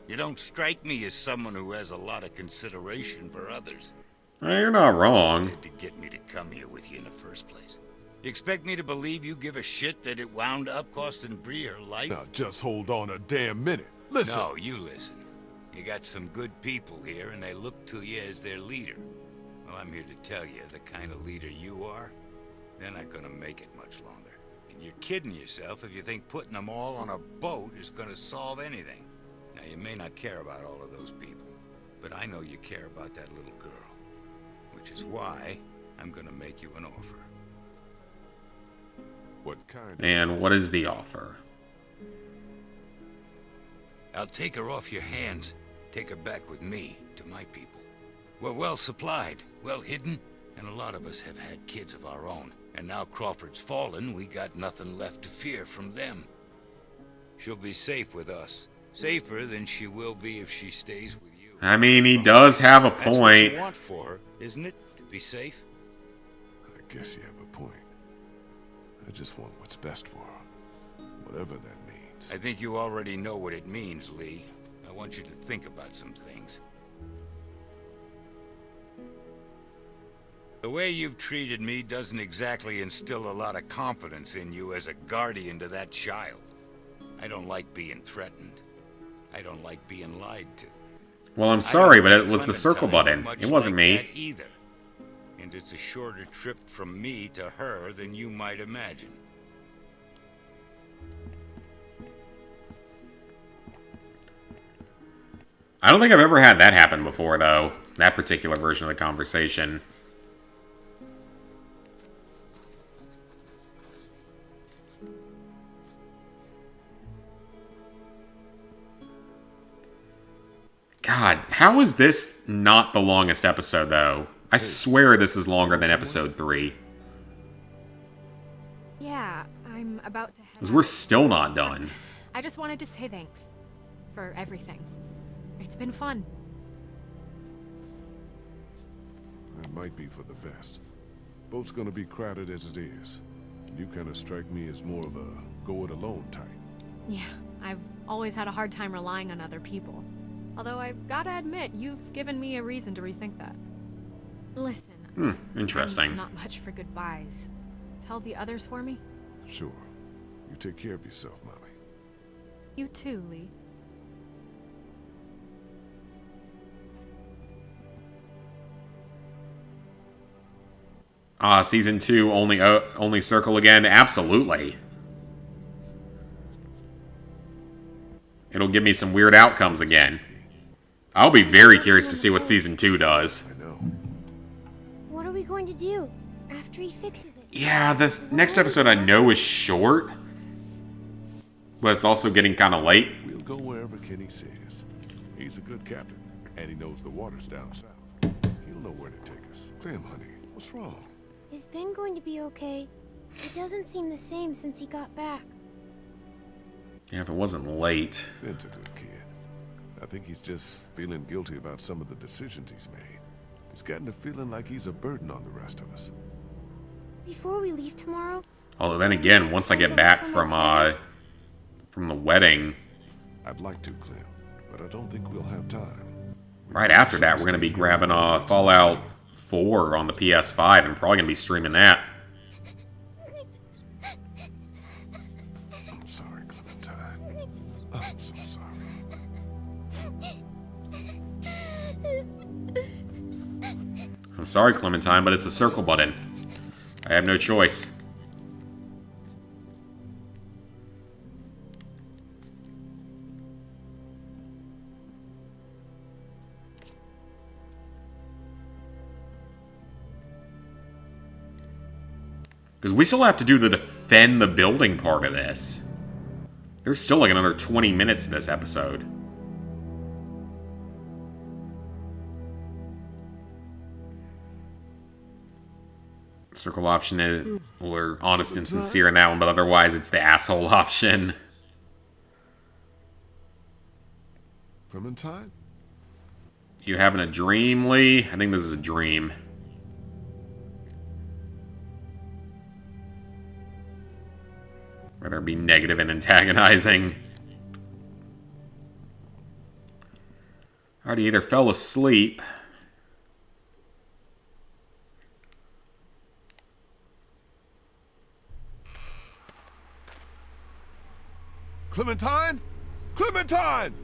You don't strike me as someone who has a lot of consideration for others. You're not wrong. To get me to come here with you in the first place. You expect me to believe you give a shit that it wound up costing Bree her life? Now just hold on a damn minute. Listen. No, you listen. You got some good people here, and they look to you as their leader. Well, I'm here to tell you, the kind of leader you are, they're not gonna make it much longer. And you're kidding yourself if you think putting them all on a boat is gonna solve anything. Now, you may not care about all of those people, but I know you care about that little girl. Which is why I'm gonna make you an offer. What kind? And what is the offer? I'll take her off your hands, take her back with me to my people. We're well supplied, well hidden, and a lot of us have had kids of our own. And now Crawford's fallen, we got nothing left to fear from them. She'll be safe with us. Safer than she will be if she stays with you. I mean, he does have a That's what point. you want for her, isn't it? To be safe? I guess you have a point. I just want what's best for her. Whatever that means. I think you already know what it means, Lee. I want you to think about some things. The way you've treated me doesn't exactly instill a lot of confidence in you as a guardian to that child. I don't like being threatened. I don't like being lied to. Well, I'm sorry, but it was the circle button. It wasn't me. Either. And it's a shorter trip from me to her than you might imagine. I don't think I've ever had that happen before, though. That particular version of the conversation. God, how is this not the longest episode, though? I swear this is longer than episode 3. Yeah, I'm about to head Because we're out. still not done. I just wanted to say thanks for everything. It's been fun. That might be for the best. Boat's gonna be crowded as it is. You kind of strike me as more of a go-it-alone type. Yeah, I've always had a hard time relying on other people. Although I've gotta admit, you've given me a reason to rethink that. Listen, Interesting. I'm not much for goodbyes. Tell the others for me? Sure. You take care of yourself, Mommy. You too, Lee. Season 2 only circle again? Absolutely. It'll give me some weird outcomes again. I'll be very curious to see what Season 2 does. I know. What are we going to do after he fixes it? Yeah, this next episode I know is short. But it's also getting kind of late. We'll go wherever Kenny says. He's a good captain, and he knows the waters down south. He'll know where to take us. Clem, honey, what's wrong? Is Ben going to be okay? It doesn't seem the same since he got back. Yeah, if it wasn't late. Ben's a good kid. I think he's just feeling guilty about some of the decisions he's made. He's gotten to feeling like he's a burden on the rest of us. Before we leave tomorrow... Although then again, once I get back from the wedding... I'd like to, Clem, but I don't think we'll have time. Right after that, we're going to be grabbing Fallout 4 on the PS5 and probably going to be streaming that. I'm sorry, Clementine. I'm so sorry. I'm sorry, Clementine, but it's a circle button. I have no choice. Because we still have to do the defend the building part of this. There's still like another 20 minutes in this episode. Circle option is, we're honest and sincere in that one, but otherwise it's the asshole option. Clementine? You having a dream, Lee? I think this is a dream. Rather be negative and antagonizing. Alright, he either fell asleep. Clementine? Clementine!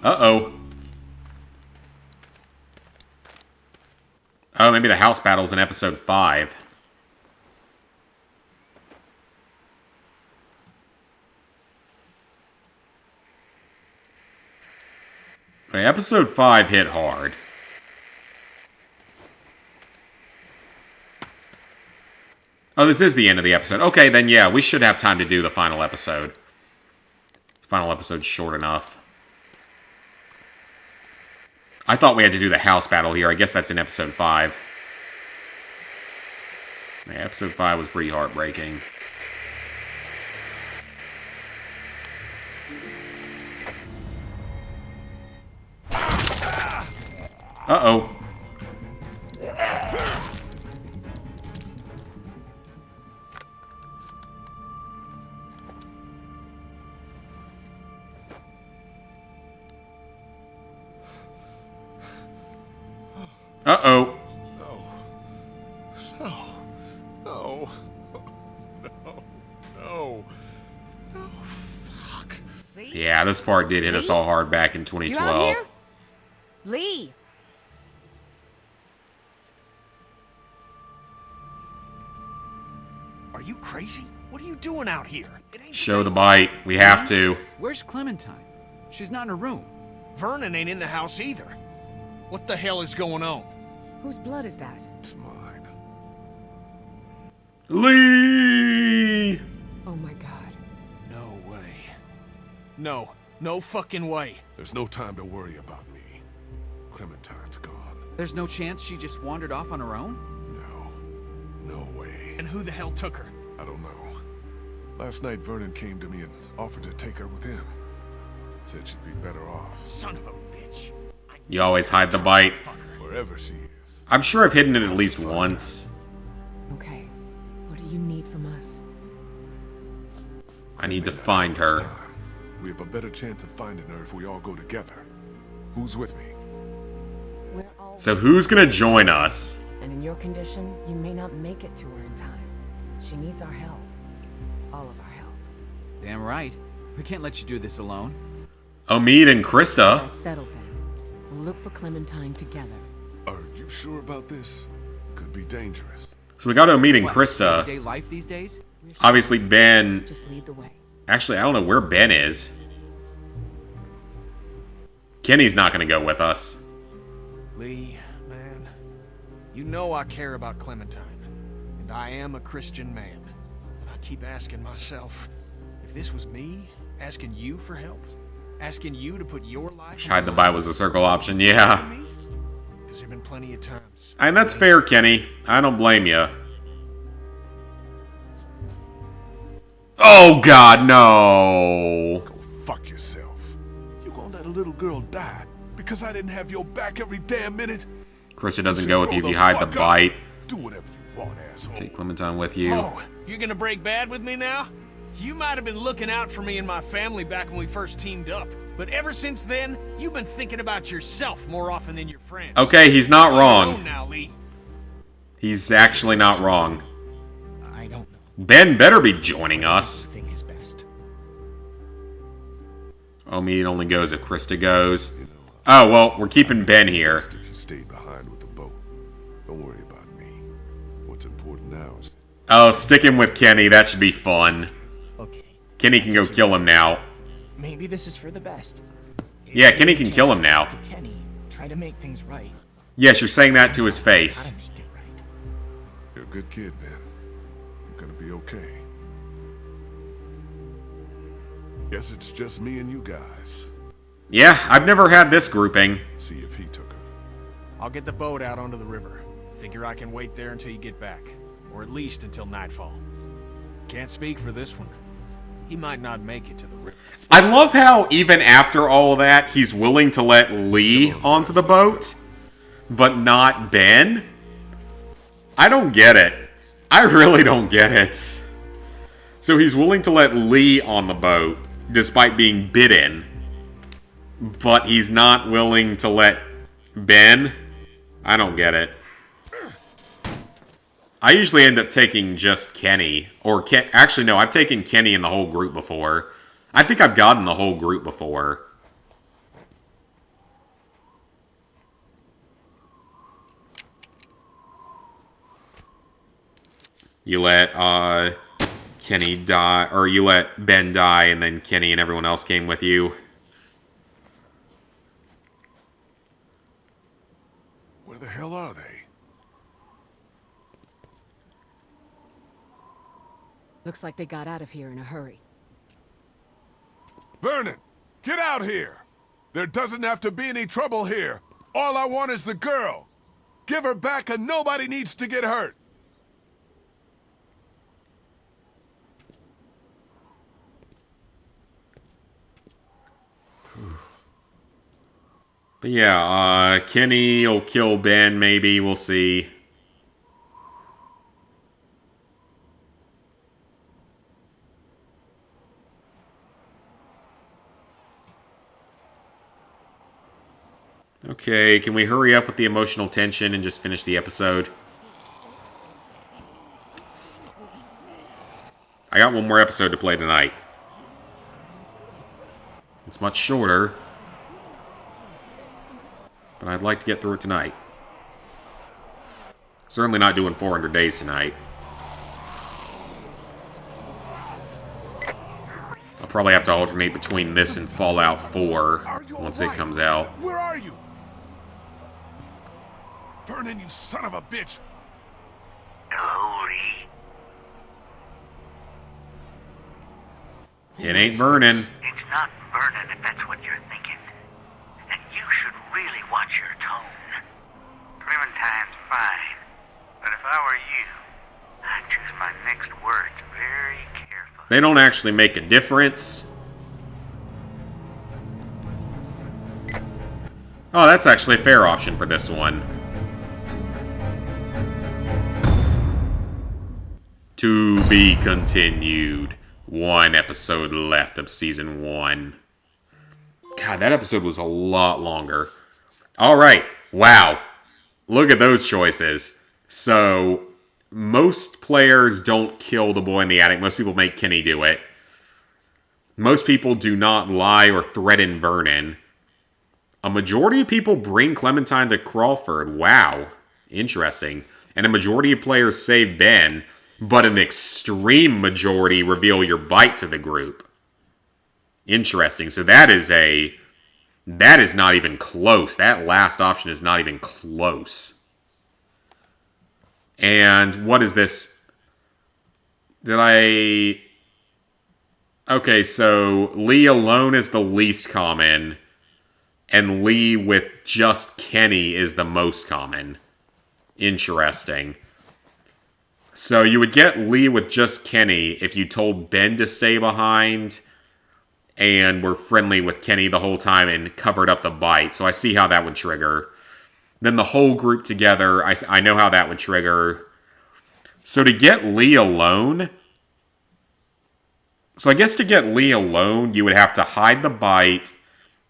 Uh-oh. Oh, maybe the house battle's in episode 5. Okay, episode 5 hit hard. Oh, this is the end of the episode. Okay, then yeah, we should have time to do the final episode. The final episode's short enough. I thought we had to do the house battle here. I guess that's in episode 5. Yeah, episode 5 was pretty heartbreaking. Uh-oh. Uh-oh. No. No. Fuck. Yeah, this part did hit us all hard back in 2012. You out here? Lee! Are you crazy? What are you doing out here? It ain't Show the safe. bite. We have to. Where's Clementine? She's not in her room. Vernon ain't in the house either. What the hell is going on? Whose blood is that? It's mine. Lee! Oh my god. No way. No fucking way. There's no time to worry about me. Clementine's gone. There's no chance she just wandered off on her own? No way. And who the hell took her? I don't know. Last night Vernon came to me and offered to take her with him. Said she'd be better off. Son of a bitch. You always hide the bite. Wherever she is. I'm sure I've hidden it at least once. Okay. What do you need from us? I need to find her. We have a better chance of finding her if we all go together. Who's with me? We're all So who's gonna join us? and in your condition, you may not make it to her in time. She needs our help. All of our help. Damn right. We can't let you do this alone. Omid and Krista. That's settled then. We'll look for Clementine together. Are you sure about this? Could be dangerous. So we got Omid and What, Krista. everyday life these days? Obviously Ben. Just lead the way. Actually, I don't know where Ben is. Kenny's not gonna go with us. Lee, man, you know I care about Clementine, and I am a Christian man. And I keep asking myself, if this was me, asking you for help, asking you to put your life Hide the bite was a circle option, yeah. because there've been plenty of times. And that's fair, Kenny. I don't blame you. Oh God, no! Go fuck yourself. You gonna let a little girl die because I didn't have your back every damn minute? Krista doesn't go with you if you hide the bite. Do whatever you want, asshole. Take Clementine with you. Oh, you're gonna break bad with me now? You might have been looking out for me and my family back when we first teamed up, but ever since then, you've been thinking about yourself more often than your friends. Okay, he's not You're wrong. alone now, Lee. He's actually not wrong. I don't know. Ben better be joining us. I think is best. Omid only goes if Krista goes. Oh, well, we're keeping Ben here. If you stayed behind with the boat, don't worry about me. What's important now is Oh, stick him with Kenny. That should be fun. Okay. Kenny can go kill him now. Maybe this is for the best. Yeah, Kenny can kill him now. To Kenny, try to make things right. Yes, you're saying that to his face. Gotta make it right. you're a good kid, man. You're gonna be okay. Guess it's just me and you guys. Yeah, I've never had this grouping. See if he took her. I'll get the boat out onto the river. Figure I can wait there until you get back. Or at least until nightfall. Can't speak for this one. He might not make it to the river. I love how even after all that, he's willing to let Lee onto the boat, but not Ben. I don't get it. I really don't get it. So he's willing to let Lee on the boat, despite being bidden, but he's not willing to let Ben? I don't get it. I usually end up taking just Kenny. Or actually, no, I've taken Kenny in the whole group before. I think I've gotten the whole group before. You let Kenny die, or you let Ben die, and then Kenny and everyone else came with you. Where the hell are they? Looks like they got out of here in a hurry. Vernon, get out here! There doesn't have to be any trouble here. All I want is the girl. Give her back and nobody needs to get hurt. But yeah, Kenny will kill Ben, maybe. We'll see. Okay, can we hurry up with the emotional tension and just finish the episode? I got one more episode to play tonight. It's much shorter, but I'd like to get through it tonight. Certainly not doing 400 days tonight. probably have to alternate between this and Fallout 4 once it comes out. Where are you? Vernon, you son of a bitch! Hello, Lee. It ain't Vernon. It's not Vernon, if that's what you're thinking. And you should really watch your tone. Clementine's fine, but if I were you, I'd choose my next words very carefully. They don't actually make a difference. Oh, that's actually a fair option for this one. To be continued. One episode left of season 1. God, that episode was a lot longer. Alright, wow. Look at those choices. So, most players don't kill the boy in the attic. Most people make Kenny do it. Most people do not lie or threaten Vernon. A majority of people bring Clementine to Crawford. Wow. Interesting. And a majority of players save Ben, but an extreme majority reveal your bite to the group. Interesting. So that is not even close. That last option is not even close. And what is this? Okay, so Lee alone is the least common, and Lee with just Kenny is the most common. Interesting. So you would get Lee with just Kenny if you told Ben to stay behind and were friendly with Kenny the whole time and covered up the bite. So I see how that would trigger. Then the whole group together, I know how that would trigger. So to get Lee alone... So I guess to get Lee alone, you would have to hide the bite,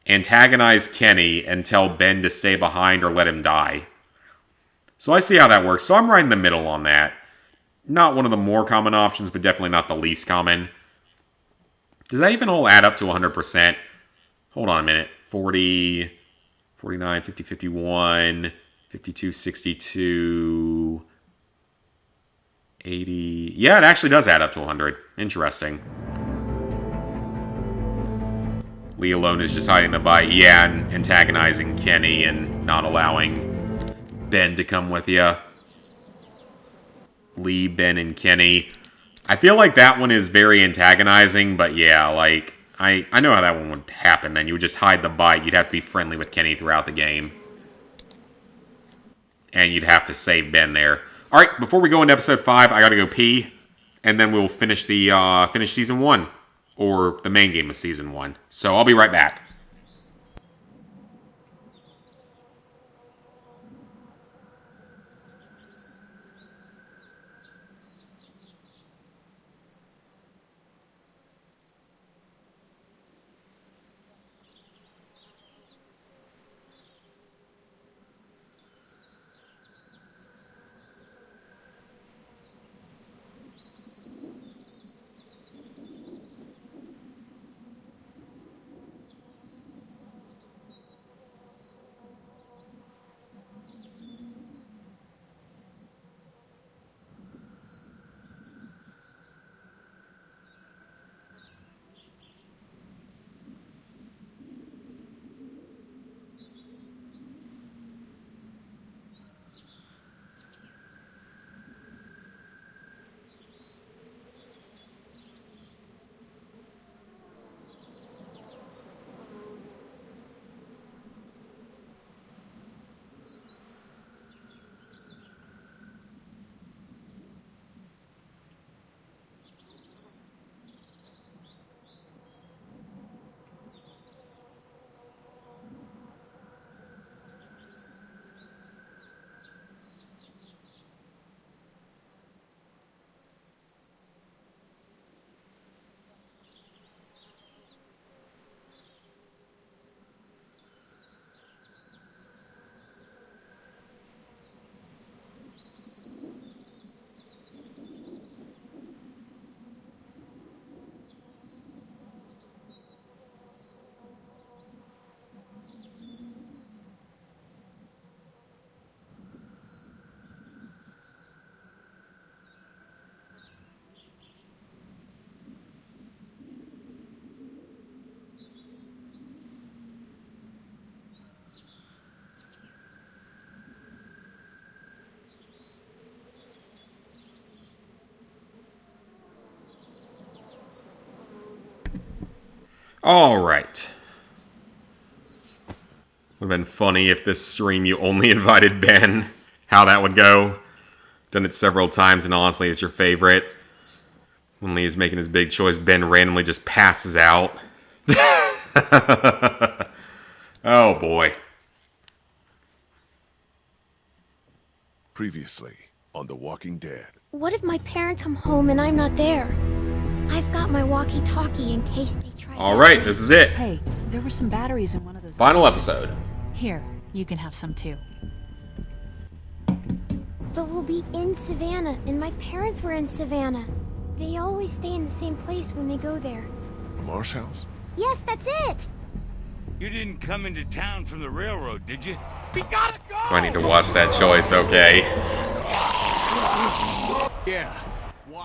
antagonize Kenny, and tell Ben to stay behind or let him die. So I see how that works. So I'm right in the middle on that. Not one of the more common options, but definitely not the least common. Does that even all add up to 100%? Hold on a minute. 40, 49, 50, 51, 52, 62, 80. Yeah, it actually does add up to 100. Interesting. Lee alone is just hiding the bite. Yeah, and antagonizing Kenny and not allowing Ben to come with you. Lee, Ben, and Kenny. I feel like that one is very antagonizing, but yeah, like, I know how that one would happen then. You would just hide the bite. You'd have to be friendly with Kenny throughout the game. And you'd have to save Ben there. Alright, before we go into episode 5, I gotta go pee. And then we'll finish finish season 1. Or the main game of season 1. So I'll be right back. Alright. Would have been funny if this stream you only invited Ben. How that would go. Done it several times, and honestly, it's your favorite. When Lee is making his big choice, Ben randomly just passes out. Oh boy. Previously on The Walking Dead. What if my parents come home and I'm not there? I've got my walkie-talkie in case they try. Alright, this is it. Hey, there were some batteries in one of those Final boxes. episode. Here, you can have some too. But we'll be in Savannah, and my parents were in Savannah. They always stay in the same place when they go there. The Marsh House? Yes, that's it! You didn't come into town from the railroad, did you? We gotta go! Do I need to watch that choice? Okay. Yeah.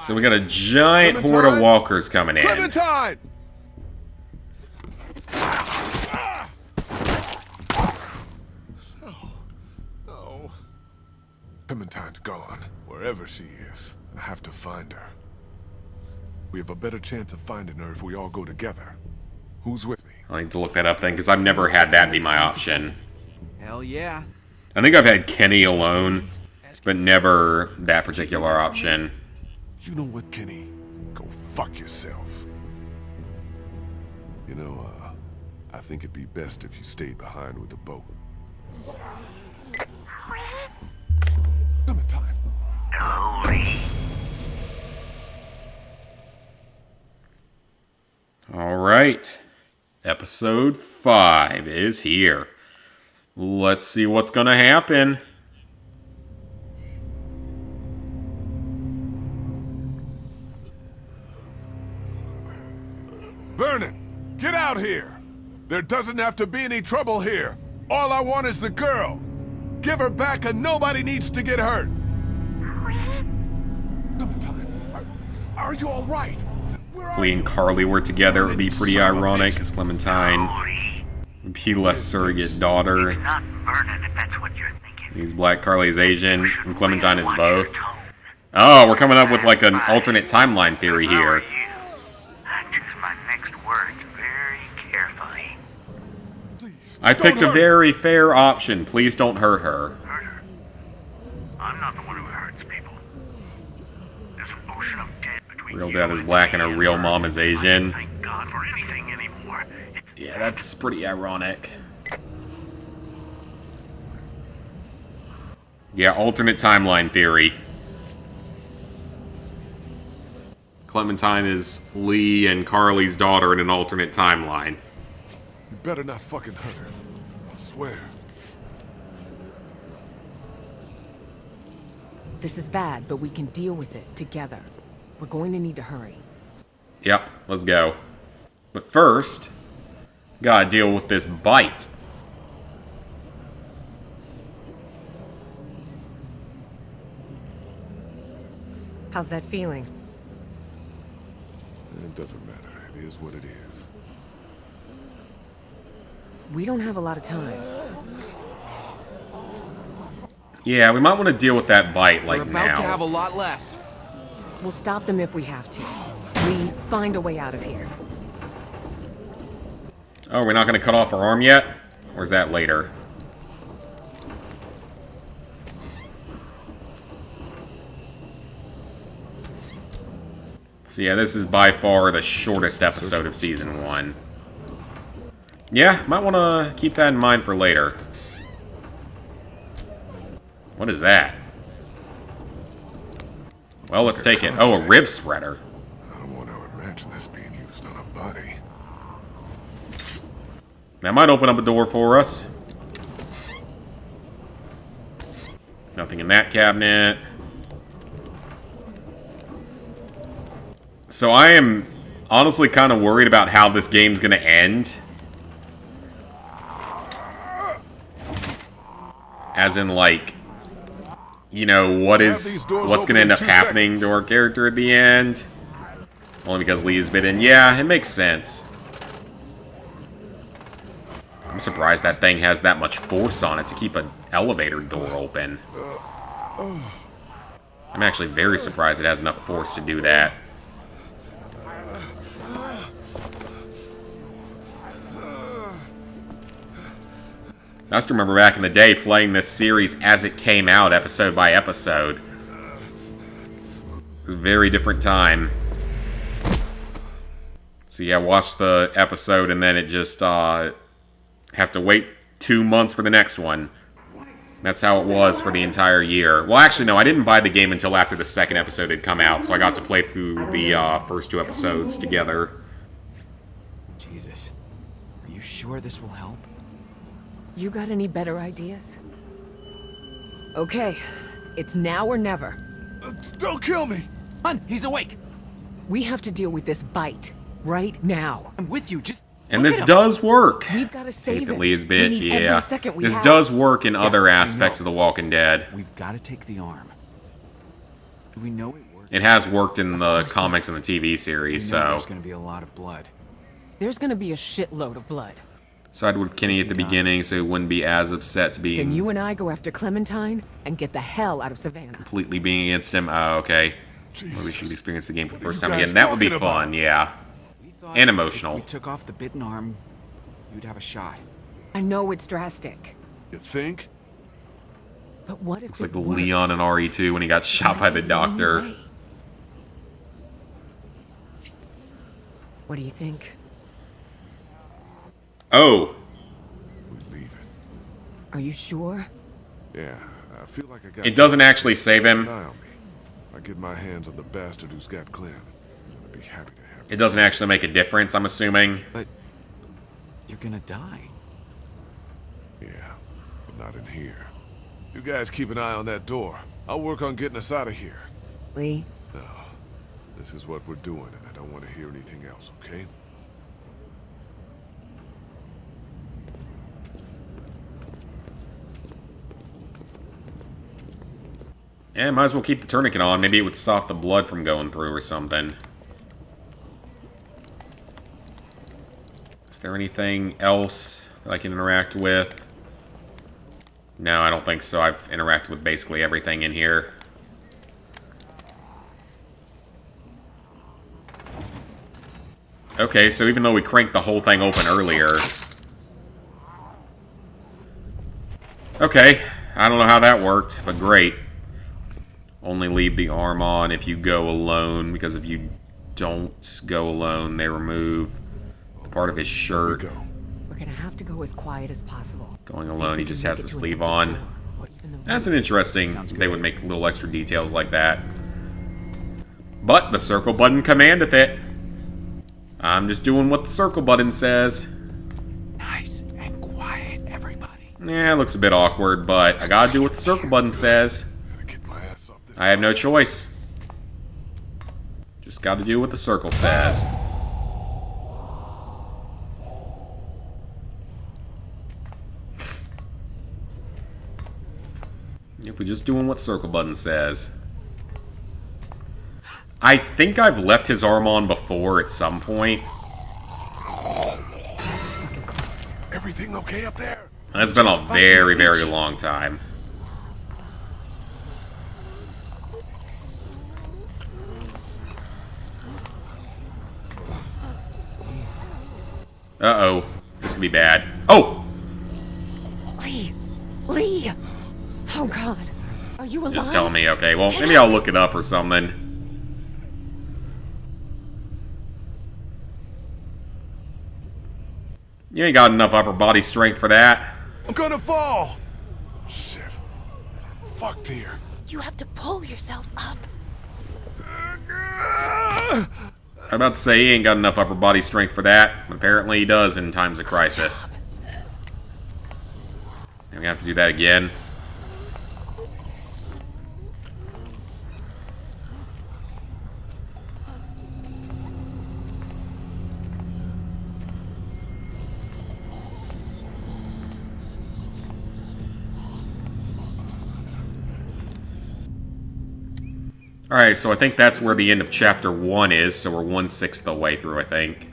So we got a giant horde of walkers coming in. Clementine! No. Clementine's gone. Wherever she is, I have to find her. We have a better chance of finding her if we all go together. Who's with me? I need to look that up then, because I've never had that be my option. Hell yeah. I think I've had Kenny alone, but never that particular option. You know what, Kenny? Go fuck yourself. You know, I think it'd be best if you stayed behind with the boat. Clementine. Alright. Episode 5 is here. Let's see what's gonna happen. Vernon, get out here! There doesn't have to be any trouble here. All I want is the girl. Give her back and nobody needs to get hurt. Clementine, are you all right? Lee and Carly were together. It would be pretty ironic, because Clementine would be less surrogate daughter. He's black, Carly's Asian, and Clementine is both. Oh, we're coming up with like an alternate timeline theory here. I picked a very fair option. Please don't hurt her. I'm not the one who hurts people. There's an ocean of dead between Real dad is black and her real mom is Asian. thank God for anything anymore. Yeah, that's pretty ironic. Yeah, alternate timeline theory. Clementine is Lee and Carly's daughter in an alternate timeline. You better not fucking hurt her. I swear. This is bad, but we can deal with it together. We're going to need to hurry. Yep, let's go. But first, gotta deal with this bite. How's that feeling? It doesn't matter. It is what it is. We don't have a lot of time. Yeah, we might want to deal with that bite like We're about now. to have a lot less. We'll stop them if we have to. We find a way out of here. Oh, we're not going to cut off her arm yet? Or is that later? So yeah, this is by far the shortest episode of Season 1. Yeah, might want to keep that in mind for later. What is that? Well, let's take it. Oh, a rib spreader. I don't want to imagine this being used on a body. That might open up a door for us. Nothing in that cabinet. So I am honestly kind of worried about how this game's going to end. As in, like, you know, what's going to end up happening to our character at the end? Only because Lee is bitten. Yeah, it makes sense. I'm surprised that thing has that much force on it to keep an elevator door open. I'm actually very surprised it has enough force to do that. I just remember back in the day playing this series as it came out, episode by episode. It was a very different time. So yeah, watch the episode and then it just have to wait 2 months for the next one. That's how it was for the entire year. Well, actually, no, I didn't buy the game until after the second episode had come out, so I got to play through the first 2 episodes together. Jesus. Are you sure this will help? You got any better ideas? Okay, it's now or never. Don't kill me! Hun, he's awake! We have to deal with this bite right now. I'm with you, just... And this does work. We've got to save Nathan him. Lee's bit, We need yeah. every second we This have. does work in other aspects of The Walking Dead. We've got to take the arm. Do we know it works? It has worked in the comics and the TV series, We know so... there's going to be a lot of blood. There's gonna be a shitload of blood. Sided with Kenny at the beginning so he wouldn't be as upset to Then be you and I go after Clementine and get the hell out of Savannah. completely being against him. Oh, okay. Well, we should experience the game for the first time again. That would be fun, yeah. And emotional. If we took off the bitten arm, you'd have a shot. I know it's drastic, You think? but what if It's like it works? Leon in RE2 when he got shot by the doctor. Way. What do you think? Oh, We leave it. Are you sure? Yeah, I feel like I got... it doesn't actually save Keep an him. eye on me. I get my hands on the bastard who's got Clem. I'd be happy to have him. It doesn't actually make a difference, I'm assuming. But you're going to die. Yeah, but not in here. You guys keep an eye on that door. I'll work on getting us out of here. Lee? No, this is what we're doing, and I don't want to hear anything else, okay? Yeah, might as well keep the tourniquet on. Maybe it would stop the blood from going through or something. Is there anything else that I can interact with? No, I don't think so. I've interacted with basically everything in here. Okay, so even though we cranked the whole thing open earlier... Okay, I don't know how that worked, but great. Only leave the arm on if you go alone, because if you don't go alone, they remove part of his shirt. We're gonna have to go as quiet as possible. Going alone, he just has the sleeve on. That's an interesting... They would make little extra details like that. But the circle button commandeth it. I'm just doing what the circle button says. Nice and quiet, everybody. Yeah, it looks a bit awkward, but I gotta do what the circle button says. I have no choice. Just gotta do what the circle says. If we're just doing what circle button says. I think I've left his arm on before at some point. Everything okay up there? It's been a very, very long time. Uh-oh. This could be bad. Oh! Lee! Lee! Oh, God. Are you alive? Just tell me, okay. Well, maybe I'll look it up or something. You ain't got enough upper body strength for that. I'm gonna fall! Shit. Fuck, dear. You have to pull yourself up. I'm about to say he ain't got enough upper body strength for that. Apparently he does in times of crisis. And we have to do that again. Alright, so I think that's where the end of Chapter 1 is, so we're 1/6 the way through, I think.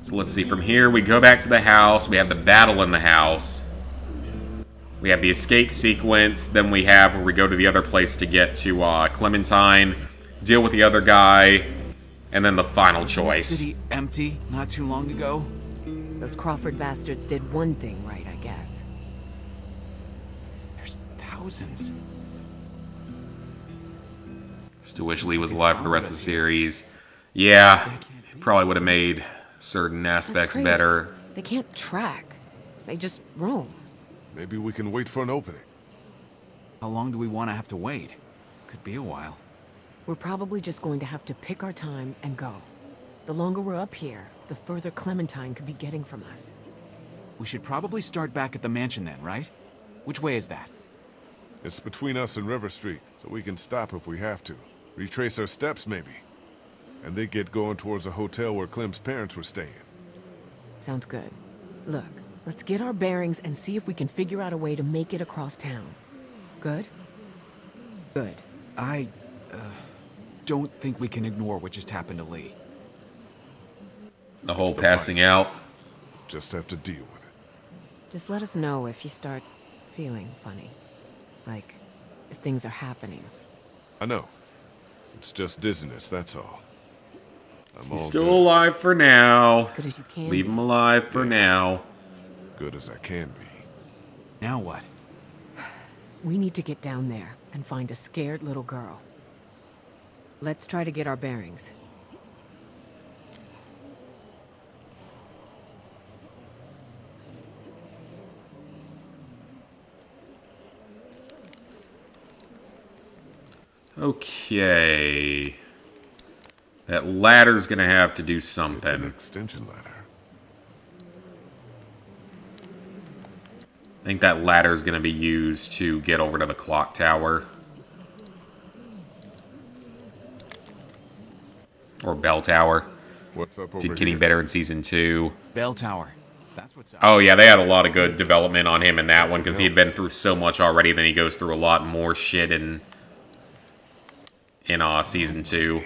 So let's see, from here we go back to the house, we have the battle in the house. We have the escape sequence, then we have where we go to the other place to get to Clementine, deal with the other guy, And then the final Wasn't the choice. city empty not too long ago? Those Crawford bastards did one thing right, I guess. There's thousands. Still wish Lee was alive for the rest of the series. Yeah, probably would have made certain aspects crazy. better. They can't track. They just roam. Maybe we can wait for an opening. How long do we want to have to wait? Could be a while. We're probably just going to have to pick our time and go. The longer we're up here, the further Clementine could be getting from us. We should probably start back at the mansion then, right? Which way is that? It's between us and River Street, so we can stop if we have to. Retrace our steps, maybe. And they get going towards a hotel where Clem's parents were staying. Sounds good. Look, let's get our bearings and see if we can figure out a way to make it across town. Good? Good. I don't think we can ignore what just happened to Lee. The whole passing out. Just have to deal with it. Just let us know if you start feeling funny. Like, if things are happening. I know. It's just dizziness, that's all. I'm all He's still good. alive for now. As good as you can. Leave him alive for now. Good as I can be. Now what? We need to get down there and find a scared little girl. Let's try to get our bearings. Okay. That ladder's gonna have to do It's an something. extension ladder. I think that ladder's gonna be used to get over to the clock tower. Or bell tower. What's up over Did Kenny here? better in season 2. Bell tower. That's what's up. Oh yeah, they had a lot of good development on him in that one because he had been through so much already. Then he goes through a lot more shit in season 2.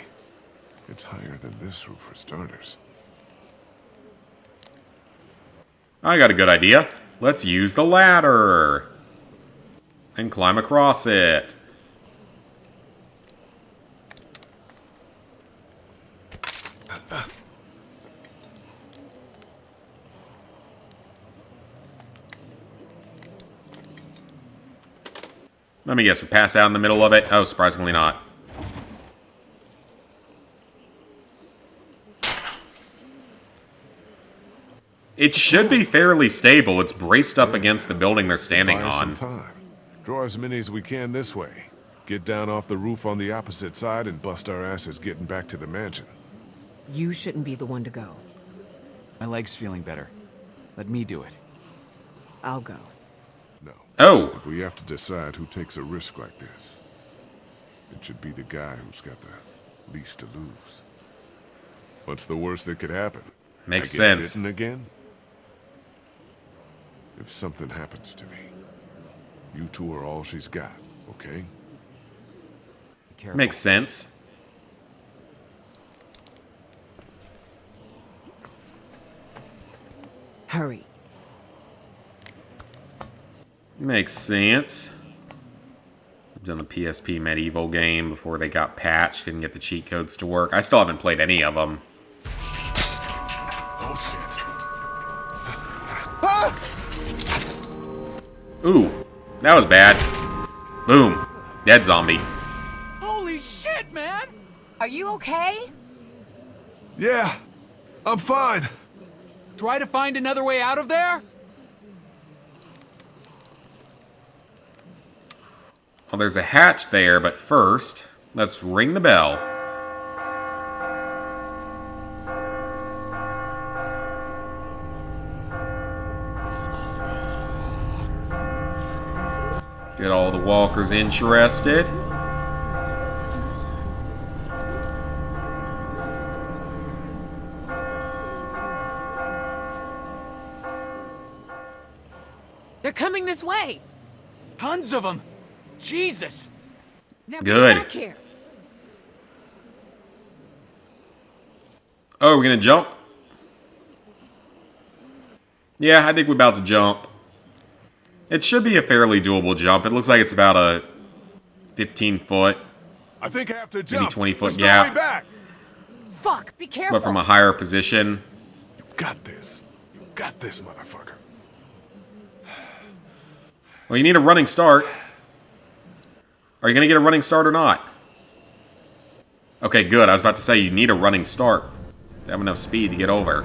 It's higher than this roof for starters. I got a good idea. Let's use the ladder and climb across it. Let me guess, we pass out in the middle of it? Oh, surprisingly not. It should be fairly stable. It's braced up against the building they're standing Buy us some on. time. Draw as many as we can this way. Get down off the roof on the opposite side and bust our asses getting back to the mansion. You shouldn't be the one to go. My leg's feeling better. Let me do it. I'll go. No. Oh! If we have to decide who takes a risk like this, it should be the guy who's got the least to lose. What's the worst that could happen? Makes I get sense. bitten again? If something happens to me, you two are all she's got, okay? Be careful. Makes sense. Hurry. Makes sense. I've done the PSP Medieval game before they got patched. Couldn't get the cheat codes to work. I still haven't played any of them. Oh shit. Ooh, that was bad. Boom. Dead zombie. Holy shit, man! Are you okay? Yeah, I'm fine. Try to find another way out of there? Well, there's a hatch there, but first, let's ring the bell. Get all the walkers interested. They're coming this way. Tons of them! Jesus! Now Good. Get back here. Oh, we're gonna jump? Yeah, I think we're about to jump. It should be a fairly doable jump. It looks like it's about a 15-foot, I think I have to maybe jump. 20-foot There's gap. no way back. Fuck, be careful. but from a higher position. You got this. You got this, motherfucker. Well, you need a running start. Are you going to get a running start or not? Okay, good. I was about to say you need a running start to have enough speed to get over.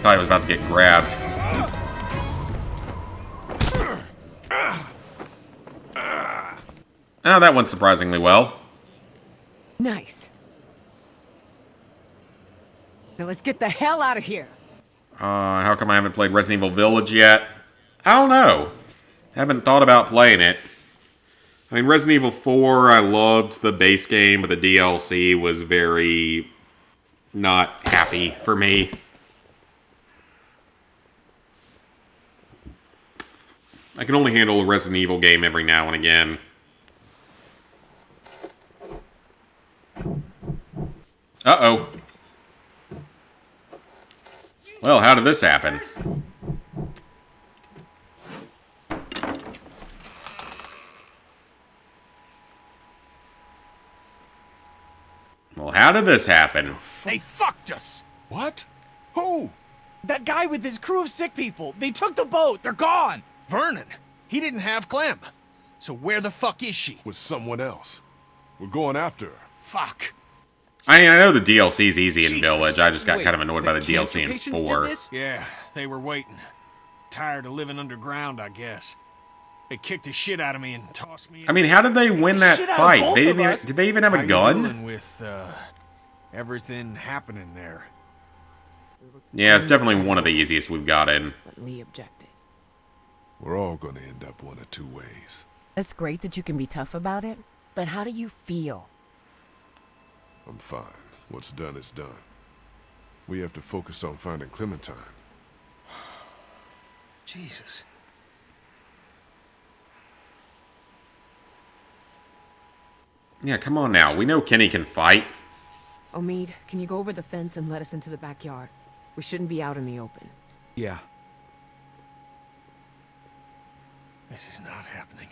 Thought I was about to get grabbed. Ah, that went surprisingly well. Nice. Now let's get the hell out of here. How come I haven't played Resident Evil Village yet? I don't know. Haven't thought about playing it. I mean, Resident Evil 4, I loved the base game, but the DLC was very not happy for me. I can only handle a Resident Evil game every now and again. Uh-oh. Well, how did this happen? Well, how did this happen? They fucked us. What? Who? That guy with his crew of sick people. They took the boat. They're gone. Vernon. He didn't have Clem. So where the fuck is she? With someone else. We're going after her. Fuck. I mean, I know the DLC's easy in Jesus. Village. I just got Wait, kind of annoyed by the cancer DLC in patients 4. did this? Yeah, they were waiting. Tired of living underground, I guess. They kicked the shit out of me and tossed me. I mean, how did they win that Shit out of fight? both They didn't of even, us. did they even have How a you gun? doing with everything happening there? Yeah, it's definitely one of the easiest we've gotten. But Lee objected. We're all gonna end up one of two ways. It's great that you can be tough about it, but how do you feel? I'm fine. What's done is done. We have to focus on finding Clementine. Jesus. Yeah, come on now. We know Kenny can fight. Omid, can you go over the fence and let us into the backyard? We shouldn't be out in the open. Yeah. This is not happening.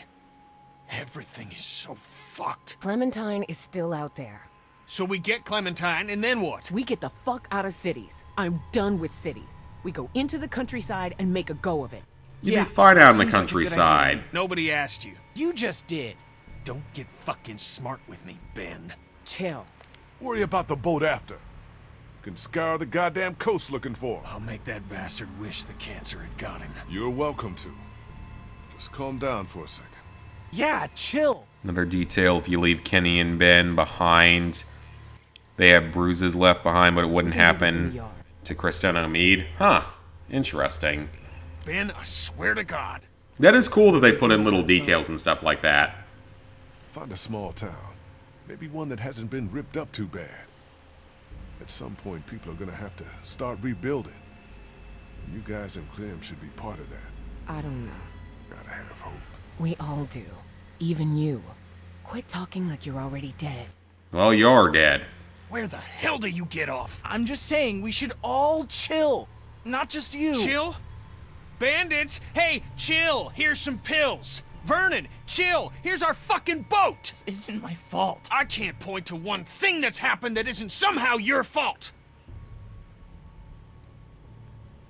Everything is so fucked. Clementine is still out there. So we get Clementine, and then what? We get the fuck out of cities. I'm done with cities. We go into the countryside and make a go of it. You'd be fine out in the seems like a good countryside. idea. Nobody asked you. You just did. Don't get fucking smart with me, Ben. Chill. Worry about the boat after. Can scour the goddamn coast looking for her. I'll make that bastard wish the cancer had got him. You're welcome to. Just calm down for a second. Yeah, chill. Another detail, if you leave Kenny and Ben behind, they have bruises left behind, but it wouldn't happen to Krista and Omid. Huh. Interesting. Ben, I swear to God. That is cool that they put in little details and stuff like that. Find a small town. Maybe one that hasn't been ripped up too bad. At some point, people are gonna have to start rebuilding. And you guys and Clem should be part of that. I don't know. Gotta have hope. We all do. Even you. Quit talking like you're already dead. Well, you're dead. Where the hell do you get off? I'm just saying we should all chill. Not just you. Chill? Bandits? Hey, chill. Here's some pills. Vernon, chill. Here's our fucking boat. This isn't my fault. I can't point to one thing that's happened that isn't somehow your fault.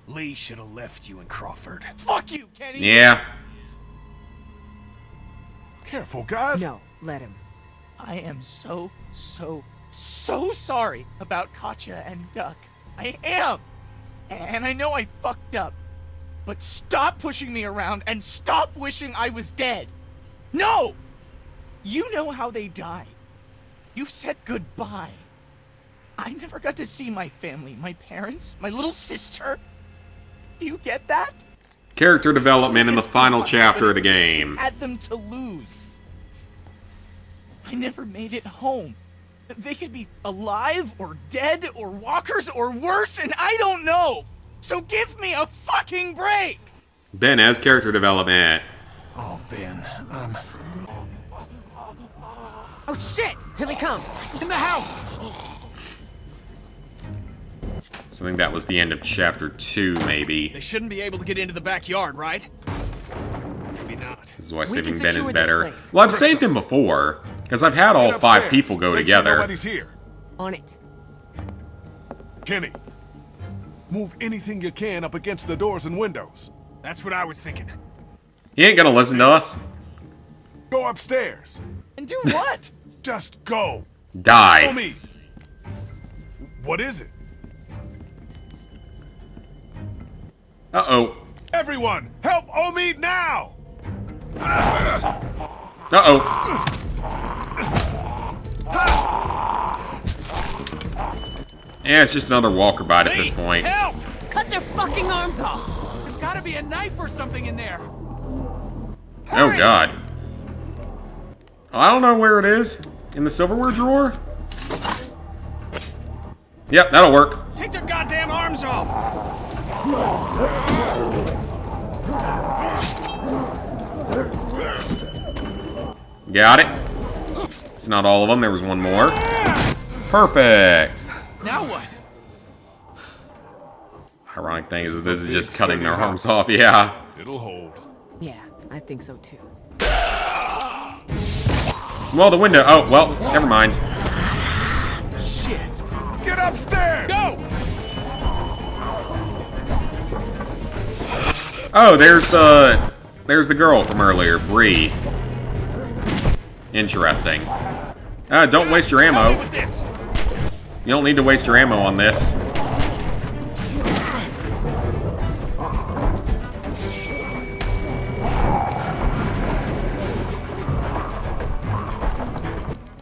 Lee should have left you in Crawford. Fuck you, Kenny. Yeah. Careful, guys. No, let him. I am so sorry about Katya and Duck. I am. And I know I fucked up. But stop pushing me around and stop wishing I was dead. No! You know how they die. You've said goodbye. I never got to see my family, my parents, my little sister. Do you get that? Character development in the final chapter of the game. Had them to lose. I never made it home. They could be alive or dead or walkers or worse, and I don't know. So give me a fucking break. Ben has character development. Oh, Ben, Oh shit! Here they come! in the house. So I think that was the end of chapter 2, maybe. They shouldn't be able to get into the backyard, right? Maybe not. This is why We saving can Ben is secure this better. place. Well, I've saved him before, because I've had all Get 5 upstairs. people go Make sure together. nobody's here. On it. Kenny, move anything you can up against the doors and windows. That's what I was thinking. He ain't gonna listen to us. Go upstairs. And do what? Just go. Die. Follow me. What is it? Uh-oh. Everyone, help Omid now! Uh-oh. Yeah, it's just another walker bot at this point. Help! Cut their fucking arms off! There's gotta be a knife or something in there. Oh, God. I don't know where it is. In the silverware drawer? Yep, that'll work. Take their goddamn arms off! Got it. It's not all of them. There was one more. Perfect. Now what? Ironic thing is that this is just cutting their arms off. Yeah. It'll hold. Yeah, I think so too. Well, the window. Oh, well, never mind. Shit! Get upstairs! Go! Oh, there's the girl from earlier, Bree. Interesting. Don't waste your ammo. Help me with this. You don't need to waste your ammo on this.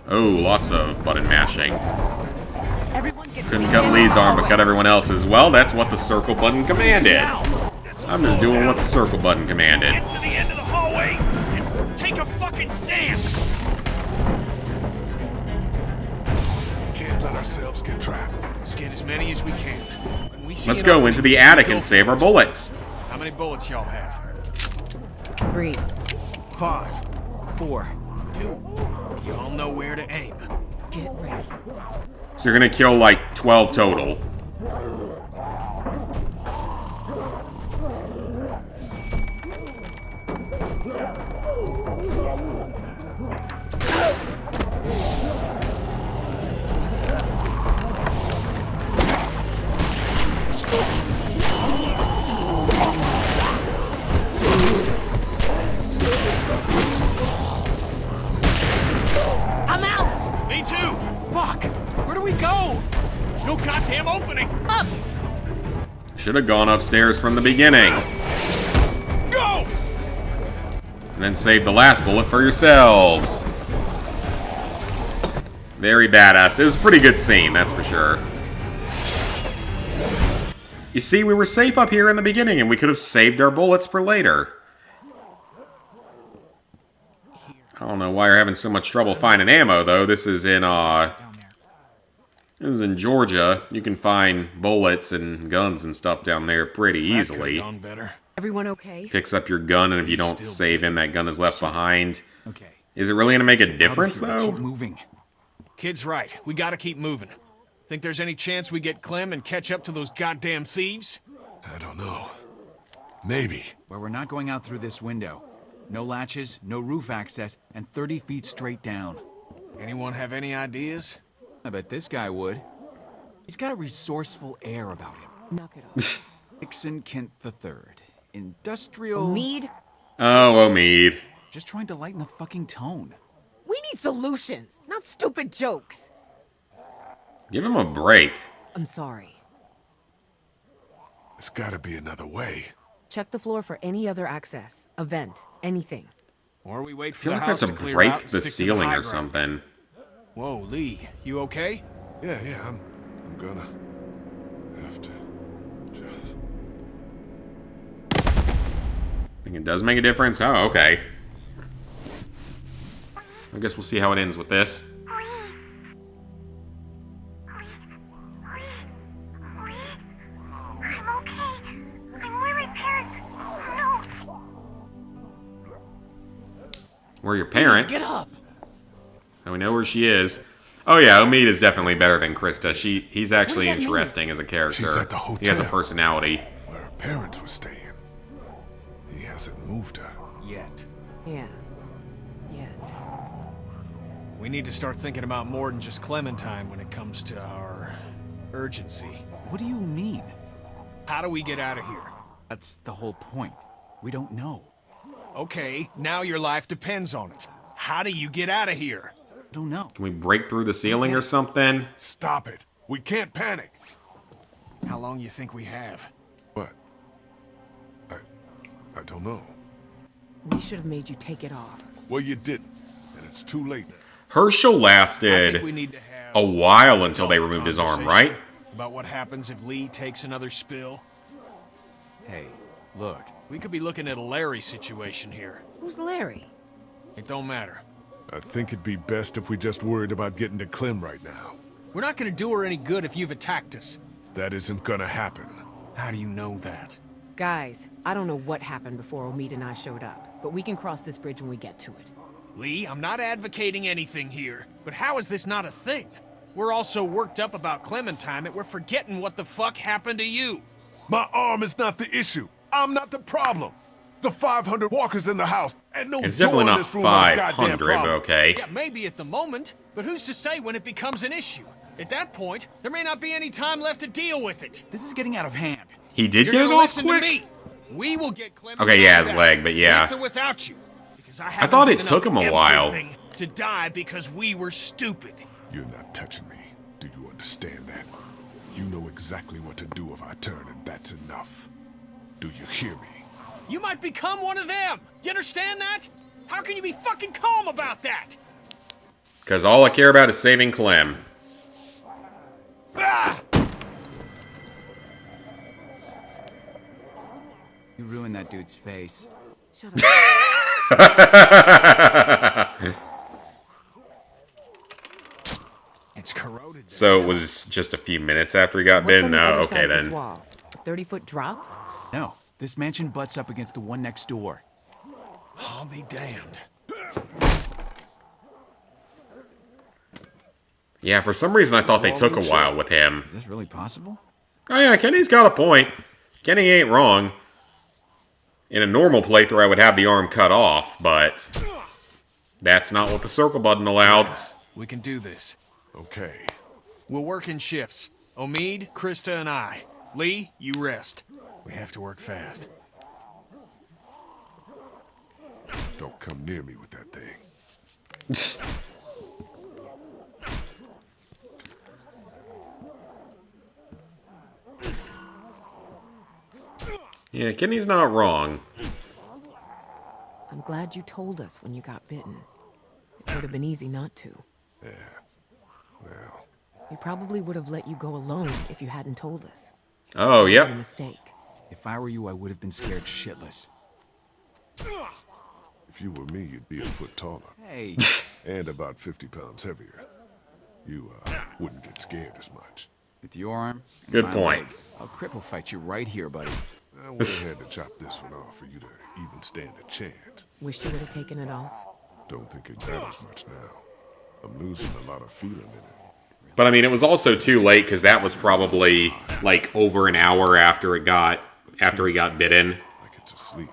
Oh, lots of button mashing. Everyone get Couldn't cut Lee's arm, but cut everyone else's. Well, that's what the circle button commanded. I'm just doing what the circle button commanded. Get to the end of the hallway and take a fucking stand! Can't let ourselves get trapped. Let's get as many as we can. When we see Let's an go opening, into the we attic go and for save it. our bullets. How many bullets y'all have? Breathe. 5. 4. 2. Y'all know where to aim. Get ready. So you're gonna kill like 12 total. I'm out! Me too! Fuck! Where do we go? There's no goddamn opening! Up! Should have gone upstairs from the beginning. Go! And then save the last bullet for yourselves. Very badass. It was a pretty good scene, that's for sure. You see, we were safe up here in the beginning, and we could have saved our bullets for later. I don't know why you're having so much trouble finding ammo, though. This is in Georgia. You can find bullets and guns and stuff down there pretty easily. Gone better. Everyone okay? Picks up your gun, and if you don't Still save him, that gun is left behind. Okay. Is it really going to make a difference, Keep though? moving. Kid's right. We gotta keep moving. Think there's any chance we get Clem and catch up to those goddamn thieves? I don't know. Maybe. Where we're not going out through this window. No latches, no roof access, and 30 feet straight down. Anyone have any ideas? I bet this guy would. He's got a resourceful air about him. Knock it off. Dixon Kent III. Industrial... Mead? Oh, Omid. Just trying to lighten the fucking tone. We need solutions, not stupid jokes. Give him a break. I'm sorry. There's gotta be another way. Check the floor for any other access. A vent. Anything. Or we wait I for feel the like we have house to to clear break out and the stick to ceiling high or ground. something. Whoa, Lee, you okay? Yeah, I'm gonna have to just... Think it does make a difference? Oh, okay. I guess we'll see how it ends with this. I'm okay. I'm where my parents. No. Where are your parents? Get up! And we know where she is. Oh yeah, Omid is definitely better than Krista. He's actually What does that mean? interesting as a character. She's at the He has a hotel. personality. Where her parents were staying. He hasn't moved her. Yet. Yeah. Yet. We need to start thinking about more than just Clementine when it comes to our urgency. What do you mean? How do we get out of here? That's the whole point. We don't know. Okay, now your life depends on it. How do you get out of here? I don't know. Can we break through the ceiling or something? Stop it. We can't panic. How long you think we have? What? I don't know. We should have made you take it off. Well, you didn't, and it's too late. Herschel I lasted think we need to have a while until they removed his arm, right? About what happens if Lee takes another spill. Hey, look. We could be looking at a Larry situation here. Who's Larry? It don't matter. I think it'd be best if we just worried about getting to Clem right now. We're not gonna do her any good if you've attacked us. That isn't gonna happen. How do you know that? Guys, I don't know what happened before Omid and I showed up, but we can cross this bridge when we get to it. Lee, I'm not advocating anything here, but how is this not a thing? We're all so worked up about Clementine that we're forgetting what the fuck happened to you. My arm is not the issue. I'm not the problem. The 500 walkers in the house, and no It's door definitely in not this room are a goddamn 500, but problem. okay. Yeah, maybe at the moment, but who's to say when it becomes an issue? At that point, there may not be any time left to deal with it. This is getting out of hand. He did You're get it gonna off listen quick? to me. We will get Clementine Okay, yeah, his back, leg, but yeah. with or without you. Because I thought it haven't took given him up a while. everything to die because we were stupid. You're not touching me. Do you understand that? You know exactly what to do if I turn, and that's enough. Do you hear me? You might become one of them. You understand that? How can you be fucking calm about that? Because all I care about is saving Clem. Ah! You ruined that dude's face. Shut up. It's corroded. So it was just a few minutes after he got What's bitten? on the No, other side okay of this then. wall? A 30-foot drop? No, this mansion butts up against the one next door. I'll be damned. Yeah, for some reason I thought they took a while with him. Is this really possible? Oh yeah, Kenny's got a point. Kenny ain't wrong. In a normal playthrough, I would have the arm cut off, but that's not what the circle button allowed. We can do this. Okay. We'll work in shifts. Omid, Krista, and I. Lee, you rest. We have to work fast. Don't come near me with that thing. Yeah, Kenny's not wrong. I'm glad you told us when you got bitten. It would have been easy not to. Yeah. Well, We probably would have let you go alone if you hadn't told us. Oh, A yep. mistake. If I were you, I would have been scared shitless. if you were me, you'd be a foot taller. Hey. And about 50 pounds heavier. You, wouldn't get scared as much. With your arm? and Good my point. leg, I'll cripple fight you right here, buddy. I would have had to chop this one off for you to even stand a chance. Wish you would have taken it off. Don't think it matters much now. I'm losing a lot of feeling in it. But I mean, it was also too late because that was probably like over an hour after he got bitten. Like it's asleep.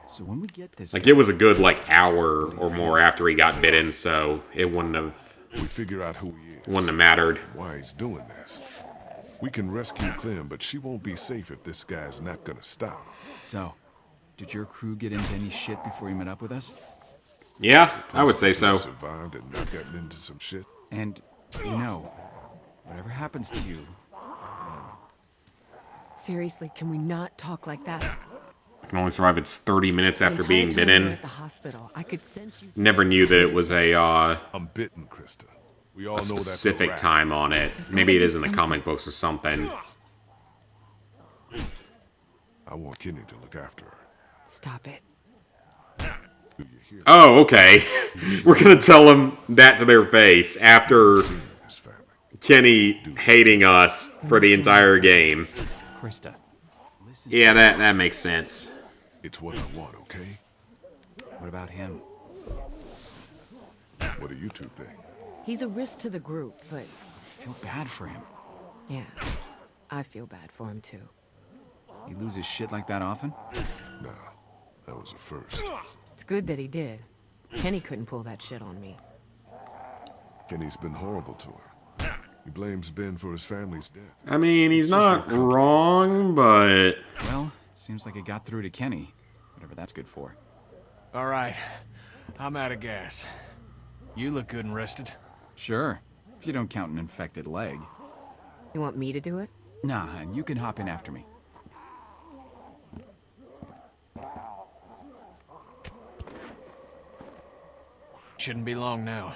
So when we get this... Like it was a good like hour or more after he got bitten, so it wouldn't have We figure out who he is. mattered. Why he's doing this. We can rescue Clem, but she won't be safe if this guy's not gonna stop. So, did your crew get into any shit before you met up with us? Yeah, I would say so. Survived and not gotten into some shit. And, you know, whatever happens to you, Seriously, can we not talk like that? I can only survive its 30 minutes after The being entire time we were bitten. at the hospital, I could sense you. Never knew that it was a I'm bitten, Krista. We all know that's a specific wrap. time on it. Maybe it is in the comic books or something. I want Kenny to look after her. Stop it. Do you hear? Oh, okay. We're gonna tell them that to their face after His family. Kenny hating us for the entire game. Krista, listen. Yeah, that makes sense. It's what I want, okay? What about him? What do you two think? He's a risk to the group, but I feel bad for him. yeah, I feel bad for him too. He loses shit like that often? No, that was a first. It's good that he did. Kenny couldn't pull that shit on me. Kenny's been horrible to her. He blames Ben for his family's death. I mean, he's not wrong, but... Well, seems like it got through to Kenny. Whatever that's good for. All right, I'm out of gas. You look good and rested. Sure, if you don't count an infected leg. You want me to do it? Nah, you can hop in after me. Shouldn't be long now.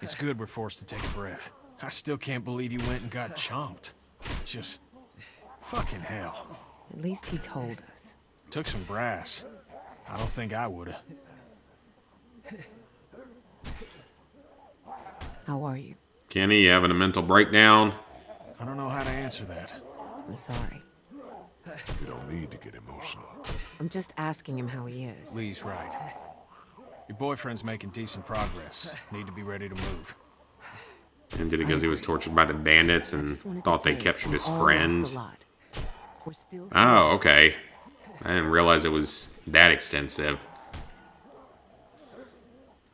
It's good we're forced to take a breath. I still can't believe you went and got chomped. Just... fucking hell. At least he told us. Took some brass. I don't think I would've. How are you? Kenny, you having a mental breakdown? I don't know how to answer that. I'm sorry. You don't need to get emotional. I'm just asking him how he is. Lee's right. Your boyfriend's making decent progress. Need to be ready to move. And did it because he was tortured by the bandits and thought they captured his friend? Oh, okay. I didn't realize it was that extensive.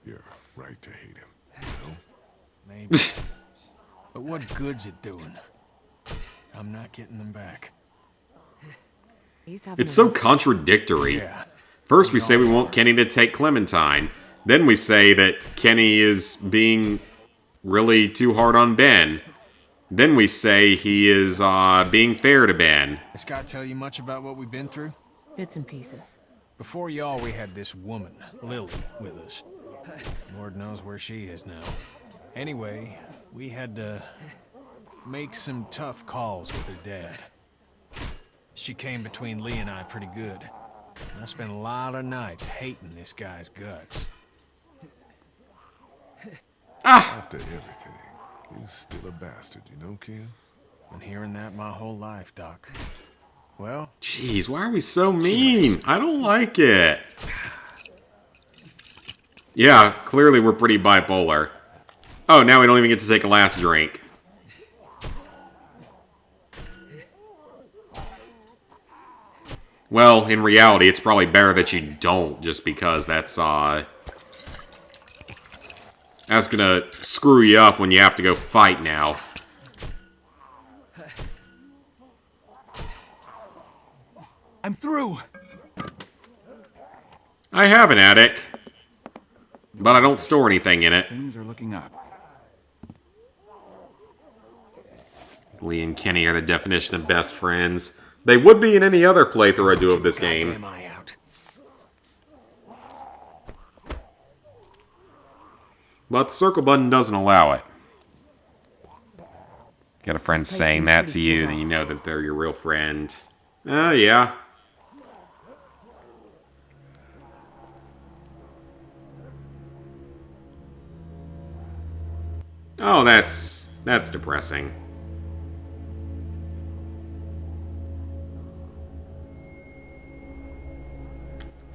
You're right to hate him, you know? Maybe. But what good's it doing? I'm not getting them back. It's so contradictory. Yeah. First we say we want Kenny to take Clementine. Then we say that Kenny is being really too hard on Ben. Then we say he is being fair to Ben. Does Scott tell you much about what we've been through? Bits and pieces. Before y'all, we had this woman, Lily, with us. Lord knows where she is now. Anyway, we had to make some tough calls with her dad. She came between Lee and I pretty good. I spent a lot of nights hating this guy's guts. After everything, you're still a bastard, you know, Ken? Been hearing that my whole life, Doc. Well... Jeez, why are we so mean? I don't like it. Yeah, clearly we're pretty bipolar. Oh, now we don't even get to take a last drink. Well, in reality, it's probably better that you don't, just because that's gonna screw you up when you have to go fight now. I'm through! I have an attic, but I don't store anything in it. Things are looking up. Lee and Kenny are the definition of best friends. They would be in any other playthrough I do of this game. But the circle button doesn't allow it. Got a friend saying that to you, then you know that they're your real friend. Yeah. Oh, that's depressing.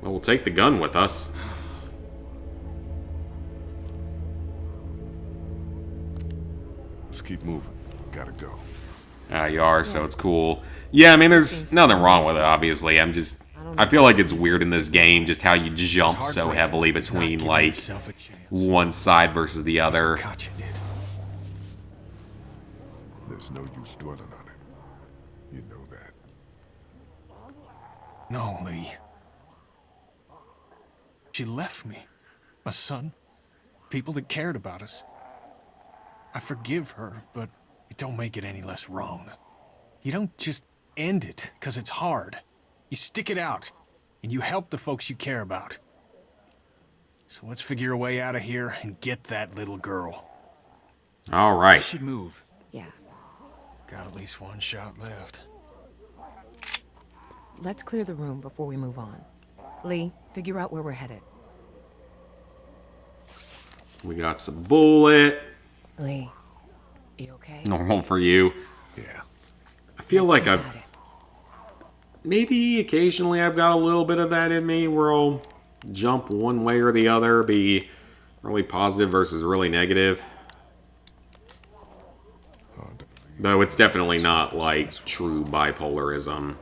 Well, we'll take the gun with us. Let's keep moving. Gotta go. You are, so it's cool. Yeah, I mean, there's nothing wrong with it, obviously. I feel like it's weird in this game just how you jump so heavily between, like, one side versus the other. There's no use dwelling on it. You know that. No, Lee. She left me. My son. People that cared about us. I forgive her, but it don't make it any less wrong. You don't just end it, 'cause it's hard. You stick it out, and you help the folks you care about. So let's figure a way out of here and get that little girl. All right. We should move. Yeah. Got at least one shot left. Let's clear the room before we move on. Lee, figure out where we're headed. We got some bullet. Lee, you okay? Normal for you. Yeah. I feel like maybe occasionally I've got a little bit of that in me where I'll jump one way or the other, be really positive versus really negative. Though it's definitely not like true bipolarism.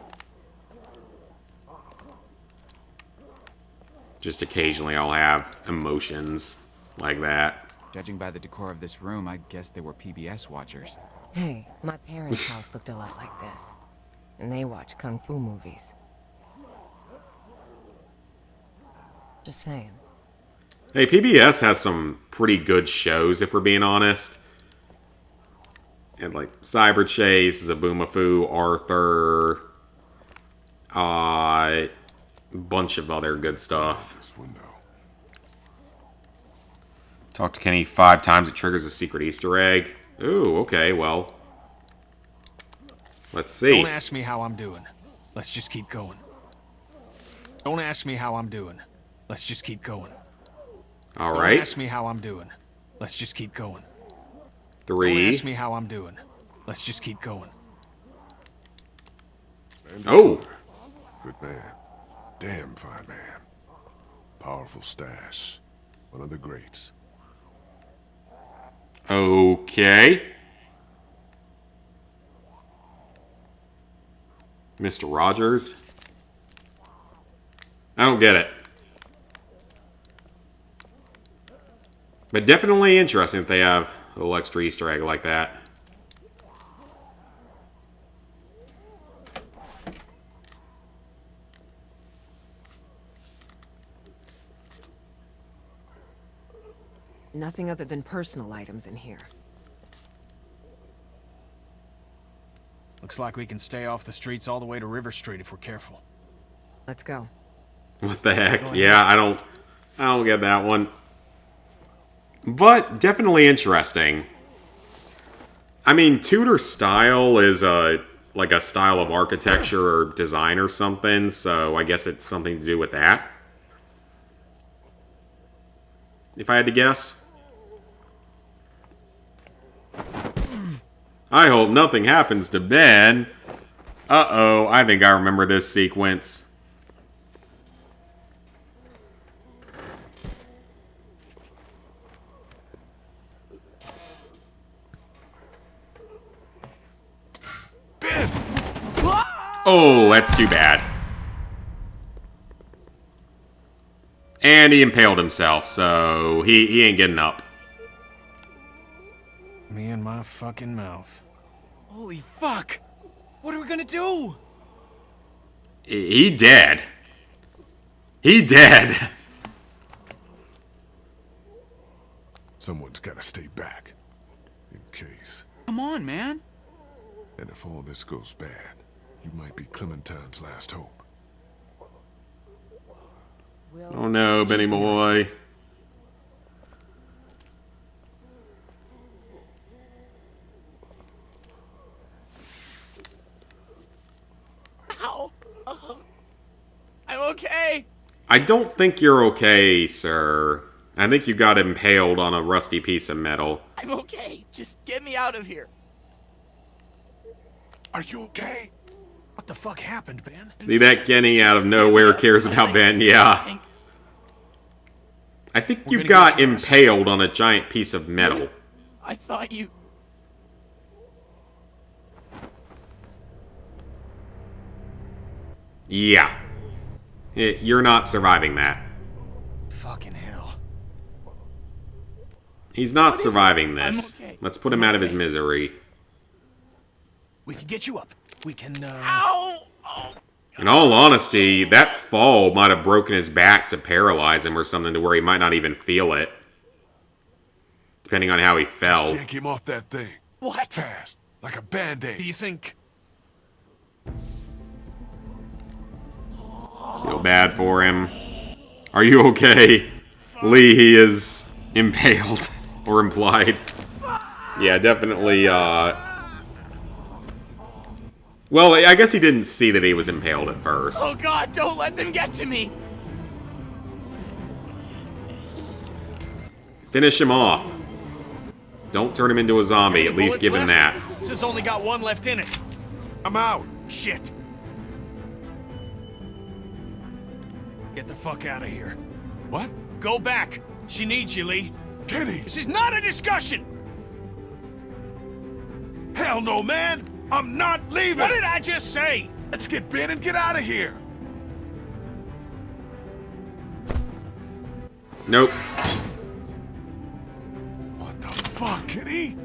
Just occasionally I'll have emotions like that. Judging by the decor of this room, I guess they were PBS watchers. Hey, my parents' house looked a lot like this. And they watch kung fu movies. Just saying. Hey, PBS has some pretty good shows, if we're being honest. And like Cyber Chase, Zaboomafoo, Arthur, bunch of other good stuff. Talk to Kenny 5 times, it triggers a secret Easter egg. Ooh, okay, well. Let's see. Don't ask me how I'm doing. Let's just keep going. Don't ask me how I'm doing. Let's just keep going. All Don't right. ask me how I'm doing. Let's just keep going. 3. Don't ask me how I'm doing. Let's just keep going. Oh. Good man. Damn fine man. Powerful stash. One of the greats. Okay. Mr. Rogers? I don't get it. But definitely interesting if they have a little extra Easter egg like that. Nothing other than personal items in here. Looks like we can stay off the streets all the way to River Street if we're careful. Let's go. What the heck? Yeah, I don't get that one. But definitely interesting. I mean, Tudor style is like a style of architecture or design or something, so I guess it's something to do with that. If I had to guess. I hope nothing happens to Ben. Uh-oh, I think I remember this sequence. Ben! Oh, that's too bad. And he impaled himself, so he ain't getting up. Me and my fucking mouth. Holy fuck! What are we gonna do? He dead. He dead. Someone's gotta stay back. In case. Come on, man. And if all this goes bad, you might be Clementine's last hope. Oh no, Benny boy. Ow! I'm okay. I don't think you're okay, sir. I think you got impaled on a rusty piece of metal. I'm okay. Just get me out of here. Are you okay? What the fuck happened, Ben? See that Kenny out of nowhere cares about Ben? Yeah. I think you got impaled on a giant piece of metal. I thought you... Yeah. You're not surviving that. Fucking hell. He's not surviving I'm this. okay. Let's put him out of his misery. We can get you up. We can, Ow! Oh, In all honesty, that fall might have broken his back to paralyze him or something to where he might not even feel it. Depending on how he fell. Just yank him off that thing. What? Fast. Like a band-aid. Do you think... Feel bad for him. Are you okay? Lee, he is impaled. Or implied. Yeah, definitely, Well, I guess he didn't see that he was impaled at first. oh God, don't let them get to me. Finish him off. Don't turn him into a zombie. Any At least bullets give him left? that. This has only got one left in it. I'm out. Shit. Get the fuck out of here. What? Go back. She needs you, Lee. Kenny! This is not a discussion. Hell no, man! I'm not leaving! What did I just say? Let's get Ben and get out of here! Nope. What the fuck, Kenny?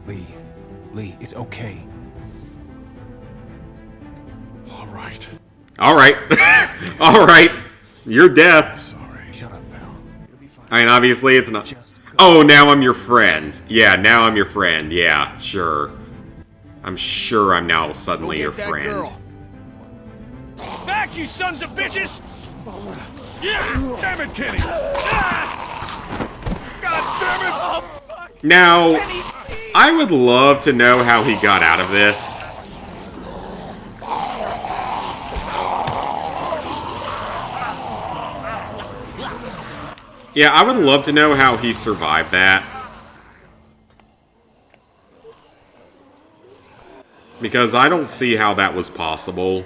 Lee, it's okay. All right. Alright. Alright. You're deaf. Sorry. Shut up, pal. It'll be fine. I mean, obviously it's not... Oh, now I'm your friend. Yeah, now I'm your friend. Yeah, sure. I'm sure I'm now suddenly your friend. Girl. Back, you sons of bitches! Yeah! Damn it, Kenny! God damn it! Oh, fuck! Now, Kenny, I would love to know how he got out of this. Yeah, I would love to know how he survived that. Because I don't see how that was possible.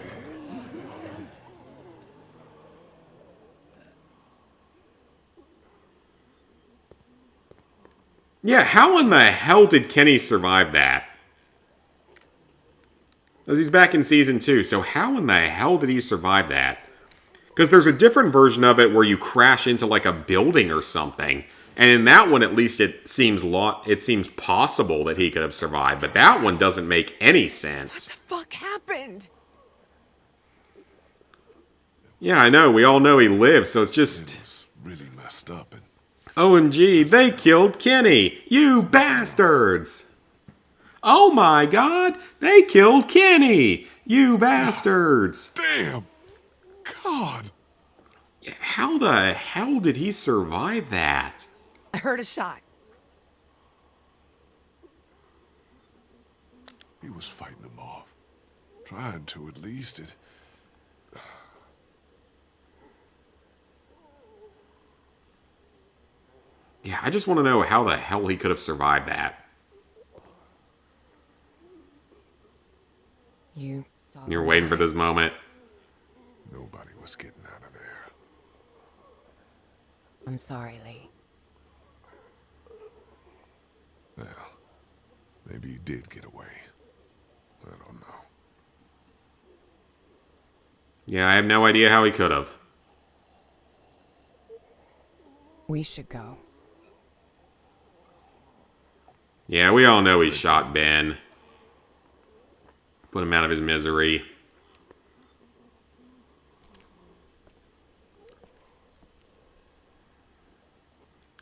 Yeah, how in the hell did Kenny survive that? Because he's back in Season 2, so how in the hell did he survive that? Because there's a different version of it where you crash into like a building or something. And in that one, at least it seems possible that he could have survived. But that one doesn't make any sense. What the fuck happened? Yeah, I know. We all know he lives, so it's just... It's really messed up. And OMG, they killed Kenny! You bastards! Oh my god, they killed Kenny! You bastards! damn! God! How the hell did he survive that? I heard a shot. He was fighting them off. Trying to, at least. Yeah, I just want to know how the hell he could have survived that. You're waiting for this moment. Nobody was getting out of there. I'm sorry, Lee. Well, maybe he did get away. I don't know. Yeah, I have no idea how he could have. We should go. Yeah, we all know he shot Ben. Put him out of his misery.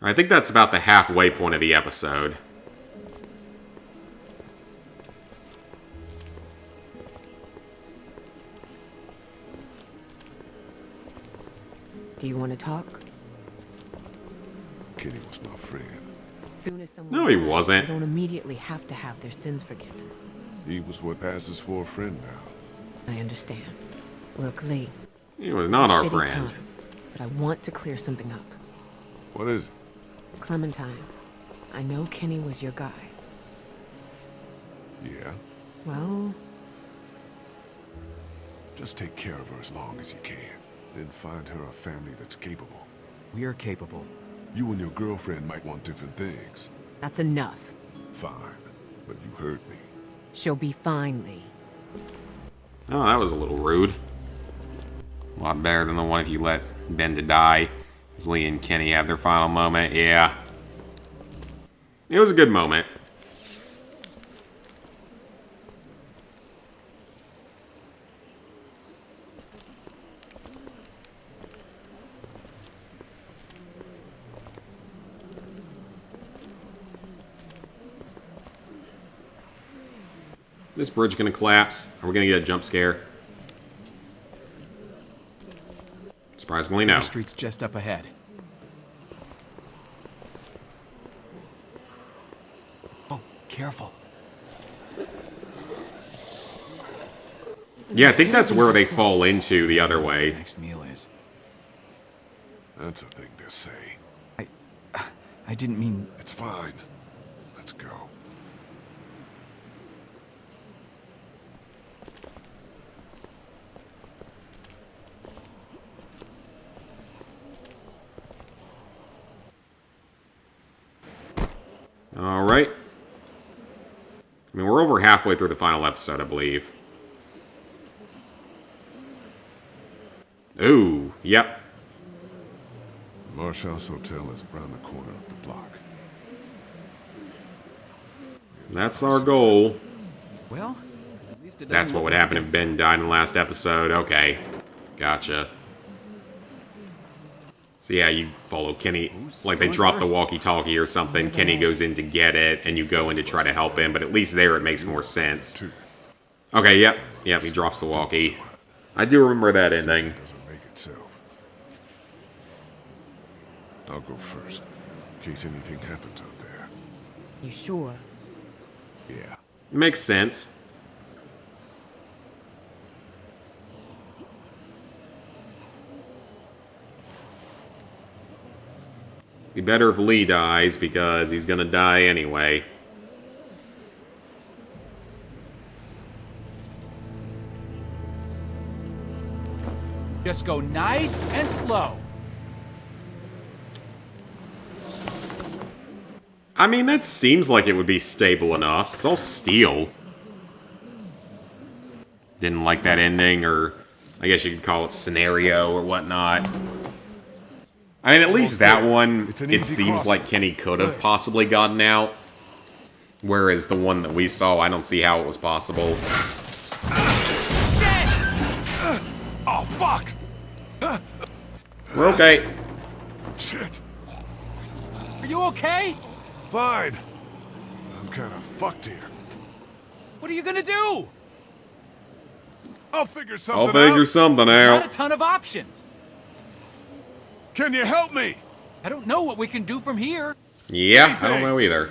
I think that's about the halfway point of the episode. Do you want to talk? Kenny was my friend. Soon as someone No, he dies, wasn't. They don't immediately have to have their sins forgiven. He was what passes for a friend now. I understand. Look, Lee. He was not our Shitty friend. time, but I want to clear something up. What is it? Clementine, I know Kenny was your guy. Yeah? Well, Just take care of her as long as you can. Then find her a family that's capable. We are capable. You and your girlfriend might want different things. that's enough. Fine. But you heard me. She'll be fine, Lee. Oh, that was a little rude. A lot better than the one if you let Ben to die. As Lee and Kenny have their final moment. Yeah. It was a good moment. This bridge gonna collapse? Are we gonna get a jump scare? Surprisingly, no. The street's just up ahead. Oh, careful. Yeah, I think that's where they fall into the other way. Next meal is. That's a thing to say. I didn't mean. It's fine. Let's go. Alright. I mean, we're over halfway through the final episode, I believe. Ooh, yep. Marshall's Hotel is around the corner of the block. That's our goal. Well, at least it That's doesn't what look would like happen if Ben died in the last episode. Okay. Gotcha. So yeah, you follow Kenny. Like they drop the walkie-talkie or something. Kenny goes in to get it, and you go in to try to help him. But at least there it makes more sense. Okay, yep. Yep, he drops the walkie. I do remember that ending. Doesn't make itself. I'll go first, in case anything happens out there. You sure? Yeah. Makes sense. Be better if Lee dies, because he's gonna die anyway. Just go nice and slow. I mean, that seems like it would be stable enough. It's all steel. Didn't like that ending, or I guess you could call it scenario or whatnot. I mean, at least that one, it seems like Kenny could have possibly gotten out. Whereas the one that we saw, I don't see how it was possible. Oh, fuck! We're okay. Shit. Are you okay? Fine. I'm kind of fucked here. What are you gonna do? I'll figure something I'll out. figure something Not a out. ton of options. Can you help me? I don't know what we can do from here. Yeah, I don't know either.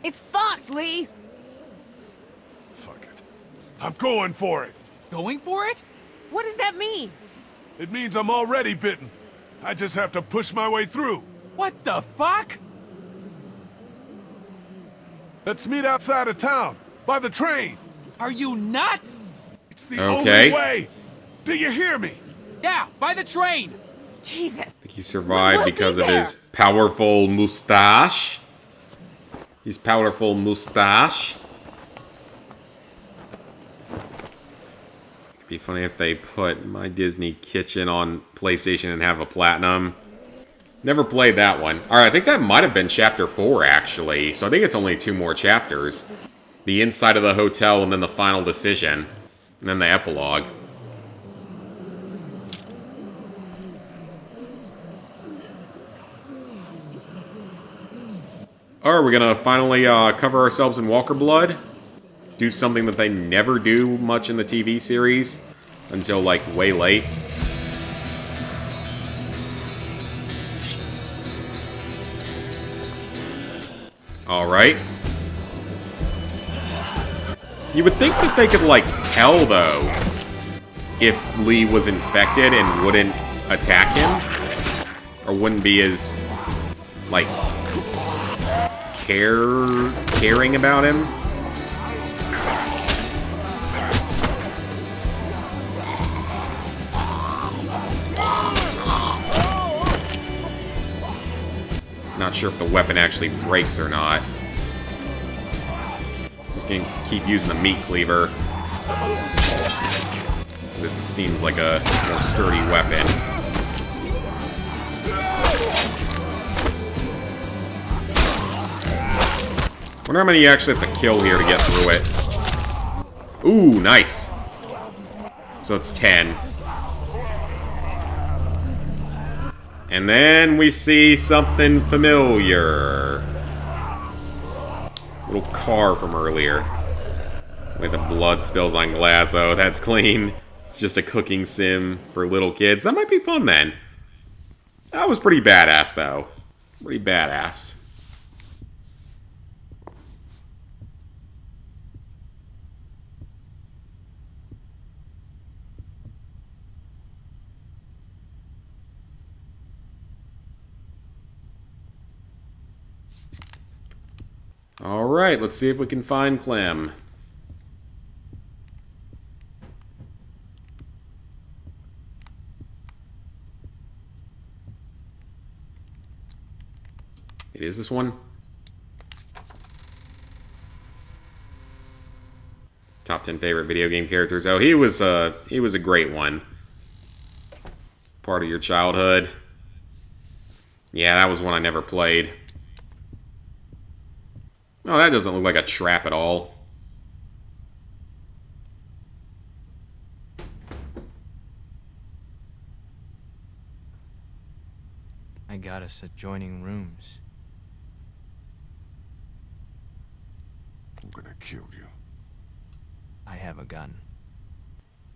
It's fucked, Lee! Fuck it. I'm going for it. Going for it? What does that mean? It means I'm already bitten. I just have to push my way through. What the fuck? Let's meet outside of town, by the train. Are you nuts? It's the Okay. only way. Do you hear me? Yeah, by the train. Jesus. He survived We'll be because of there. his powerful mustache. His powerful mustache. It'd be funny if they put My Disney Kitchen on PlayStation and have a platinum. Never played that one. Alright, I think that might have been Chapter 4, actually. So I think it's only 2 more chapters. The inside of the hotel, and then the final decision. And then the epilogue. Alright, we're gonna finally cover ourselves in Walker Blood. Do something that they never do much in the TV series. Until, like, way late. Alright. You would think that they could, like, tell, though, if Lee was infected and wouldn't attack him. Or wouldn't be as, like, caring about him. Not sure if the weapon actually breaks or not. Just gonna keep using the meat cleaver. It seems like a more sturdy weapon. Wonder how many you actually have to kill here to get through it. Ooh, nice. So it's 10. And then we see something familiar. Little car from earlier. With the blood spills on glass. Oh, that's clean. It's just a cooking sim for little kids. That might be fun then. That was pretty badass, though. Pretty badass. Alright, let's see if we can find Clem. It is this one? Top 10 favorite video game characters. Oh, he was a great one. Part of your childhood. Yeah, that was one I never played. Oh, that doesn't look like a trap at all. I got us adjoining rooms. I'm gonna kill you. I have a gun.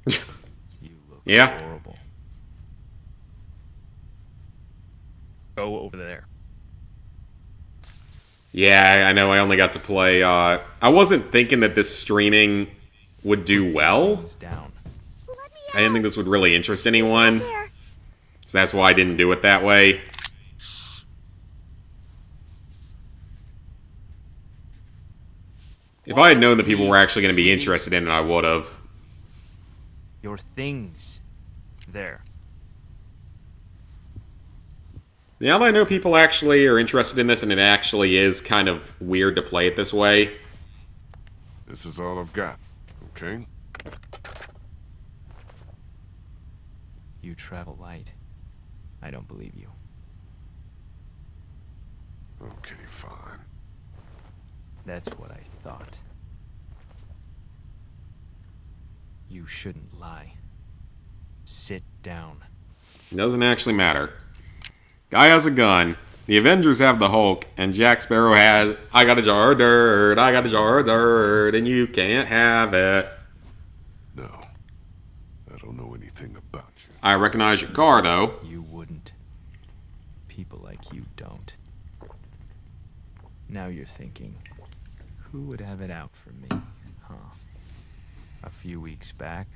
You look Yeah. horrible. Go over there. Yeah, I know I only got to play, I wasn't thinking that this streaming would do well. Down. I didn't think this would really interest anyone. So that's why I didn't do it that way. If I had known that people were actually going to be interested in it, I would have. Your things. There. Now that I know people actually are interested in this, and it actually is kind of weird to play it this way. This is all I've got, okay? You travel light. I don't believe you. Okay, fine. That's what I thought. You shouldn't lie. Sit down. It doesn't actually matter. Guy has a gun. The Avengers have the Hulk, and Jack Sparrow has, I got a jar of dirt, I got a jar of dirt, and you can't have it. No. I don't know anything about you. I recognize your car, though. You wouldn't. People like you don't. Now you're thinking, who would have it out for me, huh? A few weeks back,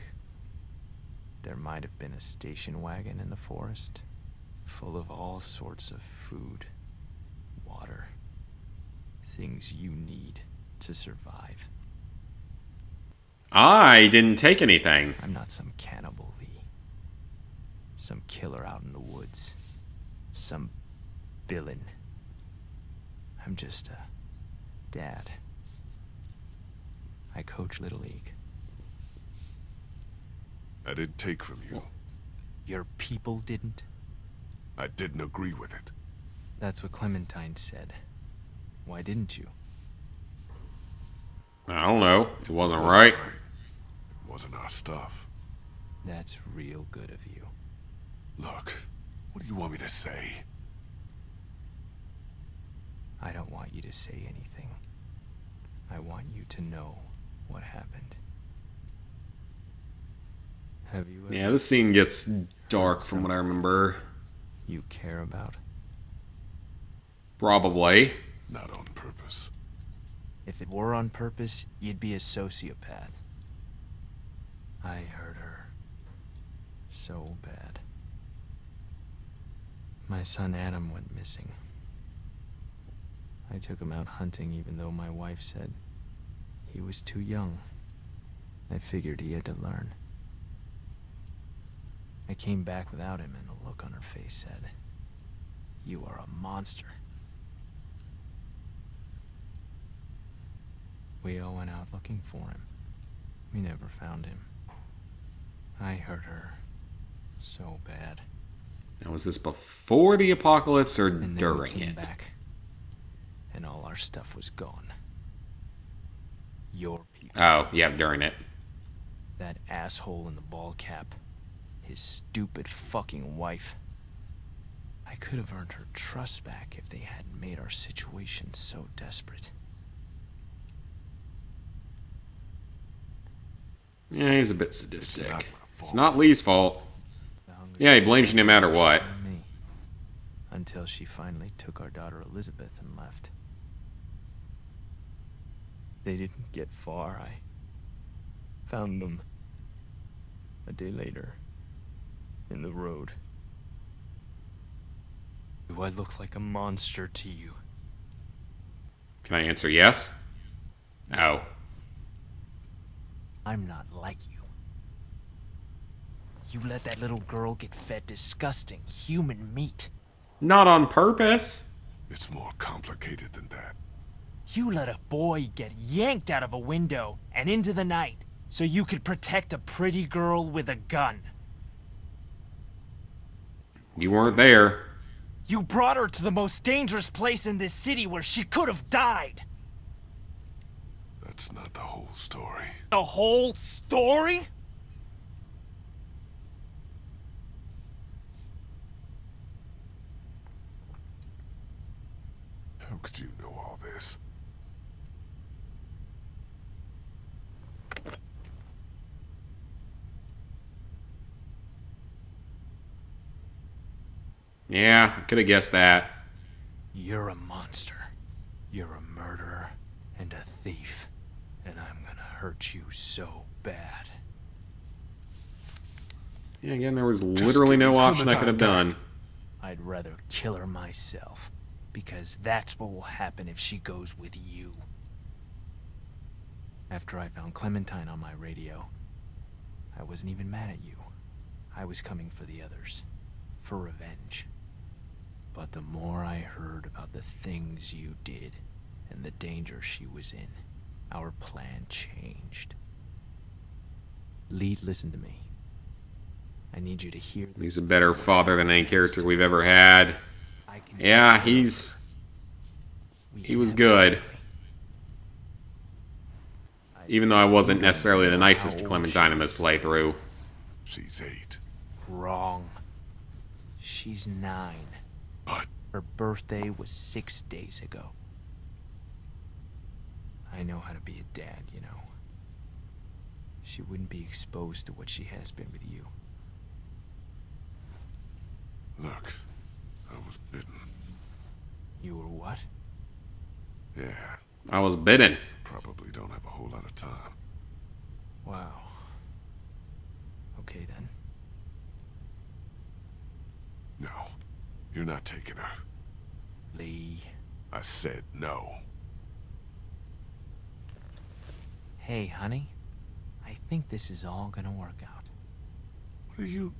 there might have been a station wagon in the forest, full of all sorts of food, water, things you need to survive. I didn't take anything. I'm not some cannibal, Lee. Some killer out in the woods. Some villain. I'm just a dad. I coach Little League. I didn't take from you. Your people didn't? I didn't agree with it. That's what Clementine said. Why didn't you? I don't know. It wasn't right. It wasn't our stuff. That's real good of you. Look, what do you want me to say? I don't want you to say anything. I want you to know what happened. Have you ever... Yeah, this scene gets dark from what I remember. You care about? Probably. Not on purpose. If it were on purpose, you'd be a sociopath. I hurt her. So bad. My son Adam went missing. I took him out hunting even though my wife said he was too young. I figured he had to learn. I came back without him, and the look on her face said, "You are a monster." We all went out looking for him. We never found him. I hurt her so bad. Now, was this before the apocalypse or And then during we came it? back, and all our stuff was gone. Your people. Oh, yeah, during it. That asshole in the ball cap. His stupid fucking wife. I could have earned her trust back if they hadn't made our situation so desperate. Yeah, he's a bit sadistic. It's not Lee's fault. Yeah, he blames you no matter what. Me. Until she finally took our daughter Elizabeth and left. They didn't get far. I found them a day later in the road. Do I look like a monster to you? Can I answer yes? No. I'm not like you. You let that little girl get fed disgusting human meat. Not on purpose. It's more complicated than that. You let a boy get yanked out of a window and into the night so you could protect a pretty girl with a gun. You weren't there. You brought her to the most dangerous place in this city where she could have died. That's not the whole story. The whole story? How could you know all this? Yeah, I could have guessed that. You're a monster. You're a murderer and a thief. And I'm gonna hurt you so bad. Yeah, again, there was literally no option I could have done. I'd rather kill her myself, because that's what will happen if she goes with you. After I found Clementine on my radio, I wasn't even mad at you. I was coming for the others, for revenge. But the more I heard about the things you did and the danger she was in, our plan changed. Lead, listen to me. I need you to hear this. He's a better father than any character we've ever had. Yeah, he was good. Even though I wasn't necessarily the nicest to Clementine in this playthrough. She's 8. Wrong. She's 9. But her birthday was 6 days ago. I know how to be a dad, you know. She wouldn't be exposed to what she has been with you. look, I was bitten. You were what? Yeah. I was bitten. Probably don't have a whole lot of time. Wow. Okay then. No. You're not taking her. Lee. I said no. Hey, honey. I think this is all gonna work out. What are you...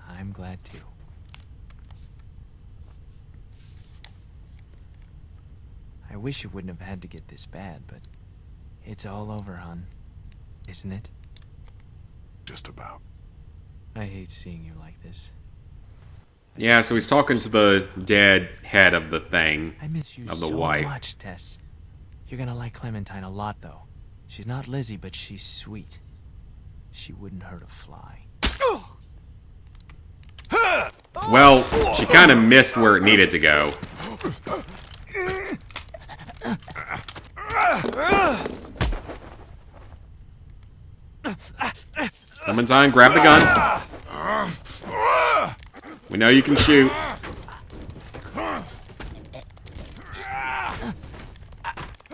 I'm glad too. I wish it wouldn't have had to get this bad, but it's all over, hon. Isn't it? Just about. I hate seeing you like this. Yeah, so he's talking to the dead head of the thing, I miss you of the so wife. much, Tess. You're gonna like Clementine a lot, though. She's not Lizzie, but she's sweet. She wouldn't hurt a fly. Well, she kind of missed where it needed to go. Clementine, grab the gun. We know you can shoot.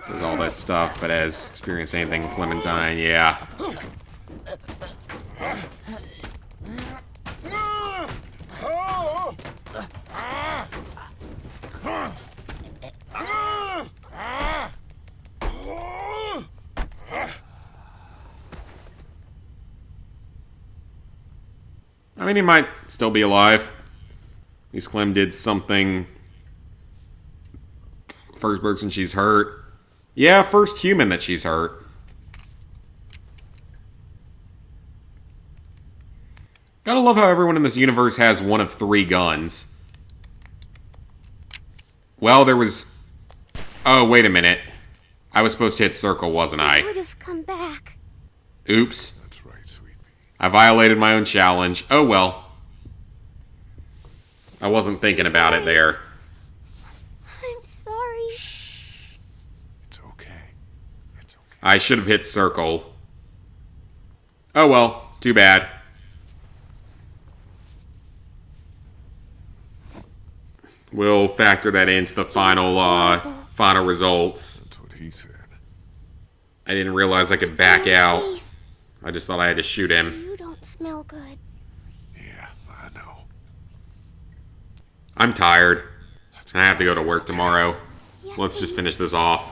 Says all that stuff, but has experienced anything with Clementine, yeah. I mean, he might still be alive. At least Clem did something. First person she's hurt. Yeah, first human that she's hurt. Gotta love how everyone in this universe has one of 3 guns. Well, there was... Oh, wait a minute. I was supposed to hit circle, wasn't I? I would have come back. Oops. That's right, sweet pea. I violated my own challenge. Oh, well. I wasn't thinking about it there. I'm sorry. It's okay. It's okay. I should have hit circle. Oh, well. Too bad. We'll factor that into the final results. That's what he said. I didn't realize I could back out. I just thought I had to shoot him. You don't smell good. Yeah, I know. I'm tired. I have to go to work tomorrow. Yes, Let's just please. finish this off.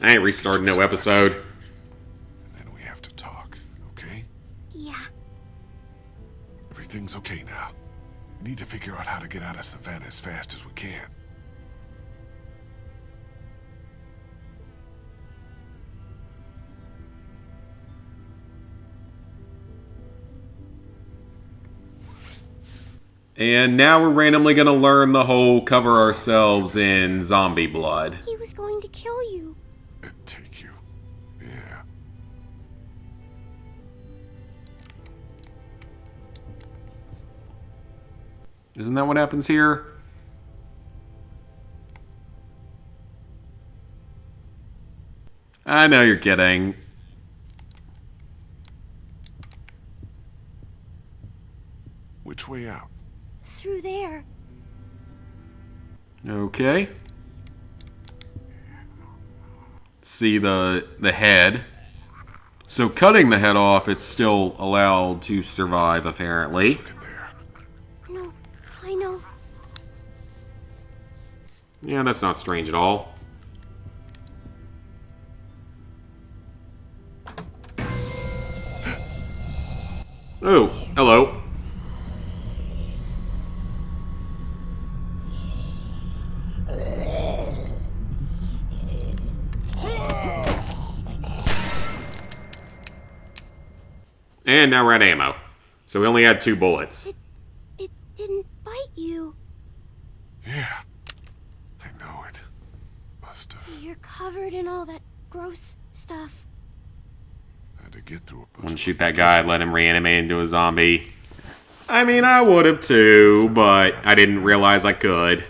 I ain't restarting no episode. And then we have to talk, okay? Yeah. Everything's okay now. We need to figure out how to get out of Savannah as fast as we can. And now we're randomly gonna learn the whole cover ourselves in zombie blood. He was going to kill you. And take you. Yeah. Isn't that what happens here? I know you're kidding. Which way out? Through there. Okay. See the head. So cutting the head off, it's still allowed to survive, apparently. No, I know. Yeah, that's not strange at all. Oh, hello. And now we're at ammo. So we only had 2 bullets. It didn't bite you. Yeah. I know it. Must have. You're covered in all that gross stuff. Had to get through a Wouldn't shoot that guy, let him reanimate into a zombie. I mean, I would have too, but I didn't realize I could.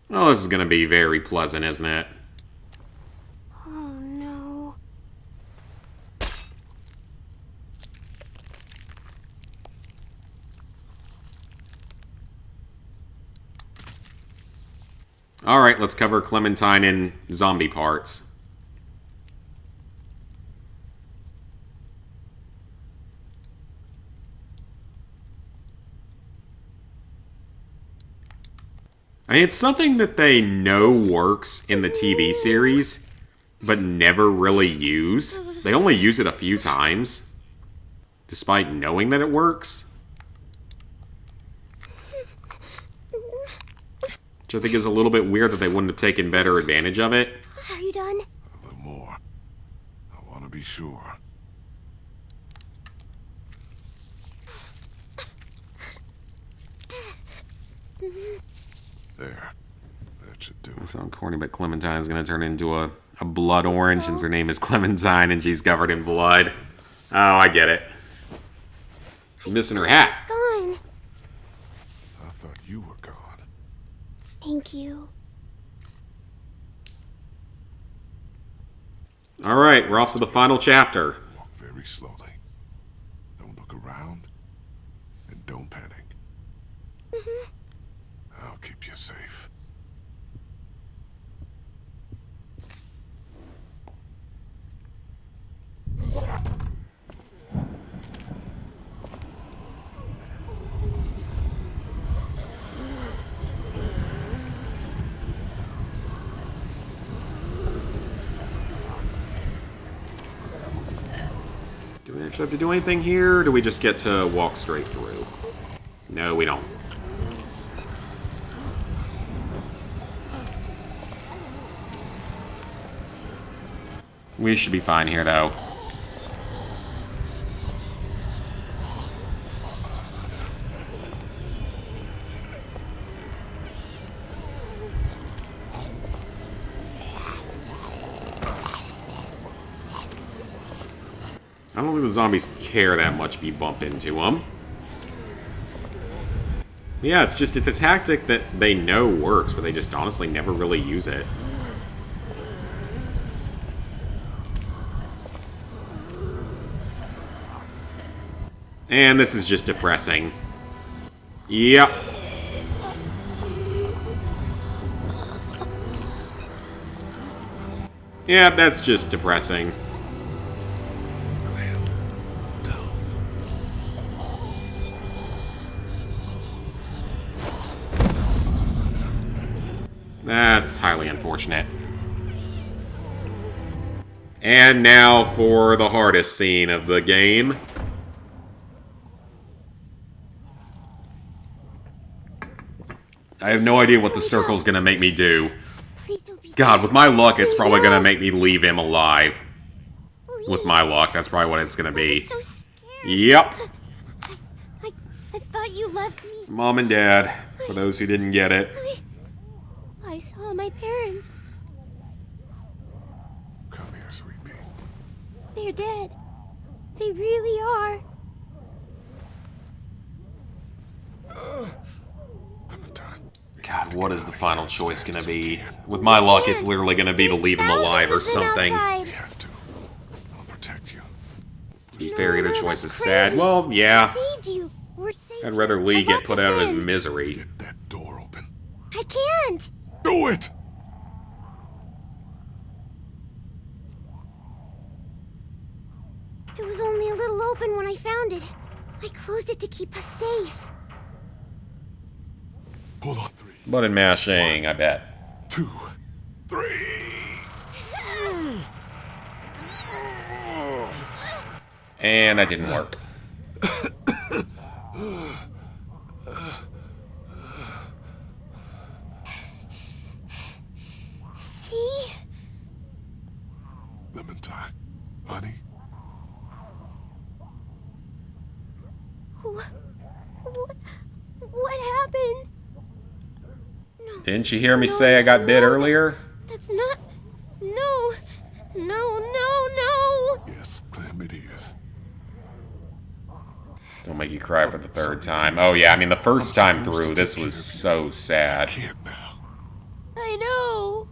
Well, this is going to be very pleasant, isn't it? Oh no. Alright, let's cover Clementine in zombie parts. I mean, it's something that they know works in the TV series, but never really use. They only use it a few times, despite knowing that it works. Which I think is a little bit weird that they wouldn't have taken better advantage of it. Are you done? A little more. I want to be sure. There. That should do That it. sounds corny, but Clementine is going to turn into a blood orange since her name is Clementine and she's covered in blood. Oh, I get it. She's missing her hat. It's gone. I thought you were gone. Thank you. Alright, we're off to the final chapter. Walk very slowly. Don't look around. And don't panic. I'll keep you safe. Do we actually have to do anything here, or do we just get to walk straight through? No, we don't. We should be fine here, though. I don't think the zombies care that much if you bump into them. Yeah, it's a tactic that they know works, but they just honestly never really use it. And this is just depressing. Yep. Yeah, that's just depressing. That's highly unfortunate. And now for the hardest scene of the game. I have no idea what the circle's gonna make me do. Please don't be God, with my luck, it's Please, probably no. gonna make me leave him alive. Please. With my luck, that's probably what it's gonna be. So scared. Yep. I thought you left me. Mom and Dad, for those who didn't get it. I saw my parents. Come here, sweet pea. They're dead. They really are. God, what is the final choice gonna be? With my luck, it's literally gonna be to leave him alive or something. We have to. I'll protect you. To be fair, either choice is sad. Well, yeah. Saved you. We're safe. I'd rather Lee get put out of his sin. misery. Get that door open. I can't. Do it! It was only a little open when I found it. I closed it to keep us safe. Pull on 3. Button mashing, I bet. 2, 3. And that didn't work. See? Clementine, honey. What happened? No. Didn't you hear me say I got bit earlier? That's not. No. No. Yes, Clem, it is. Don't make you cry for the third time. Oh yeah, I mean the first time through, this was so sad. I know.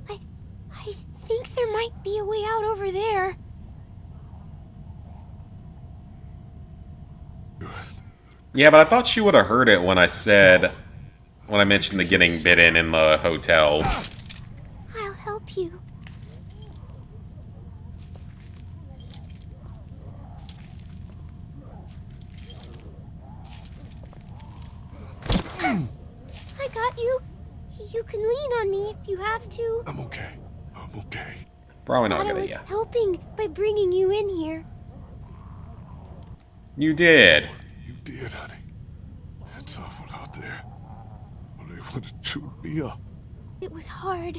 I think there might be a way out over there. Yeah, but I thought she would have heard it when I mentioned the getting bitten in the hotel. I'll help you. I got you. You can lean on me if you have to. I'm okay. Probably not a I good was idea. helping by bringing you in here. You did. You did, honey. It's awful out there. Well, they would have chewed me up. It was hard.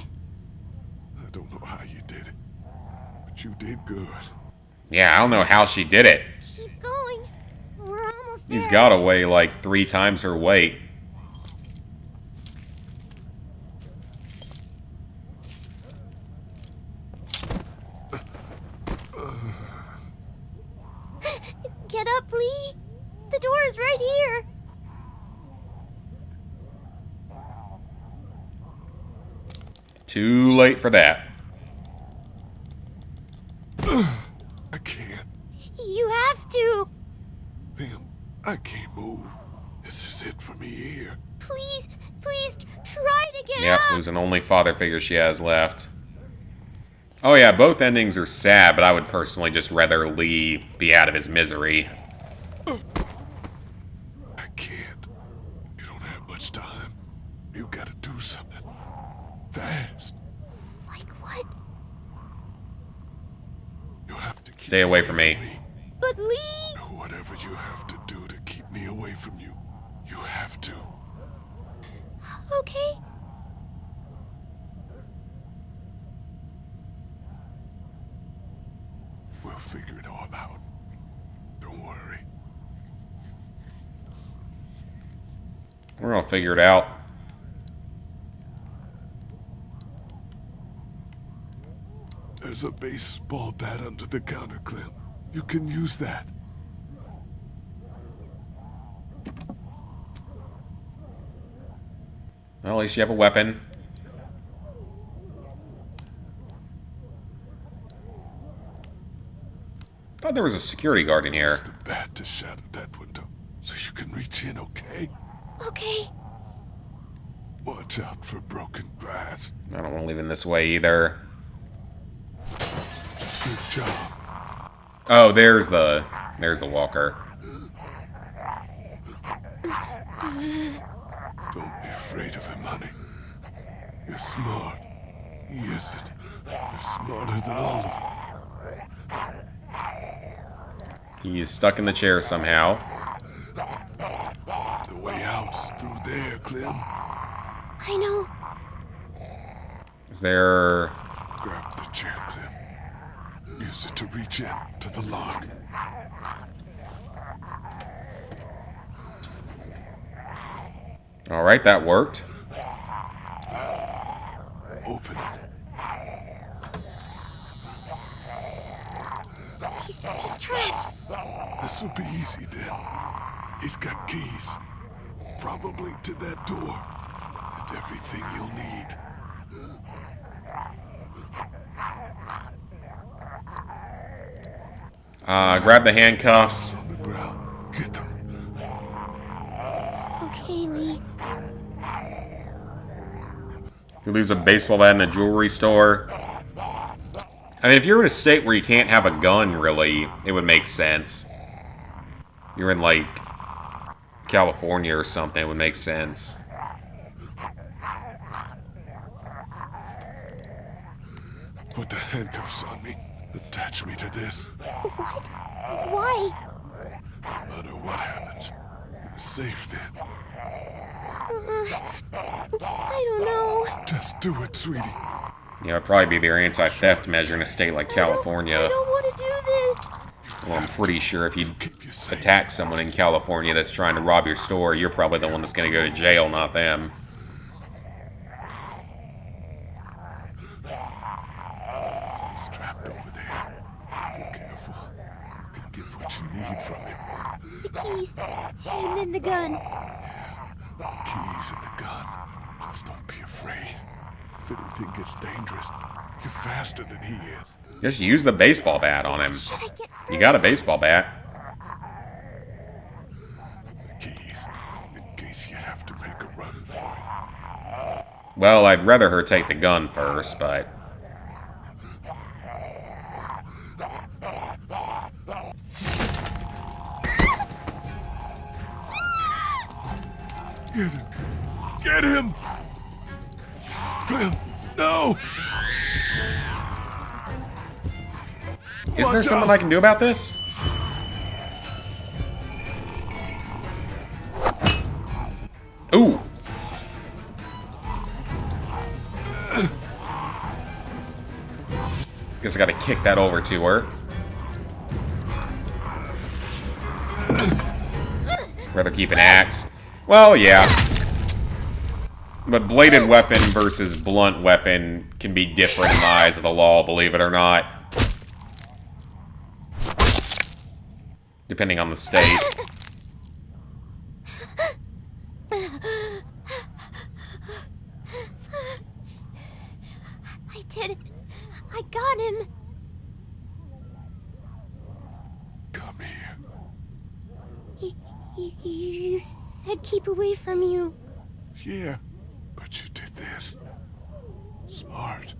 I don't know how you did it, but you did good. Yeah, I don't know how she did it. Keep going. We're almost there. He's got to weigh like 3 times her weight. Get up, Lee. The door is right here. Too late for that. I can't. You have to. Damn, I can't move. This is it for me here. Please try to get Yep, up. losing only father figure she has left. Oh yeah, both endings are sad, but I would personally just rather Lee be out of his misery. I can't. You don't have much time. You gotta do something. Fast. Like what? You have to Stay away from me. But Lee. Whatever you have to do to keep me away from you, you have to. Okay. We'll figure it all out. Don't worry. We're gonna figure it out. There's a baseball bat under the counter, Clem. You can use that. Well, at least you have a weapon. Thought there was a security guard in here. Use the bat to shatter that window so you can reach in, okay? Okay. Watch out for broken glass. I don't want to leave him this way either. Good job. Oh, there's the walker. Don't be afraid of him, honey. You're smart. Yes, you're smarter than all of them. He's stuck in the chair somehow. The way out's through there, Clem. I know. Is there... Grab the chair, Clem. Use it to reach in to the lock. Alright, that worked. Open it. He's trapped. This'll be easy then. He's got keys. Probably to that door. And everything you'll need. Grab the handcuffs. On the ground. Get them. Okay, Lee. You lose a baseball bat in a jewelry store. I mean, if you're in a state where you can't have a gun, really, it would make sense. You're in, like, California or something, it would make sense. Put the handcuffs on me. Attach me to this. What? Why? No matter what happens, you're safe then. I don't know. Just do it, sweetie. Yeah, it'd probably be their anti-theft measure in a state like California. I don't want to do this. Well, I'm pretty sure if you attack someone in California that's trying to rob your store, you're probably the one that's going to go to jail, not them. He's trapped over there. Be careful. You can get what you need from him. The keys, and then the gun. Keys and the gun. Just don't be afraid. If anything gets dangerous, you're faster than he is. Just use the baseball bat on him. Should I get You got a baseball bat. The keys, in case you have to make a run for it. Well, I'd rather her take the gun first, but... Get him! Get him! Clem, no! Isn't there something I can do about this? Ooh! Guess I gotta kick that over to her. Rather keep an axe. Well, yeah. But bladed weapon versus blunt weapon can be different in the eyes of the law, believe it or not. Depending on the state. I did it. I got him. Come here. You said keep away from you. Yeah, but you did this. Smart.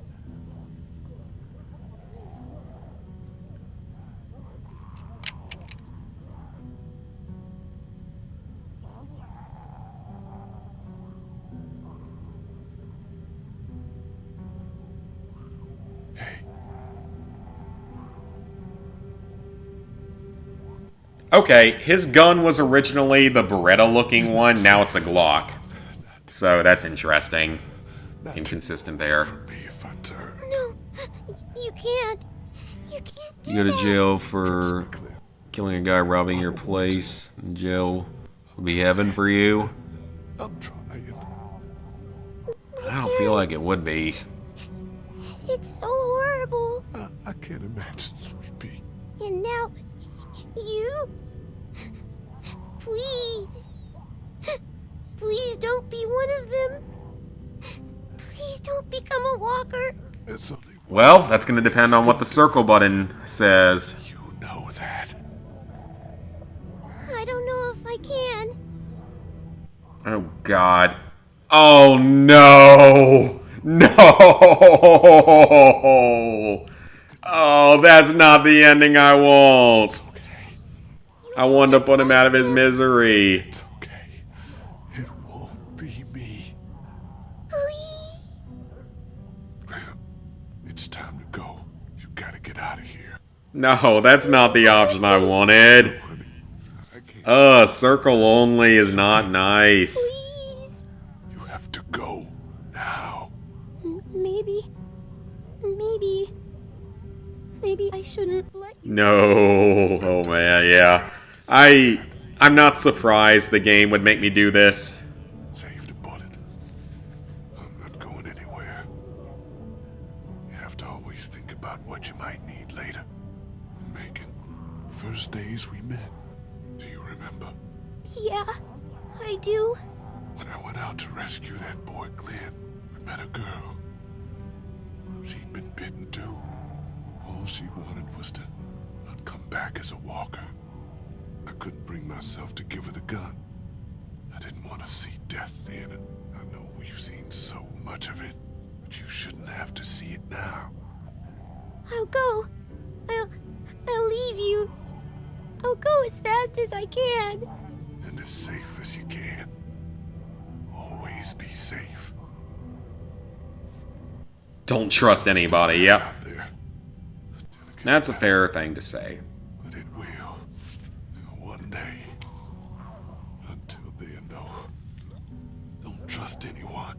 Okay, his gun was originally the Beretta-looking one, now it's a Glock. So that's interesting. Inconsistent there. No, you can't. You can't do You go to that. jail for killing a guy robbing your place. Jail will be heaven for you. I'm trying. I don't feel like it would be. It's so horrible. I can't imagine, sweet pea. And now, you? Please. Please don't be one of them. Please don't become a walker. It's only Well, that's going to depend on what the circle button says. you know that. I don't know if I can. Oh, God. Oh, no! No! Oh, that's not the ending I want. I wanted to put him out of his misery. It's okay. It won't be me. Please. Clem, out of here. No, that's not the option I wanted. Circle only is not nice. Please. You have to go now. Maybe I shouldn't let you. No. Oh man, yeah. I'm not surprised the game would make me do this. Save the bullet. I'm not going anywhere. You have to always think about what you might need later. Megan, first days we met. Do you remember? Yeah, I do. When I went out to rescue that boy Glenn, we met a girl. She'd been bitten too. All she wanted was to not come back as a walker. I couldn't bring myself to give her the gun. I didn't want to see death then, and I know we've seen so much of it, but you shouldn't have to see it now. I'll go. I'll leave you. I'll go as fast as I can. And as safe as you can. Always be safe. Don't trust anybody, yep. That's a fair thing to say. But it will. One day. Until then, though, don't trust anyone.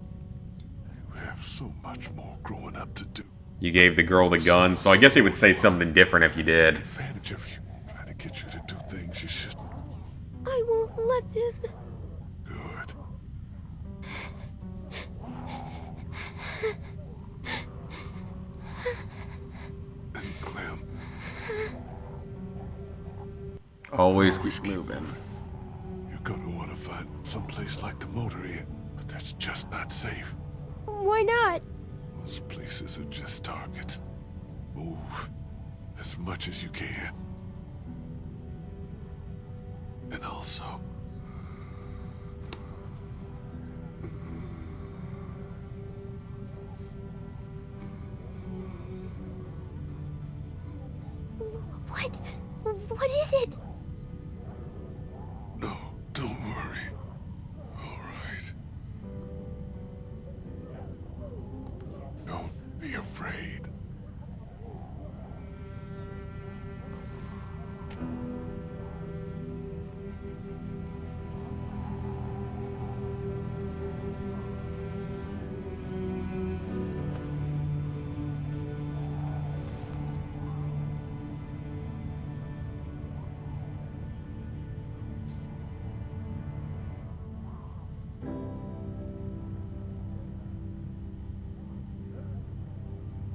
You have so much more growing up to do. You gave the girl the gun, so I guess he would say something different if you did. Advantage of you. Try to get you to do things you shouldn't. I won't let them. Good. And Clem. Always keep moving. You're gonna want to find someplace like the motor inn, but that's just not safe. Why not? Those places are just targets. Move as much as you can. And also, What is it? no, don't worry. All right. Don't be afraid.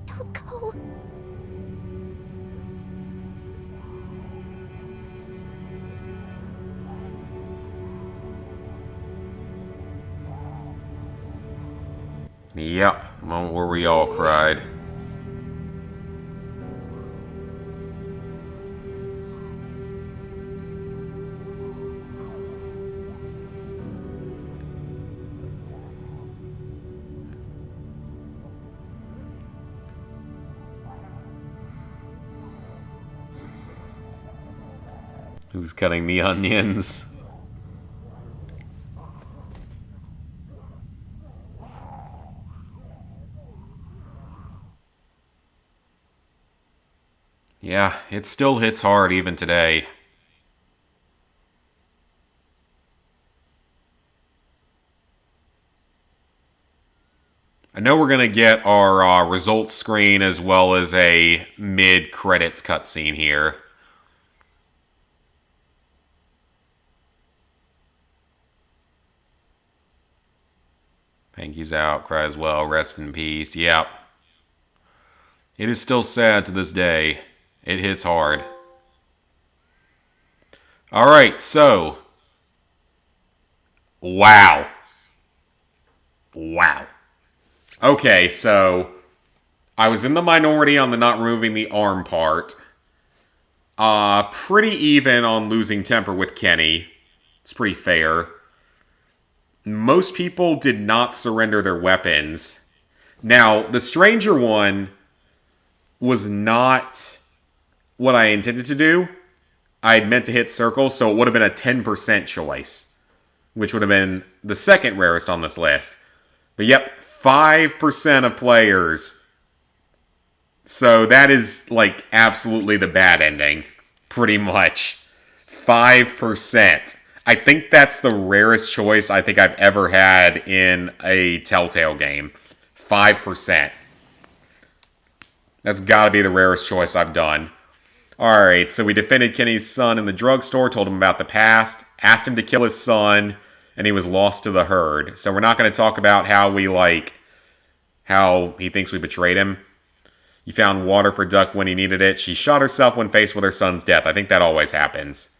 Don't go. Yep, the moment where we all cried. Who's cutting the onions? Yeah, it still hits hard even today. I know we're going to get our results screen as well as a mid-credits cutscene here. Panky's out, cries well, rest in peace. Yep. It is still sad to this day. It hits hard. Alright, so. Wow. Wow. Okay, so. I was in the minority on the not removing the arm part. Pretty even on losing temper with Kenny. It's pretty fair. Most people did not surrender their weapons. Now, the stranger one was not what I intended to do. I had meant to hit circle, so it would have been a 10% choice, which would have been the second rarest on this list. But yep, 5% of players So that is, like, absolutely the bad ending. Pretty much. 5%. I think that's the rarest choice I think I've ever had in a Telltale game. 5%. That's gotta be the rarest choice I've done. Alright, so we defended Kenny's son in the drugstore, told him about the past, asked him to kill his son, and he was lost to the herd. So we're not going to talk about how he thinks we betrayed him. You found water for Duck when he needed it. She shot herself when faced with her son's death. I think that always happens.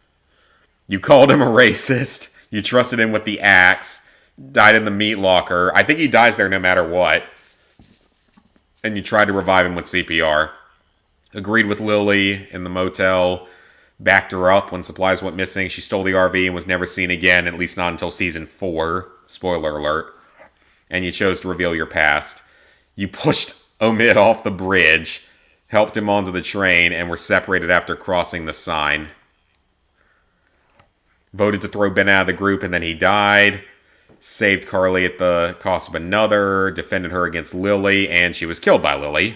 You called him a racist. You trusted him with the axe. Died in the meat locker. I think he dies there no matter what. And you tried to revive him with CPR. Agreed with Lily in the motel. Backed her up when supplies went missing. She stole the RV and was never seen again, at least not until season 4. Spoiler alert. And you chose to reveal your past. You pushed Omid off the bridge, helped him onto the train, and were separated after crossing the sign. Voted to throw Ben out of the group, and then he died. Saved Carly at the cost of another. Defended her against Lily, and she was killed by Lily.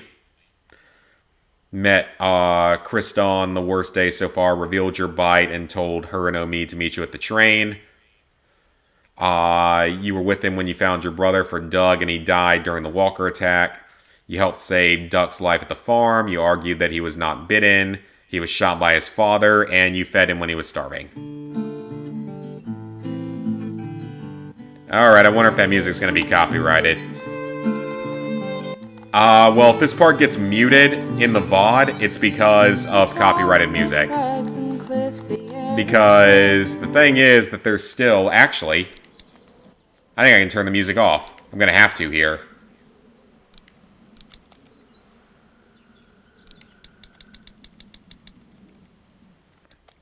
Met Krista on the worst day so far. Revealed your bite and told her and Omid to meet you at the train. You were with him when you found your brother for Doug, and he died during the Walker attack. You helped save Duck's life at the farm. You argued that he was not bitten. He was shot by his father, and you fed him when he was starving. Alright, I wonder if that music's going to be copyrighted. Well, if this part gets muted in the VOD, it's because of copyrighted music. Because the thing is that there's still... Actually, I think I can turn the music off. I'm going to have to here.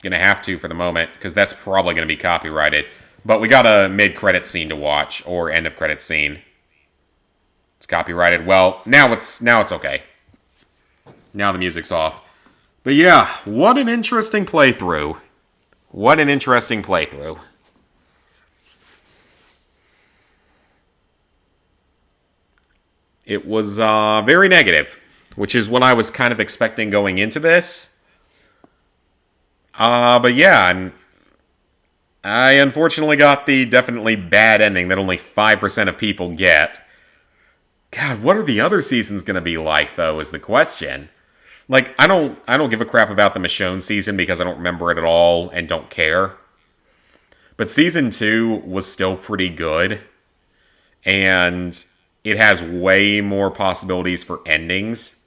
Gonna have to for the moment, because that's probably going to be copyrighted. But we got a mid-credit scene to watch, or end-of-credit scene. It's copyrighted. Well, now it's okay. Now the music's off. But yeah, what an interesting playthrough. What an interesting playthrough. It was very negative, which is what I was kind of expecting going into this. But yeah, I unfortunately got the definitely bad ending that only 5% of people get. God, what are the other seasons going to be like, though, is the question. Like, I don't give a crap about the Michonne season because I don't remember it at all and don't care. But season 2 was still pretty good. And it has way more possibilities for endings.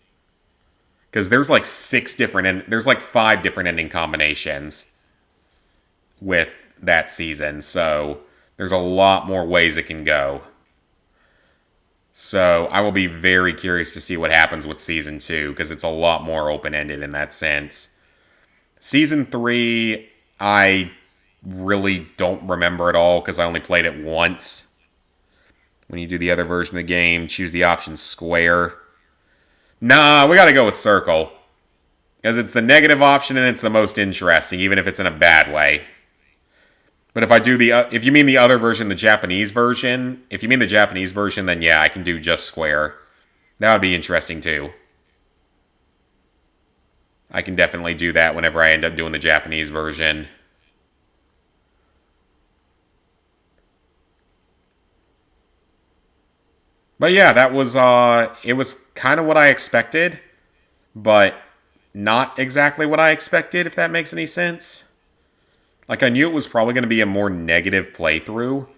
Because there's like 5 different ending combinations with that season. So there's a lot more ways it can go. So I will be very curious to see what happens with Season 2, because it's a lot more open-ended in that sense. Season 3, I really don't remember at all, because I only played it once. When you do the other version of the game, choose the option square. Nah, we gotta go with circle. Because it's the negative option and it's the most interesting, even if it's in a bad way. But if I do if you mean the other version, the Japanese version, if you mean the Japanese version, then yeah, I can do just square. That would be interesting too. I can definitely do that whenever I end up doing the Japanese version. But yeah, that was, it was kind of what I expected, but not exactly what I expected, if that makes any sense. Like, I knew it was probably going to be a more negative playthrough.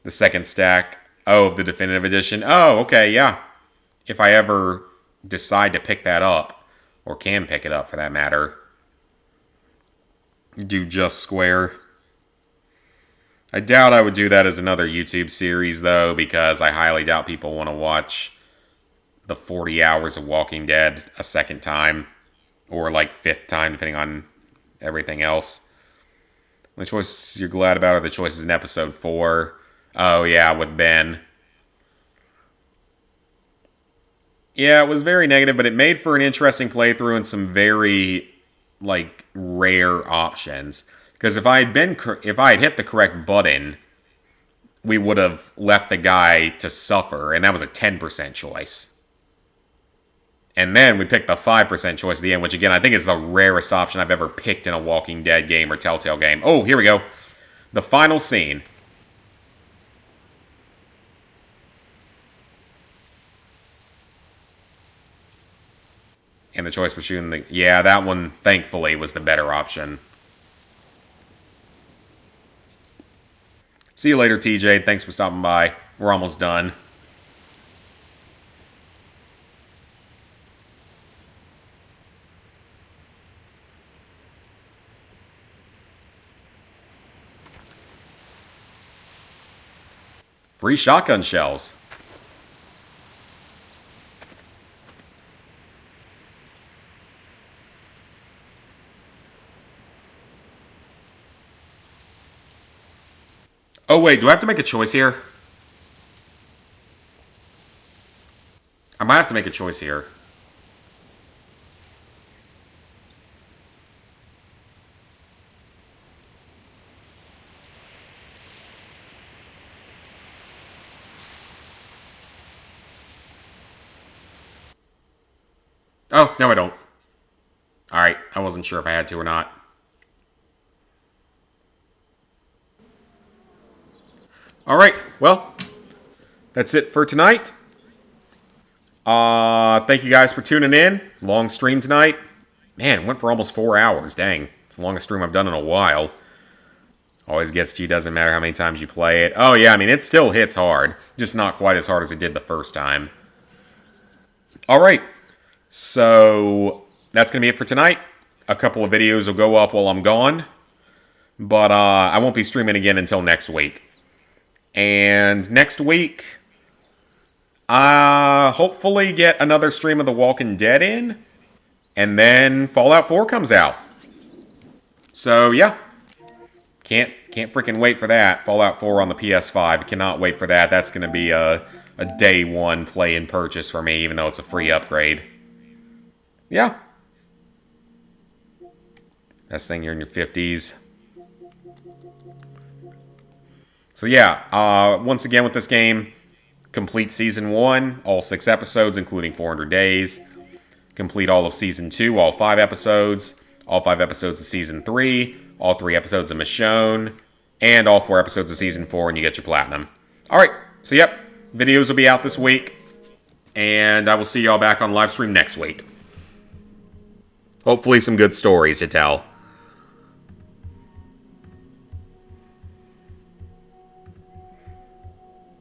The second stack, of the definitive edition. Oh, okay, yeah. If I ever decide to pick that up, or can pick it up for that matter, do just square. I doubt I would do that as another YouTube series, though, because I highly doubt people want to watch the 40 hours of Walking Dead a second time, or like 5th time, depending on everything else. The choices you're glad about are the choices in episode 4. Oh, yeah, with Ben. Yeah, it was very negative, but it made for an interesting playthrough and some very, like, rare options. Because if I had hit the correct button, we would have left the guy to suffer, and that was a 10% choice. And then we picked the 5% choice at the end, which again, I think is the rarest option I've ever picked in a Walking Dead game or Telltale game. Oh, here we go. The final scene. And the choice was shooting the... Yeah, that one, thankfully, was the better option. See you later, TJ. Thanks for stopping by. We're almost done. Free shotgun shells. Oh, wait, do I have to make a choice here? I might have to make a choice here. Oh, no I don't. Alright, I wasn't sure if I had to or not. Alright, well, that's it for tonight. Thank you guys for tuning in. Long stream tonight. Man, it went for almost 4 hours. Dang, it's the longest stream I've done in a while. Always gets to you, doesn't matter how many times you play it. Oh yeah, I mean, it still hits hard. Just not quite as hard as it did the first time. Alright, so that's going to be it for tonight. A couple of videos will go up while I'm gone. But I won't be streaming again until next week. And next week, hopefully get another stream of The Walking Dead in. And then Fallout 4 comes out. So, yeah. Can't freaking wait for that. Fallout 4 on the PS5. Cannot wait for that. That's going to be a day one play and purchase for me, even though it's a free upgrade. Yeah. Best thing, you're in your 50s. So yeah, once again with this game, complete Season 1, all 6 episodes, including 400 days. Complete all of Season 2, all 5 episodes. All 5 episodes of Season 3. All 3 episodes of Michonne. And all 4 episodes of Season 4, and you get your Platinum. Alright, so yep, videos will be out this week. And I will see y'all back on live stream next week. Hopefully some good stories to tell.